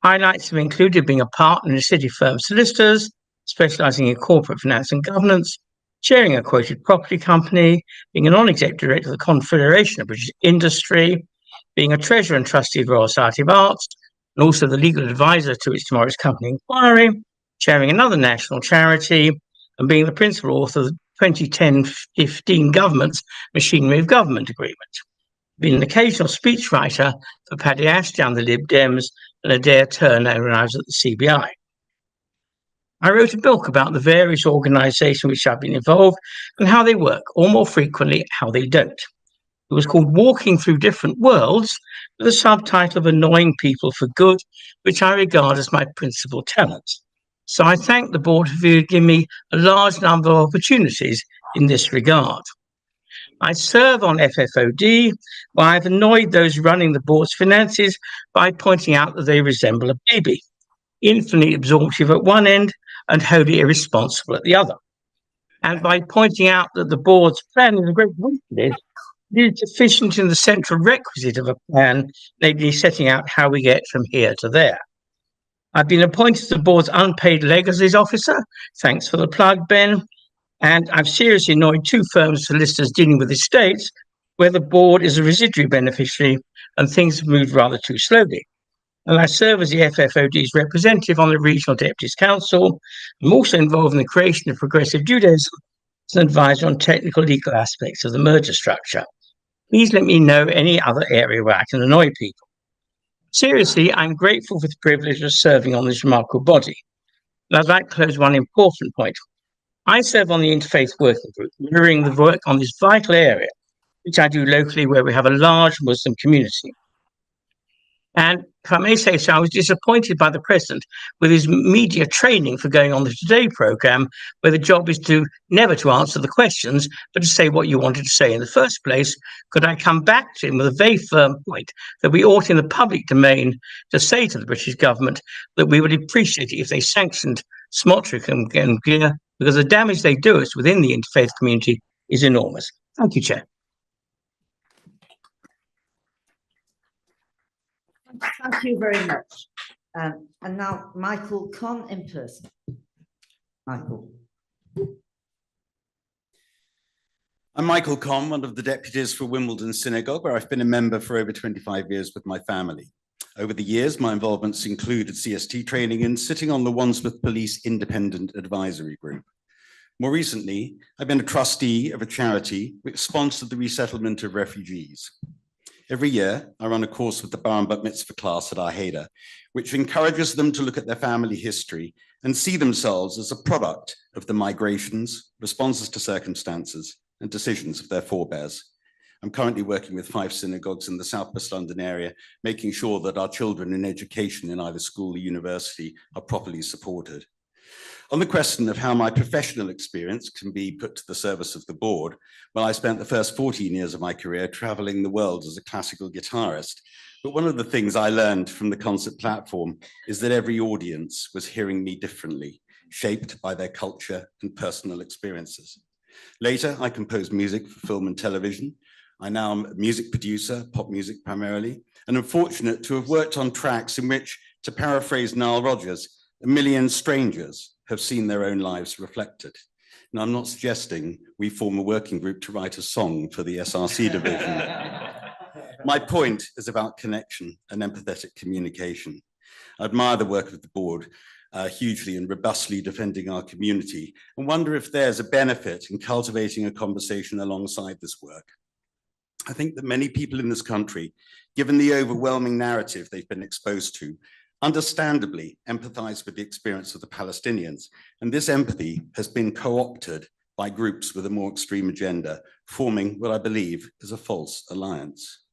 J: Highlights have included being a partner in a city firm solicitors, specialising in corporate finance and governance, chairing a quoted property company, being a non-exec director of the Confederation of British Industry, being a treasurer and trustee of the Royal Society of Arts, and also the legal advisor to its tomorrow's company inquiry, chairing another national charity, and being the principal author of the 2010-15 government's Machinery of Government Agreement. Been an occasional speechwriter for Paddy Ashdown, the Lib Dems, and Adair Turner when I was at the CBI. I wrote a book about the various organisations which I've been involved and how they work, or more frequently, how they don't. It was called Walking Through Different Worlds, with a subtitle of Annoying People for Good, which I regard as my principal talent. So I thank the board for giving me a large number of opportunities in this regard. I serve on FFOD, where I've annoyed those running the board's finances by pointing out that they resemble a baby, infinitely absorptive at one end and wholly irresponsible at the other. And by pointing out that the board's plan is a great weakness, it is deficient in the central requisite of a plan, namely setting out how we get from here to there. I've been appointed to the board's unpaid legacies officer. Thanks for the plug, Ben. And I've seriously annoyed 2 firms solicitors dealing with estates where the board is a residuary beneficiary and things have moved rather too slowly. And I serve as the FFOD's representative on the Regional Deputies Council. I'm also involved in the creation of Progressive Judaism as an advisor on technical legal aspects of the merger structure. Please let me know any other area where I can annoy people. Seriously, I'm grateful for the privilege of serving on this remarkable body. And I'd like to close one important point. I serve on the Interfaith Working Group, mirroring the work on this vital area, which I do locally where we have a large Muslim community. And if I may say so, I was disappointed by the president with his media training for going on the Today programme, where the job is never to answer the questions, but to say what you wanted to say in the first place. Could I come back to him with a very firm point that we ought in the public domain to say to the British government that we would appreciate it if they sanctioned Smotrich and Gear, because the damage they do us within the interfaith community is enormous. Thank you, Chair.
H: Thank you very much. And now Michael Conn in person. Michael.
K: I'm Michael Conn, one of the deputies for Wimbledon Synagogue, where I've been a member for over 25 years with my family. Over the years, my involvements included CST training and sitting on the Wandsworth Police Independent Advisory Group. More recently, I've been a trustee of a charity which sponsored the resettlement of refugees. Every year, I run a course with the Bar and Bat Mitzvah class at our Heder, which encourages them to look at their family history and see themselves as a product of the migrations, responses to circumstances, and decisions of their forebears. I'm currently working with 5 synagogues in the South West London area, making sure that our children in education in either school or university are properly supported. On the question of how my professional experience can be put to the service of the board, well, I spent the first 14 years of my career traveling the world as a classical guitarist. But one of the things I learned from the concert platform is that every audience was hearing me differently, shaped by their culture and personal experiences. Later, I composed music for film and television. I now am a music producer, pop music primarily, and I'm fortunate to have worked on tracks in which, to paraphrase Nile Rodgers, a million strangers have seen their own lives reflected. Now, I'm not suggesting we form a working group to write a song for the SRC division. My point is about connection and empathetic communication. I admire the work of the board hugely in robustly defending our community, and wonder if there's a benefit in cultivating a conversation alongside this work. I think that many people in this country, given the overwhelming narrative they've been exposed to, understandably empathize with the experience of the Palestinians, and this empathy has been co-opted by groups with a more extreme agenda, forming what I believe is a false alliance.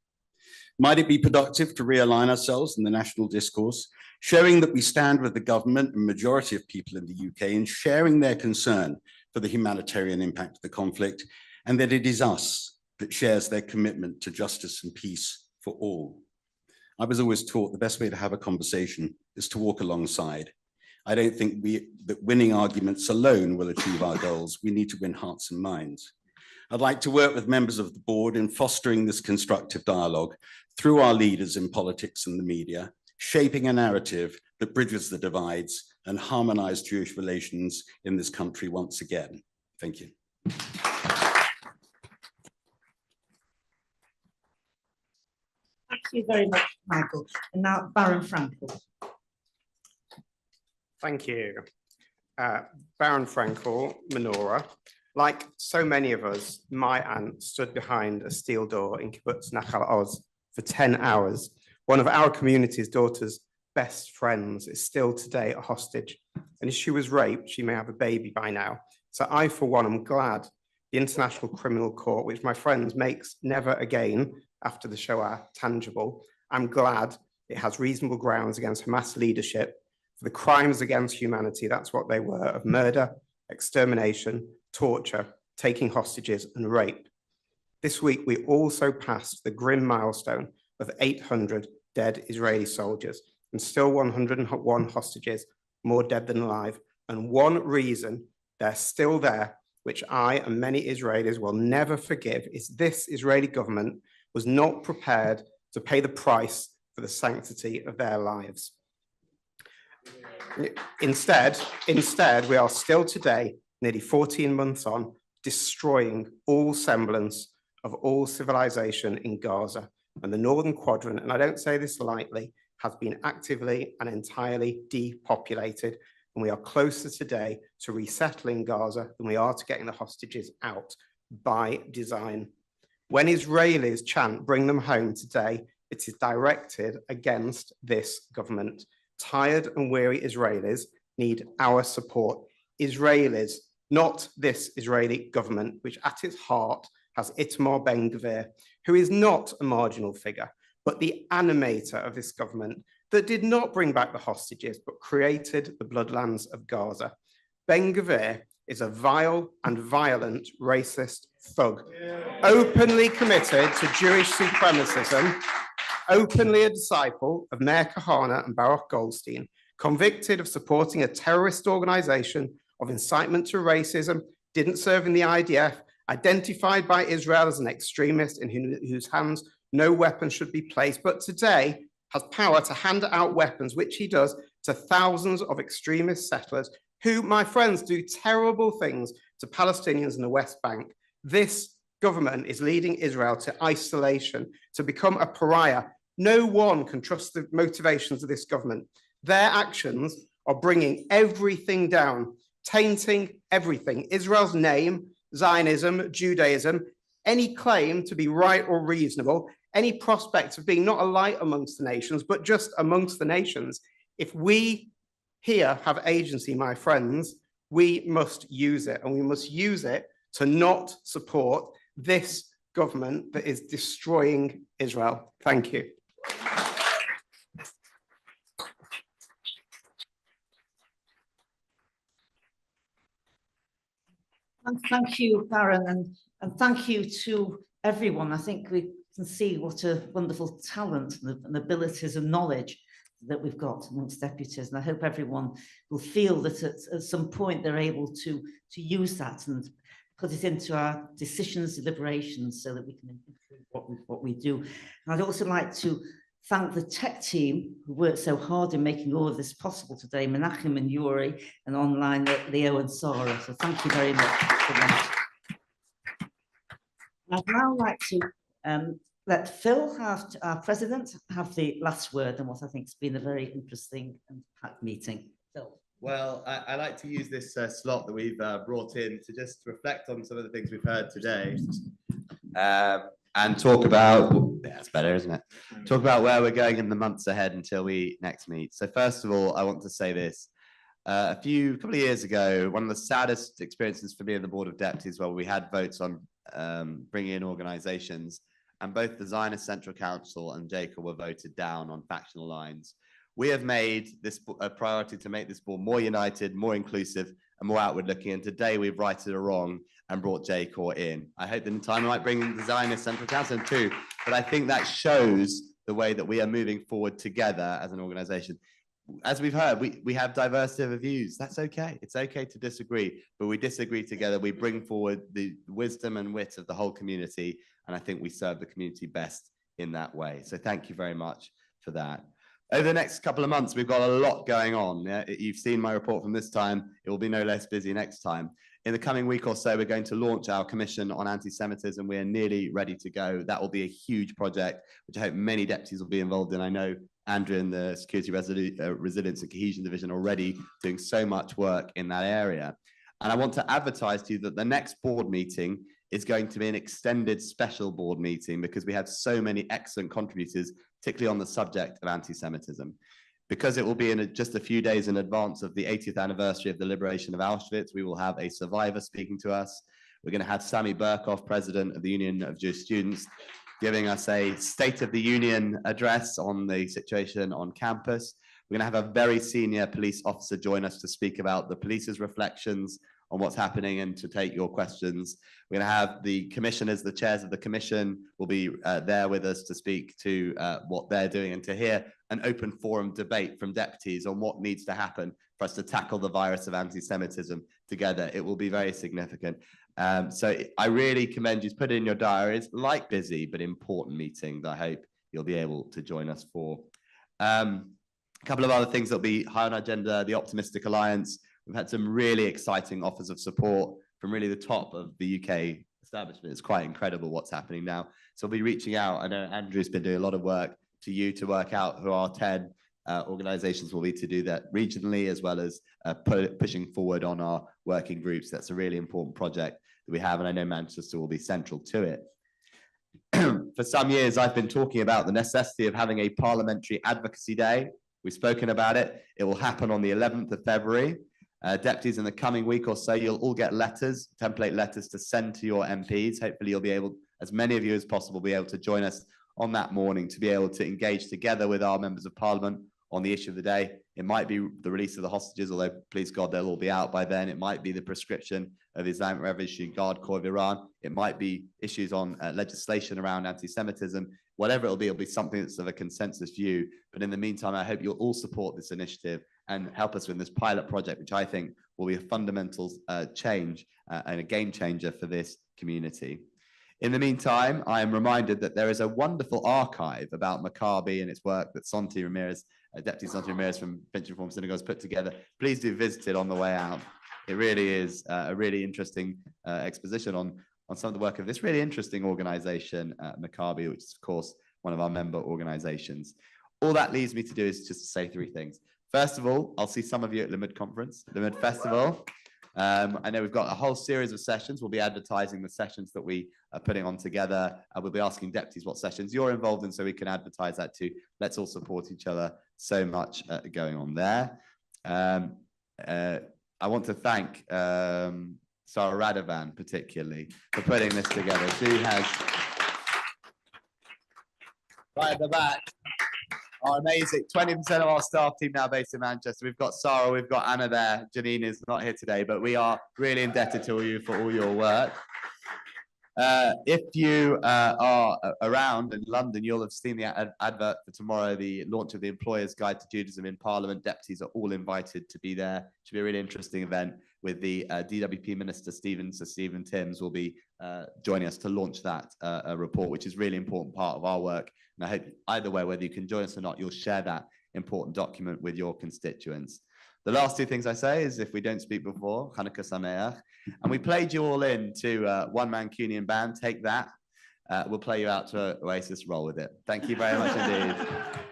K: Might it be productive to realign ourselves in the national discourse, showing that we stand with the government and majority of people in the UK and sharing their concern for the humanitarian impact of the conflict, and that it is us that shares their commitment to justice and peace for all. I was always taught the best way to have a conversation is to walk alongside. I don't think that winning arguments alone will achieve our goals. We need to win hearts and minds. I'd like to work with members of the board in fostering this constructive dialogue through our leaders in politics and the media, shaping a narrative that bridges the divides and harmonize Jewish relations in this country once again. Thank you.
H: Thank you very much, Michael. And now Baron Frankel.
L: Thank you. Baron Frankel, Menorah. Like so many of us, my aunt stood behind a steel door in Kibbutz Nachal Oz for 10 hours. One of our community's daughter's best friends is still today a hostage. And if she was raped, she may have a baby by now. So I, for one, am glad the International Criminal Court, which my friends makes never again after the Shoah tangible, I'm glad it has reasonable grounds against Hamas leadership for the crimes against humanity, that's what they were, of murder, extermination, torture, taking hostages, and rape. This week, we also passed the grim milestone of 800 dead Israeli soldiers, and still 101 hostages, more dead than alive. And one reason they're still there, which I and many Israelis will never forgive, is this Israeli government was not prepared to pay the price for the sanctity of their lives. Instead, we are still today, nearly 14 months on, destroying all semblance of all civilization in Gaza. And the Northern Quadrant, and I don't say this lightly, has been actively and entirely depopulated. And we are closer today to resettling Gaza than we are to getting the hostages out by design. When Israelis chant, "Bring them home" today, it is directed against this government. Tired and weary Israelis need our support. Israelis, not this Israeli government, which at its heart has Itamar Ben-Gvir, who is not a marginal figure, but the animator of this government that did not bring back the hostages, but created the bloodlands of Gaza. Ben-Gvir is a vile and violent racist thug, openly committed to Jewish supremacism, openly a disciple of Meir Kahane and Baruch Goldstein, convicted of supporting a terrorist organization, of incitement to racism, didn't serve in the IDF, identified by Israel as an extremist in whose hands no weapon should be placed, but today has power to hand out weapons, which he does to thousands of extremist settlers who, my friends, do terrible things to Palestinians in the West Bank. This government is leading Israel to isolation, to become a pariah. No one can trust the motivations of this government. Their actions are bringing everything down, tainting everything. Israel's name, Zionism, Judaism, any claim to be right or reasonable, any prospect of being not a light amongst the nations, but just amongst the nations. If we here have agency, my friends, we must use it, and we must use it to not support this government that is destroying Israel. Thank you.
H: And thank you, Baron, and thank you to everyone. I think we can see what a wonderful talent and abilities and knowledge that we've got amongst deputies. And I hope everyone will feel that at some point they're able to use that and put it into our decisions, deliberations, so that we can improve what we do. And I'd also like to thank the tech team who worked so hard in making all of this possible today, Menachem and Yuri, and online Leo and Sarah. So thank you very much for that. I'd now like to let Phil, our president, have the last word on what I think has been a very interesting and packed meeting. Phil.
B: Well, I like to use this slot that we've brought in to just reflect on some of the things we've heard today and talk about, that's better, isn't it? Talk about where we're going in the months ahead until we next meet. So first of all, I want to say this. A couple of years ago, one of the saddest experiences for me in the Board of Deputies, where we had votes on bringing in organisations, and both the Zionist Central Council and JACO were voted down on factional lines. We have made this a priority to make this board more united, more inclusive, and more outward looking. And today we've righted a wrong and brought JCOR in. I hope that in time I might bring the Zionist Central Council in too, but I think that shows the way that we are moving forward together as an organisation. As we've heard, we have diversity of views. That's okay. It's okay to disagree, but we disagree together. We bring forward the wisdom and wit of the whole community, and I think we serve the community best in that way. So thank you very much for that. Over the next couple of months, we've got a lot going on. Yeah? You've seen my report from this time. It will be no less busy next time. In the coming week or so, we're going to launch our Commission on Anti-Semitism. We are nearly ready to go. That will be a huge project, which I hope many deputies will be involved in. I know Andrew in the Security Resilience and Cohesion Division already doing so much work in that area. And I want to advertise to you that the next board meeting is going to be an extended special board meeting because we have so many excellent contributors, particularly on the subject of anti-Semitism. Because it will be in just a few days in advance of the 80th anniversary of the liberation of Auschwitz, we will have a survivor speaking to us. We're going to have Sami Burkhoff, president of the Union of Jewish Students, giving us a State of the Union address on the situation on campus. We're going to have a very senior police officer join us to speak about the police's reflections on what's happening and to take your questions. We're going to have the commissioners, the chairs of the commission will be there with us to speak to what they're doing and to hear an open forum debate from deputies on what needs to happen for us to tackle the virus of anti-Semitism together. It will be very significant. So I really commend you to put it in your diaries, like busy but important meetings. I hope you'll be able to join us for. A couple of other things that will be high on our agenda, the Optimistic Alliance. We've had some really exciting offers of support from really the top of the UK establishment. It's quite incredible what's happening now. So we'll be reaching out. I know Andrew's been doing a lot of work to you to work out who our 10 organisations will be to do that regionally, as well as pushing forward on our working groups. That's a really important project that we have, and I know Manchester will be central to it. For some years, I've been talking about the necessity of having a parliamentary advocacy day. We've spoken about it. It will happen on the 11th of February. Deputies, in the coming week or so, you'll all get letters, template letters to send to your MPs. Hopefully you'll be able, as many of you as possible, be able to join us on that morning to be able to engage together with our members of parliament on the issue of the day. It might be the release of the hostages, although please God, they'll all be out by then. It might be the prescription of Islamic Revolutionary Guard Corps of Iran. It might be issues on legislation around anti-Semitism. Whatever it'll be something that's of a consensus view. But in the meantime, I hope you'll all support this initiative and help us with this pilot project, which I think will be a fundamental change and a game changer for this community. In the meantime, I am reminded that there is a wonderful archive about Maccabi and its work that Santi Ramirez, Deputy Santi Ramirez from Finch Reform Synagogue has put together. Please do visit it on the way out. It really is a really interesting exposition on some of the work of this really interesting organization, Maccabi, which is, of course, one of our member organizations. All that leaves me to do is just to say three things. First of all, I'll see some of you at Limud Conference, Limud Festival. I know we've got a whole series of sessions. We'll be advertising the sessions that we are putting on together. We'll be asking deputies what sessions you're involved in so we can advertise that too. Let's all support each other. So much going on there. I want to thank Sarah Radovan particularly for putting this together. She has, right at the back, our amazing 20% of our staff team now based in Manchester. We've got Sarah, we've got Anna there. Janine is not here today, but we are really indebted to you for all your work. If you are around in London, you'll have seen the advert for tomorrow, the launch of the Employer's Guide to Judaism in Parliament. Deputies are all invited to be there. It should be a really interesting event with the DWP Minister Stephen Timms will be joining us to launch that report, which is a really important part of our work. And I hope either way, whether you can join us or not, you'll share that important document with your constituents. The last two things I say is, if we don't speak before, Hanukkah Sameach, and we played you all in to one Mancunian band, Take That. We'll play you out to Oasis, roll with it. Thank you very much indeed.